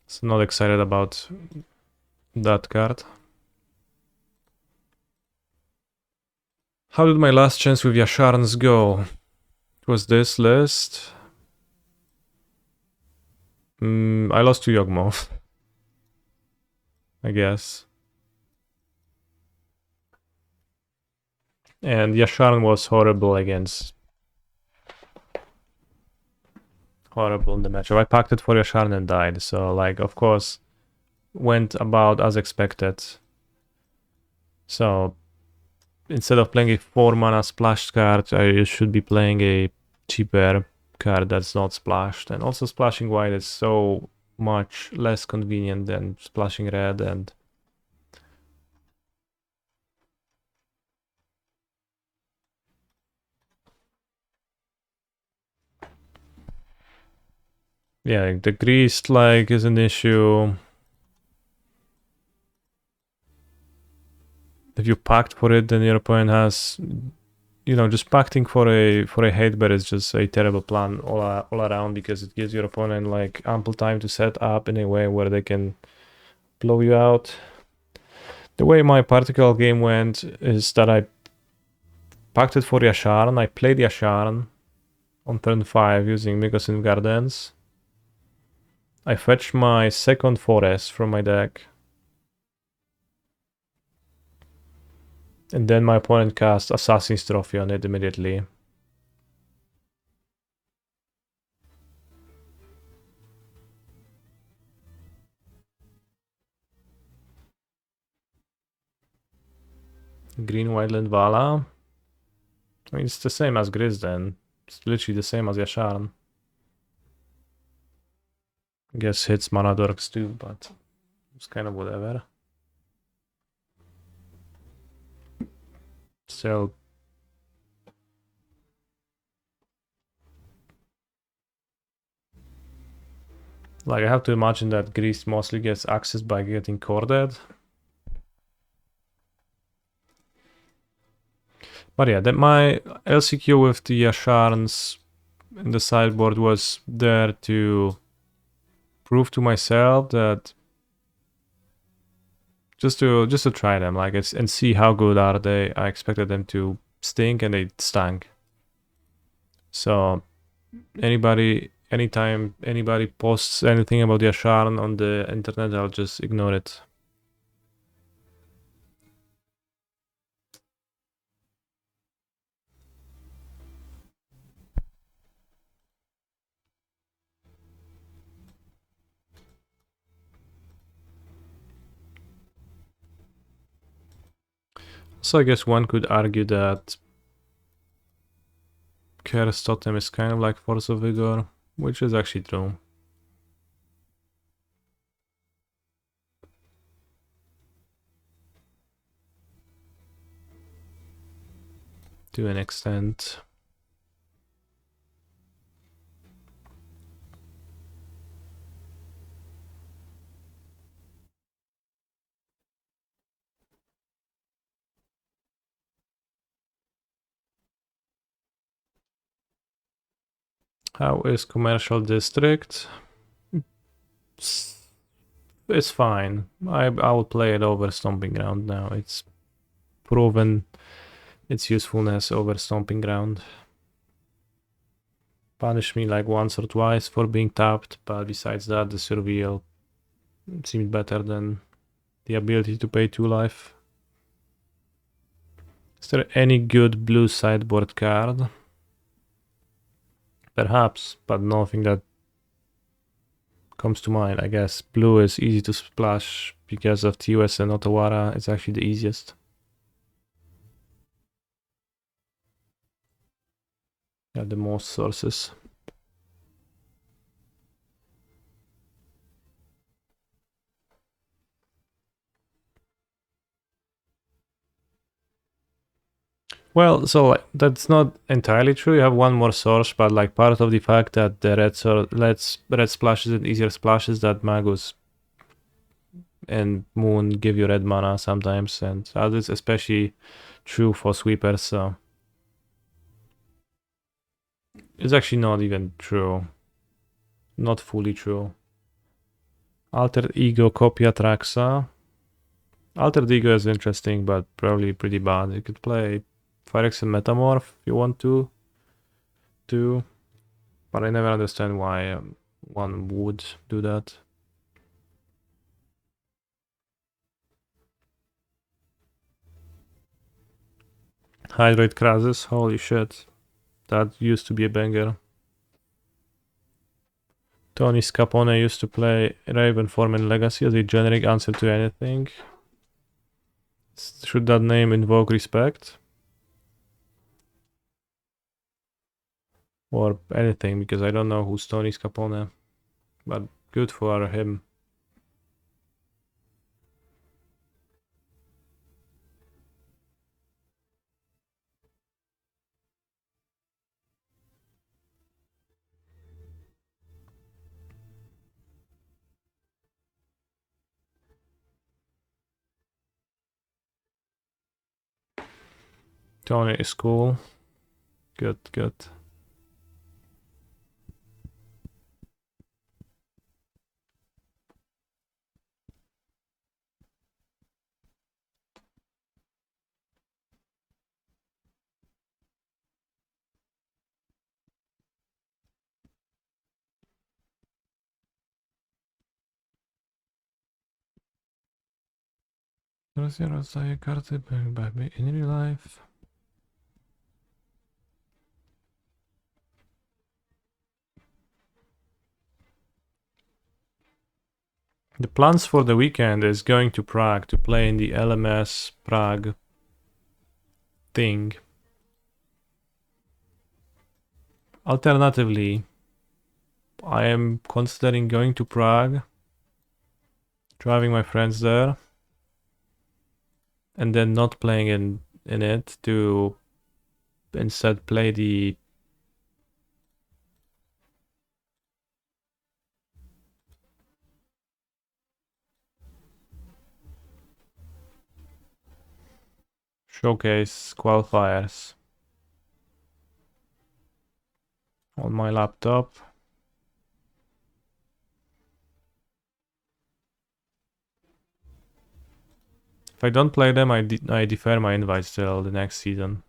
Speaker 3: So not excited about that card. How did my last chance with Yasharns go? It was this list. I lost to Yawgmoth, I guess. And Yasharn was horrible against... horrible in the matchup. I packed it for Yasharn and died, so like, of course, went about as expected. So instead of playing a 4 mana splashed card, I should be playing a cheaper card that's not splashed. And also splashing white is so much less convenient than splashing red, and yeah, the greased like is an issue. If you packed for it, then your opponent has, you know, just pacting for a hate bear is just a terrible plan all around, because it gives your opponent like ample time to set up in a way where they can blow you out. The way my particular game went is that I packed it for Yasharn. I played Yasharn on turn 5 using Mycosynth Gardens. I fetch my second forest from my deck. And then my opponent casts Assassin's Trophy on it immediately. Green Wildland Vala. I mean, it's the same as Grizz then. It's literally the same as Yasharn. Guess hits mana dorks too, but it's kind of whatever. Still. Like, I have to imagine that Grizz mostly gets access by getting corded. But yeah, that my LCQ with the Yasharns in the sideboard was there to prove to myself that just to try them, like, it's and see how good are they. I expected them to stink, and they stank. So anytime anybody posts anything about Yasharn on the internet, I'll just ignore it. So I guess one could argue that Curse Totem is kind of like Force of Vigor, which is actually true. To an extent. How is Commercial District? It's fine. I will play it over Stomping Ground now. It's proven its usefulness over Stomping Ground. Punish me like once or twice for being tapped, but besides that, the Surveil seemed better than the ability to pay 2 life. Is there any good blue sideboard card? Perhaps, but nothing that comes to mind. I guess blue is easy to splash because of TOS and Otawara. It's actually the easiest. Have the most sources. Well, so that's not entirely true. You have one more source, but like part of the fact that the red splashes and easier splashes that Magus and Moon give you red mana sometimes, and that is especially true for sweepers. So it's actually not even true, not fully true. Altered Ego, Copy Atraxa. Altered Ego is interesting, but probably pretty bad. You could play Phyrexian Metamorph if you want to, too. But I never understand why one would do that. Hydrate Krasis, holy shit. That used to be a banger. Tony Scapone used to play Ravenform in Legacy as a generic answer to anything. Should that name invoke respect? Or anything, because I don't know who's Tony Scapone. But good for him. Tony is cool. Good, good. Rosja rozdaje karty baby in real life. The plans for the weekend is going to Prague to play in the LMS Prague thing. Alternatively, I am considering going to Prague, driving my friends there, and then not playing in it to instead play the showcase qualifiers on my laptop. If I don't play them, I defer my invites till the next season.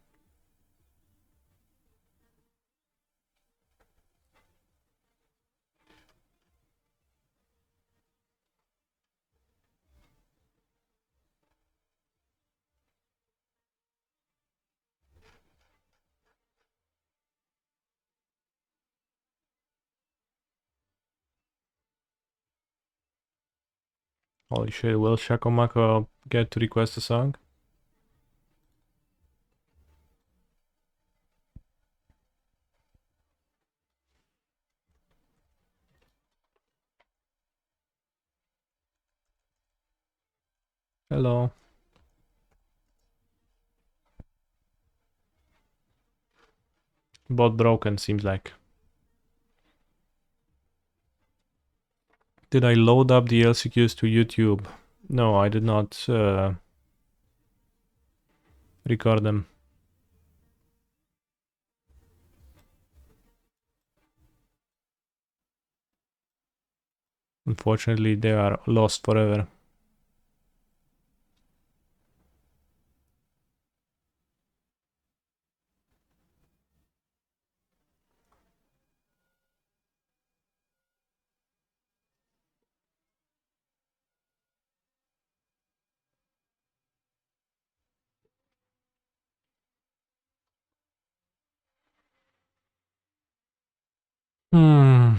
Speaker 3: Holy shit, will Shakomako get to request a song? Hello. Bot broken, seems like. Did I load up the LCQs to YouTube? No, I did not record them. Unfortunately, they are lost forever. Hmm.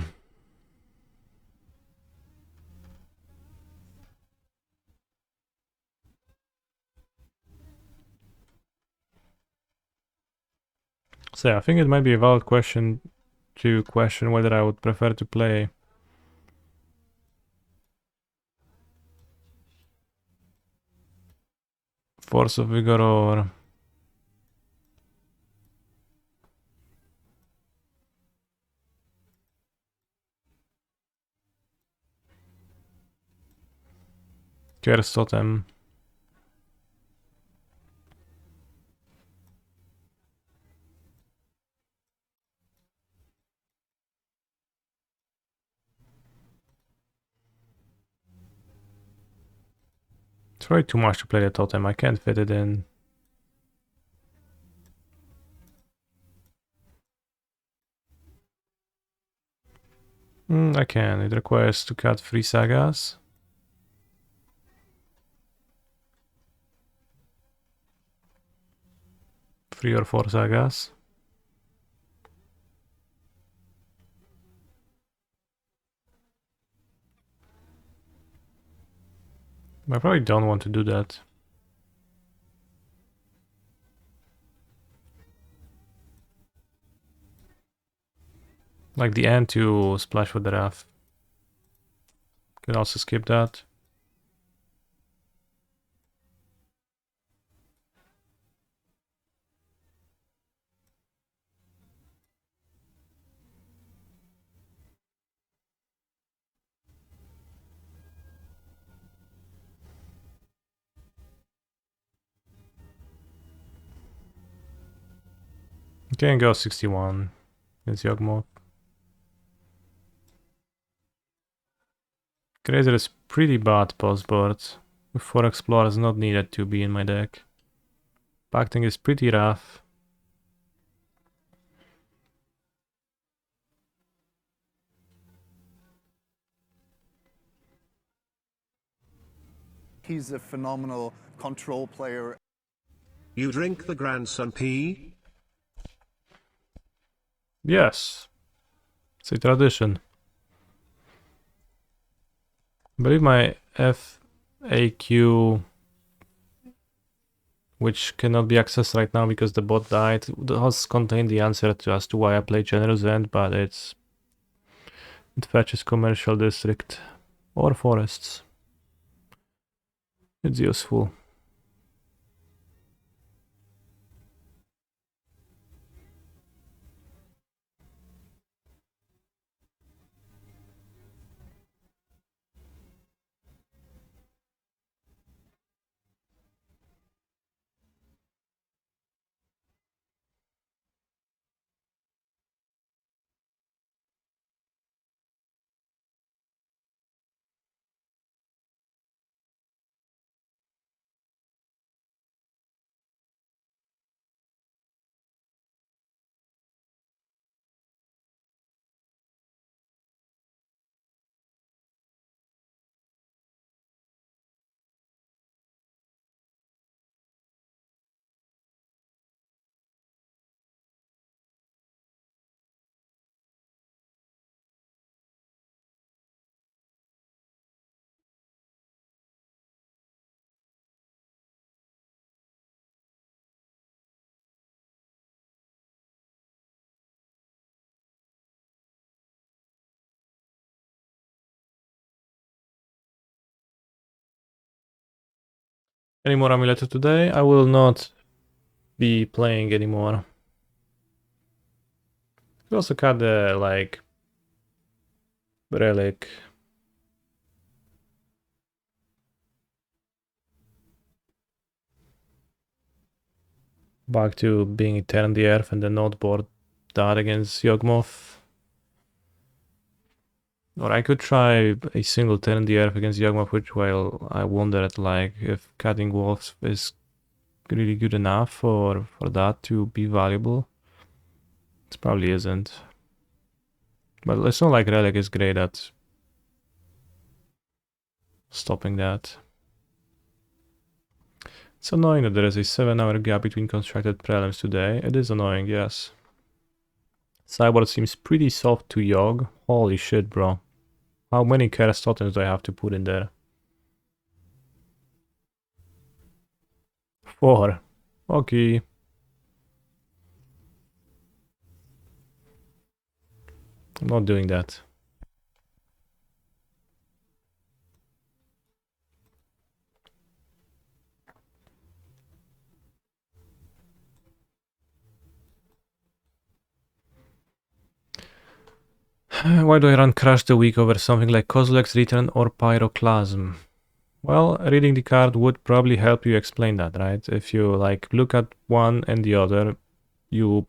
Speaker 3: So yeah, I think it might be a valid question to question whether I would prefer to play Force of Vigor or Curse Totem. It's way too much to play the Totem, I can't fit it in. I can, it requires to cut 3 sagas. Three or four sagas. I probably don't want to do that. Like the end to splash with the Wrath. Can also skip that. Can go 61. It's Yawgmoth. Grazer is pretty bad post-board. With 4 explorers not needed to be in my deck. Pacting is pretty rough.
Speaker 1: He's a phenomenal control player.
Speaker 2: You drink the grandson pee?
Speaker 3: Yes. It's a tradition. I believe my FAQ, which cannot be accessed right now because the bot died, does contain the answer as to why I play Generous End, but it fetches commercial district or forests. It's useful. Any more Amuleto today? I will not be playing anymore. We also got the, like, relic. Back to being Turn the Earth and the not board that against Yawgmoth. Or I could try a single Turn the Earth against Yawgmoth, which, well, I wondered, like, if Cutting Wolves is really good enough for that to be valuable. It probably isn't. But it's not like Relic is great at stopping that. It's annoying that there is a 7-hour gap between constructed prelims today. It is annoying, yes. Cyborg seems pretty soft to Yogg. Holy shit, bro. How many Chaos Totems do I have to put in there? 4. Okay. I'm not doing that. Why do I run Crash the Week over something like Kozilek's Return or Pyroclasm? Well, reading the card would probably help you explain that, right? If you like look at one and the other, you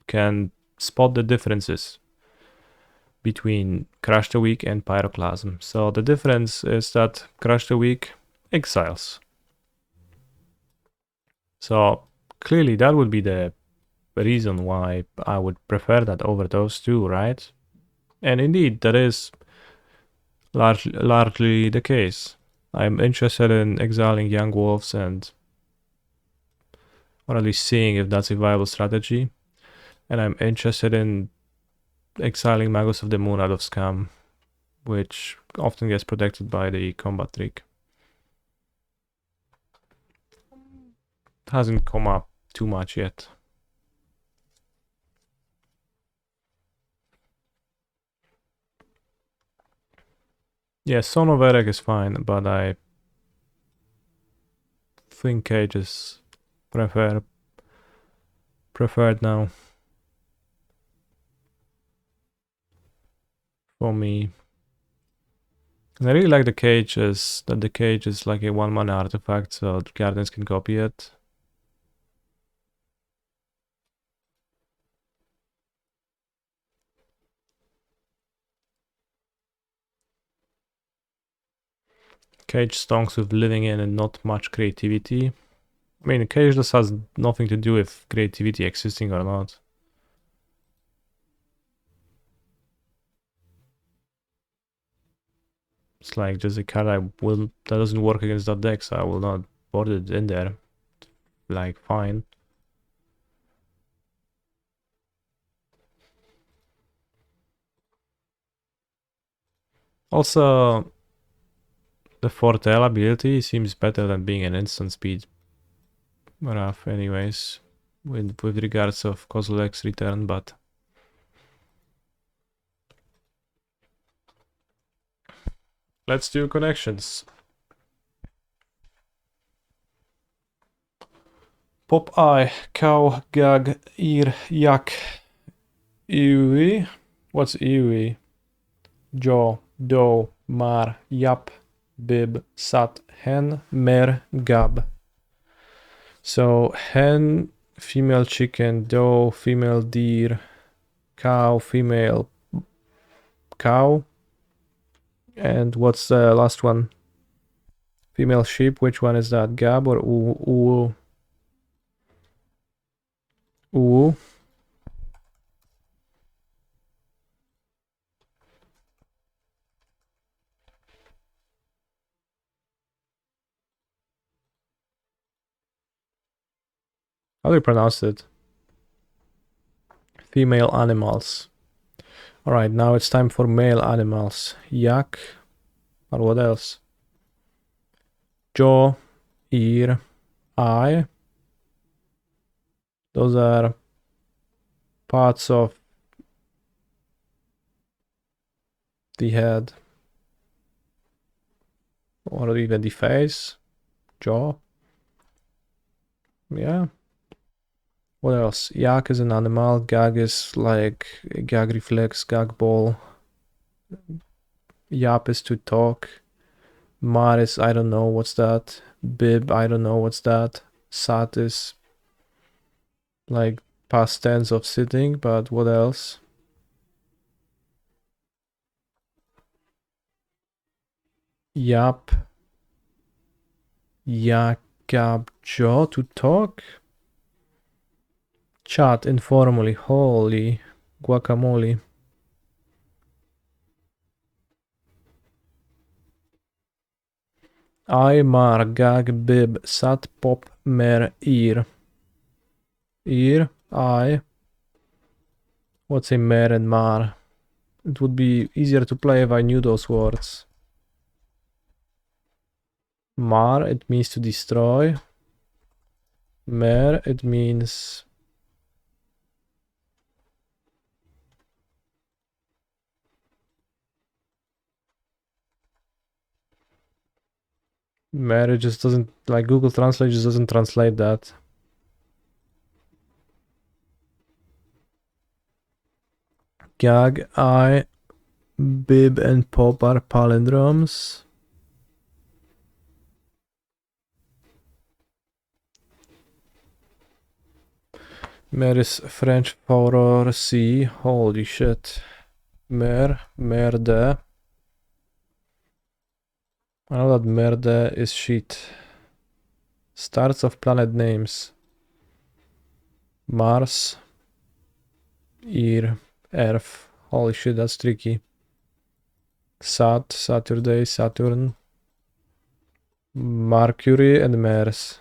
Speaker 3: can spot the differences between Crash the Week and Pyroclasm. So the difference is that Crash the Week exiles. So clearly that would be the reason why I would prefer that over those two, right? And indeed, that is largely the case. I'm interested in exiling Young Wolves and, or at least seeing if that's a viable strategy. And I'm interested in exiling Magus of the Moon out of Scam, which often gets protected by the combat trick. It hasn't come up too much yet. Yeah, Son of Eric is fine, but I think Cage is preferred now for me. And I really like the Cage is that the Cage is like a 1-mana artifact, so the Guardians can copy it. Cage stonks with living in and not much creativity. I mean, Cage just has nothing to do with creativity existing or not. It's like just a card that doesn't work against that deck, so I will not board it in there. Like, fine. Also, the Fortel ability seems better than being an instant speed Wrath anyways, with regards of Kozilek's return, but let's do connections. Pop eye, cow, gag, ear, yak, iwi. What's iwi? Jaw, doe, mar, yap, bib, sat, hen, mer, gab. So hen, female chicken, doe, female deer, cow, female cow. And what's the last one? Female sheep, which one is that? Gab or uwu? Uwu. How do you pronounce it? Female animals. Alright, now it's time for male animals. Yak. Or what else? Jaw, ear, eye. Those are parts of the head. Or even the face. Jaw. Yeah. What else? Yak is an animal. Gag is like gag reflex, gag ball. Yap is to talk. Mar is, I don't know what's that. Bib, I don't know what's that. Sat is like past tense of sitting, but what else? Yap. Yak, gab, jaw, to talk. Chat informally, holy guacamole. I, mar, gag, bib, sat, pop, mer, ear. Ear, I. What's a mer and mar? It would be easier to play if I knew those words. Mar, it means to destroy. Mer, it means Mary just doesn't, like, Google Translate just doesn't translate that. Gag, I, bib, and pop are palindromes. Mer is French for sea. Holy shit. Mer, merde. I know that merde is shit. Starts of planet names. Mars. Ear. Earth. Holy shit, that's tricky. Sat, Saturday, Saturn. Mercury and Mars.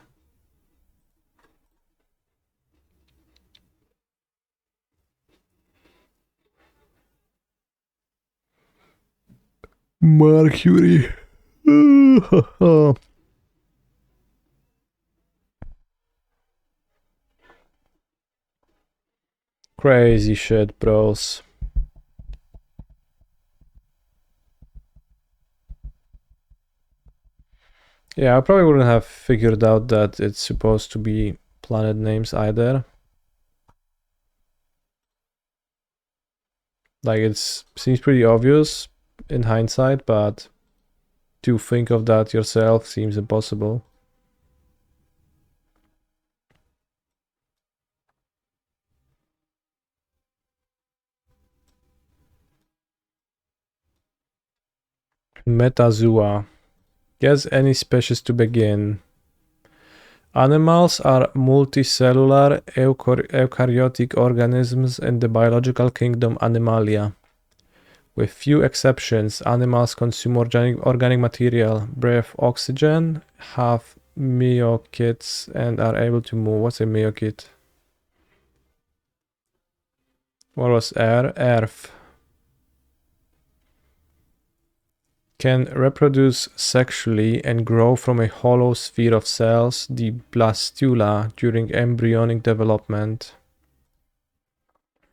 Speaker 3: Mercury. Crazy shit, bros. Yeah, I probably wouldn't have figured out that it's supposed to be planet names either. Like, it seems pretty obvious in hindsight, but to think of that yourself seems impossible. Metazoa. Guess any species to begin. Animals are multicellular eukaryotic organisms in the biological kingdom Animalia. With few exceptions, animals consume organic material, breathe oxygen, have myokits, and are able to move. What's a myokit? What was air? Earth. Can reproduce sexually and grow from a hollow sphere of cells, the blastula, during embryonic development.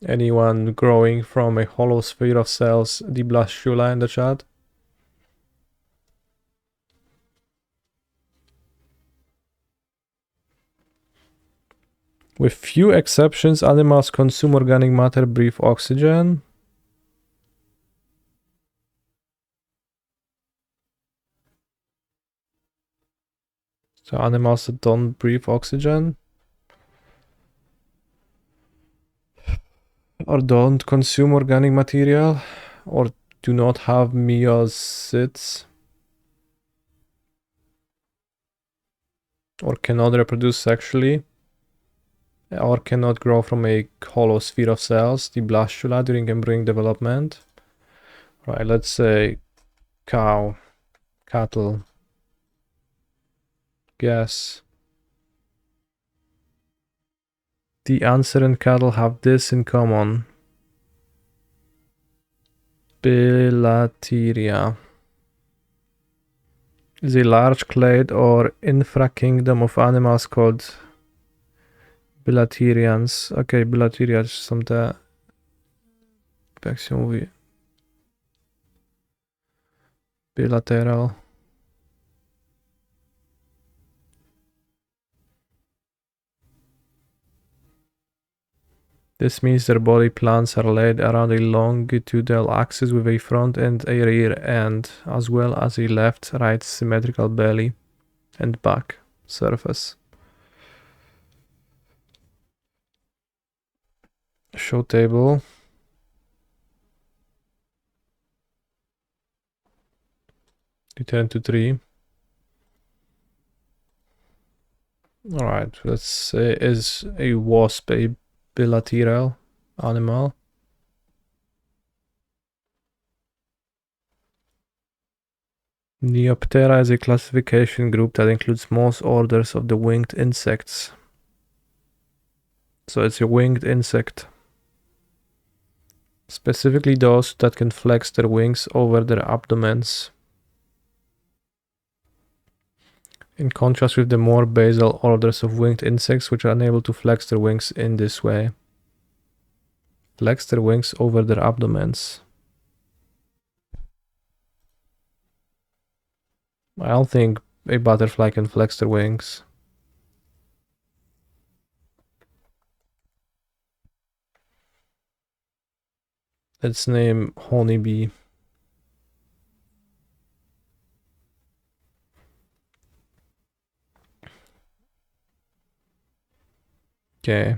Speaker 3: Anyone growing from a hollow sphere of cells, the blastula, in the chat? With few exceptions, animals consume organic matter, breathe oxygen. So animals that don't breathe oxygen or don't consume organic material or do not have myocytes or cannot reproduce sexually or cannot grow from a hollow sphere of cells, the blastula, during embryonic development. Right, let's say cattle. Yes. The answer in cattle have this in common. Bilateria is a large clade or infrakingdom of animals called bilaterians. Okej, bilateria są te... Jak się mówi? Bilateral. This means their body plans are laid around a longitudinal axis with a front and a rear end, as well as a left-right symmetrical belly and back surface. Show table. You turn to 3. Alright, let's say, is a wasp a bilateral animal? Neoptera is a classification group that includes most orders of the winged insects. So it's a winged insect. Specifically those that can flex their wings over their abdomens. In contrast with the more basal orders of winged insects, which are unable to flex their wings in this way. Flex their wings over their abdomens. I don't think a butterfly can flex their wings. Let's name honeybee. Okay,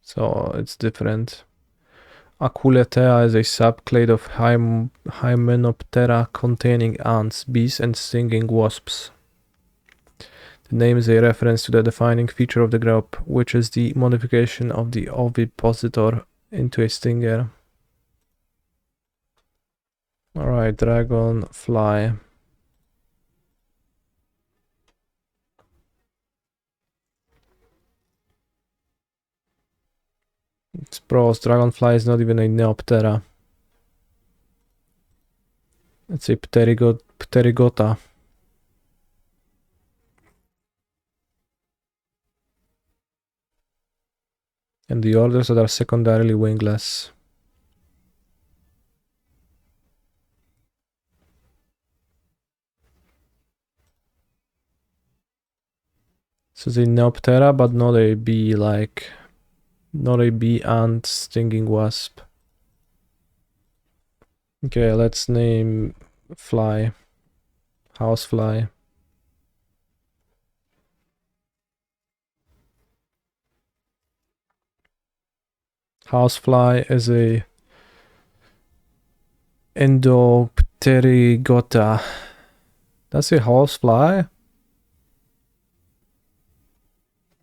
Speaker 3: so it's different. Aculeatea is a subclade of Hymenoptera containing ants, bees, and stinging wasps. The name is a reference to the defining feature of the group, which is the modification of the ovipositor into a stinger. Alright, dragonfly. It's pros. Dragonfly is not even a Neoptera. It's a Pterygota. And the orders that are secondarily wingless. So the Neoptera, but not a bee like... Not a bee ant stinging wasp. Okay, let's name fly. Housefly. Housefly is a Endopterygota. That's a housefly?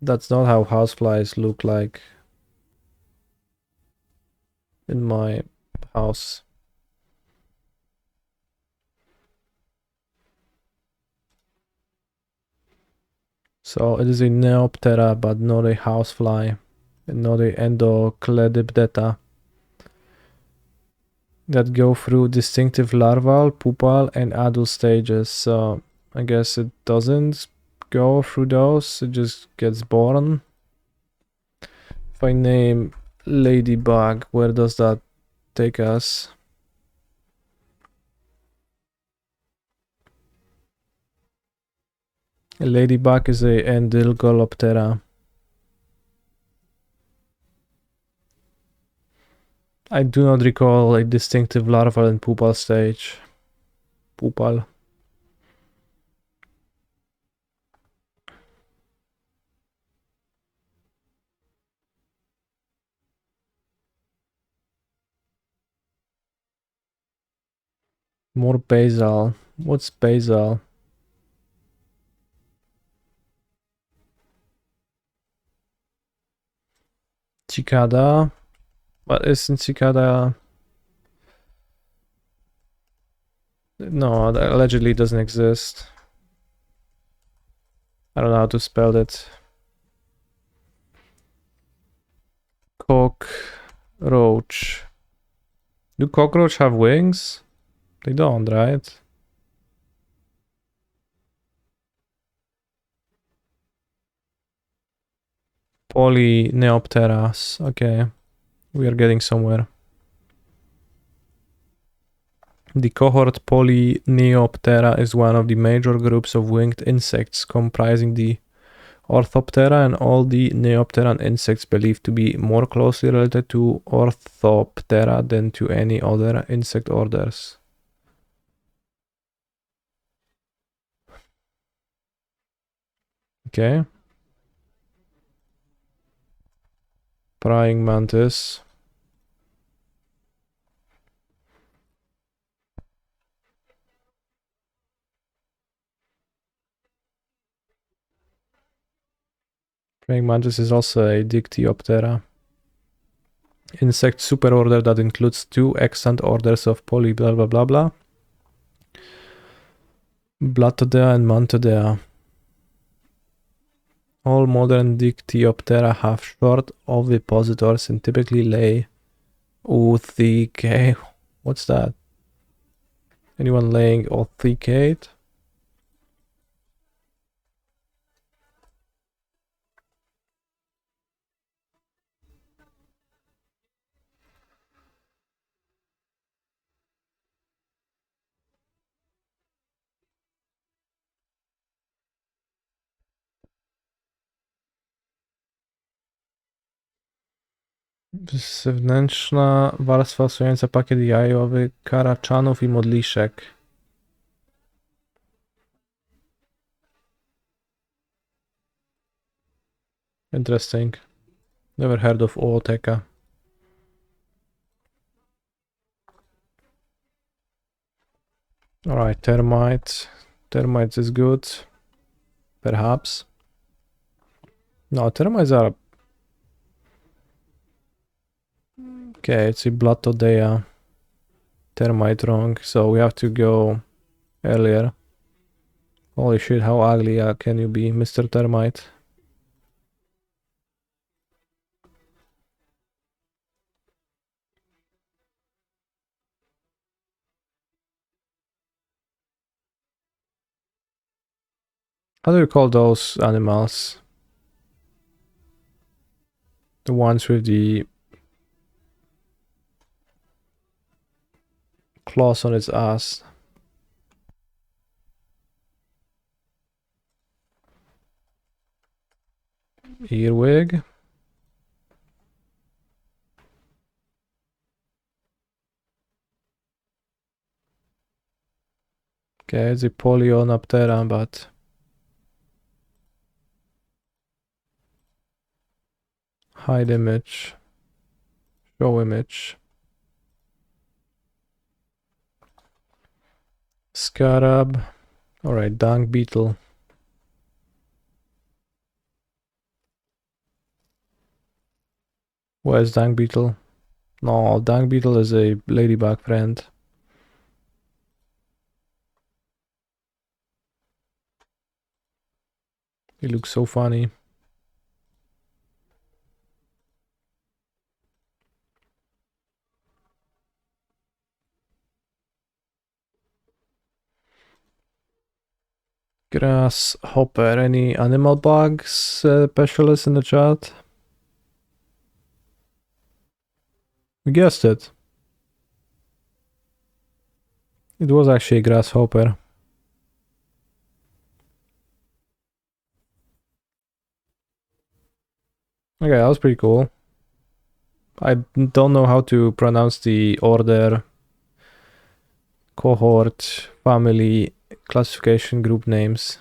Speaker 3: That's not how houseflies look like in my house. So it is a Neoptera, but not a housefly, and not a Endocledipdeta, that go through distinctive larval, pupal, and adult stages. So I guess it doesn't go through those, it just gets born. If I name Ladybug, where does that take us? A ladybug is a Endilgoloptera. I do not recall a distinctive larval and pupal stage. Pupal. More basal. What's basal? Cicada. But isn't cicada... No, that allegedly doesn't exist. I don't know how to spell it. Cockroach. Do cockroach have wings? They don't, right? Polyneopteras. Okay, we are getting somewhere. The cohort Polyneoptera is one of the major groups of winged insects comprising the Orthoptera and all the Neopteran insects believed to be more closely related to Orthoptera than to any other insect orders. Okay. Praying mantis. Praying mantis is also a Dictyoptera. Insect superorder that includes 2 extant orders of Poly blah blah blah blah. Blattodea and Mantodea. All modern Dictyoptera have short ovipositors and typically lay oothecate. What's that? Anyone laying oothecate? Zewnętrzna warstwa osłaniająca pakiet jajowy karaczanów i modliszek. Interesting. Never heard of Ootheca. Alright, termite. Termites is good. Perhaps. No, termites are... Okay, it's a Blattodea. Termite wrong, so we have to go earlier. Holy shit, how ugly can you be, Mr. Termite? How do you call those animals? The ones with the claws on its ass. Earwig. Okay, it's a Polyonoptera, but... Hide image. Show image. Scarab. Alright, dung beetle. Where's dung beetle? No, dung beetle is a ladybug friend. He looks so funny. Grasshopper, any animal bugs specialists in the chat? We guessed it. It was actually a grasshopper. Okay, that was pretty cool. I don't know how to pronounce the order, cohort, family, classification, group names.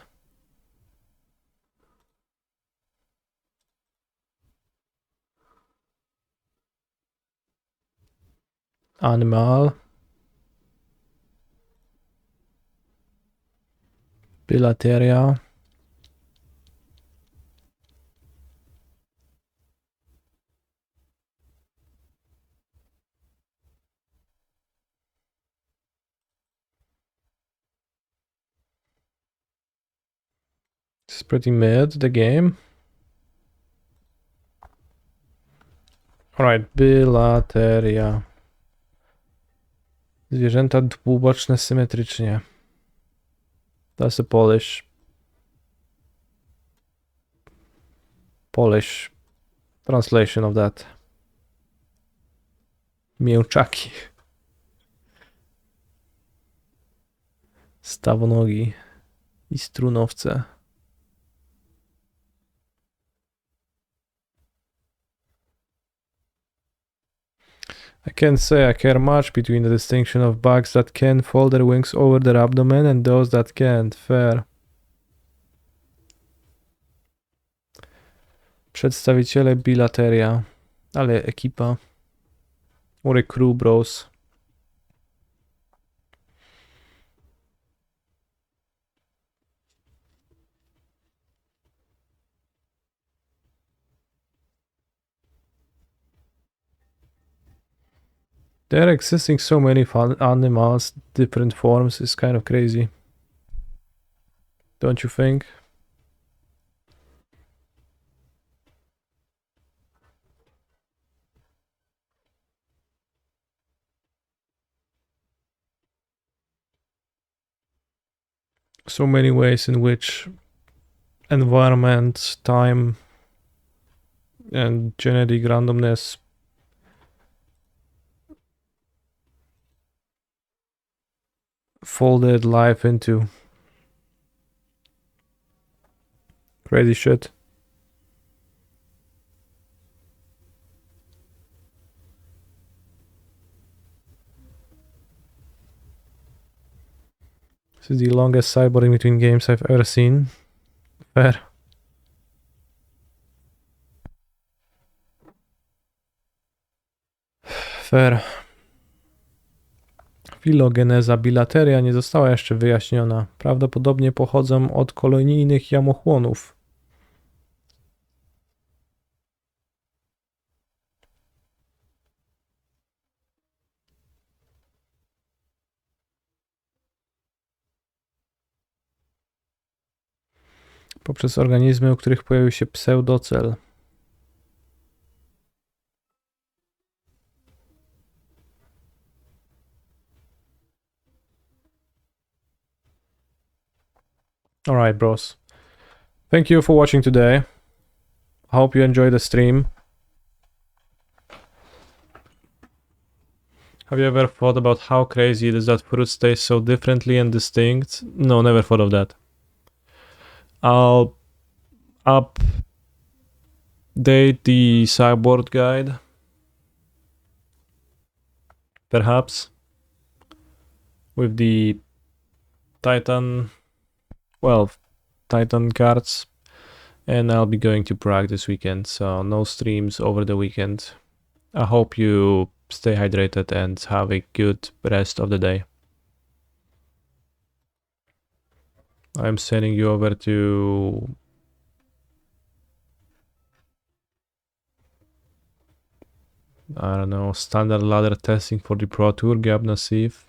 Speaker 3: Animal. Bilateria. It's pretty mid, the game. Alright, bilateria. Zwierzęta dwuboczne symetrycznie. That's a Polish translation of that. Mięczaki. Stawonogi i strunowce. I can't say I care much between the distinction of bugs that can fold their wings over their abdomen and those that can't. Fair. Przedstawiciele bilateria. Ale ekipa. Or a crew, bros. There existing so many fun animals, different forms, is kind of crazy. Don't you think? So many ways in which environment, time, and genetic randomness folded life into crazy shit. This is the longest cyborg between games I've ever seen. Fair. Fair. Filogeneza bilateria nie została jeszcze wyjaśniona. Prawdopodobnie pochodzą od kolonijnych jamochłonów. Poprzez organizmy, u których pojawił się pseudocel. Alright, bros. Thank you for watching today. I hope you enjoyed the stream. Have you ever thought about how crazy it is that fruits taste so differently and distinct? No, never thought of that. I'll update the cyborg guide. Perhaps. With the Titan cards. And I'll be going to Prague this weekend, so no streams over the weekend. I hope you stay hydrated and have a good rest of the day. I'm sending you over to I don't know, standard ladder testing for the Pro Tour, Gab Nassif.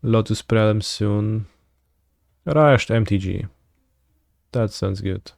Speaker 3: Lotus Prelims soon. Rushed MTG. That sounds good.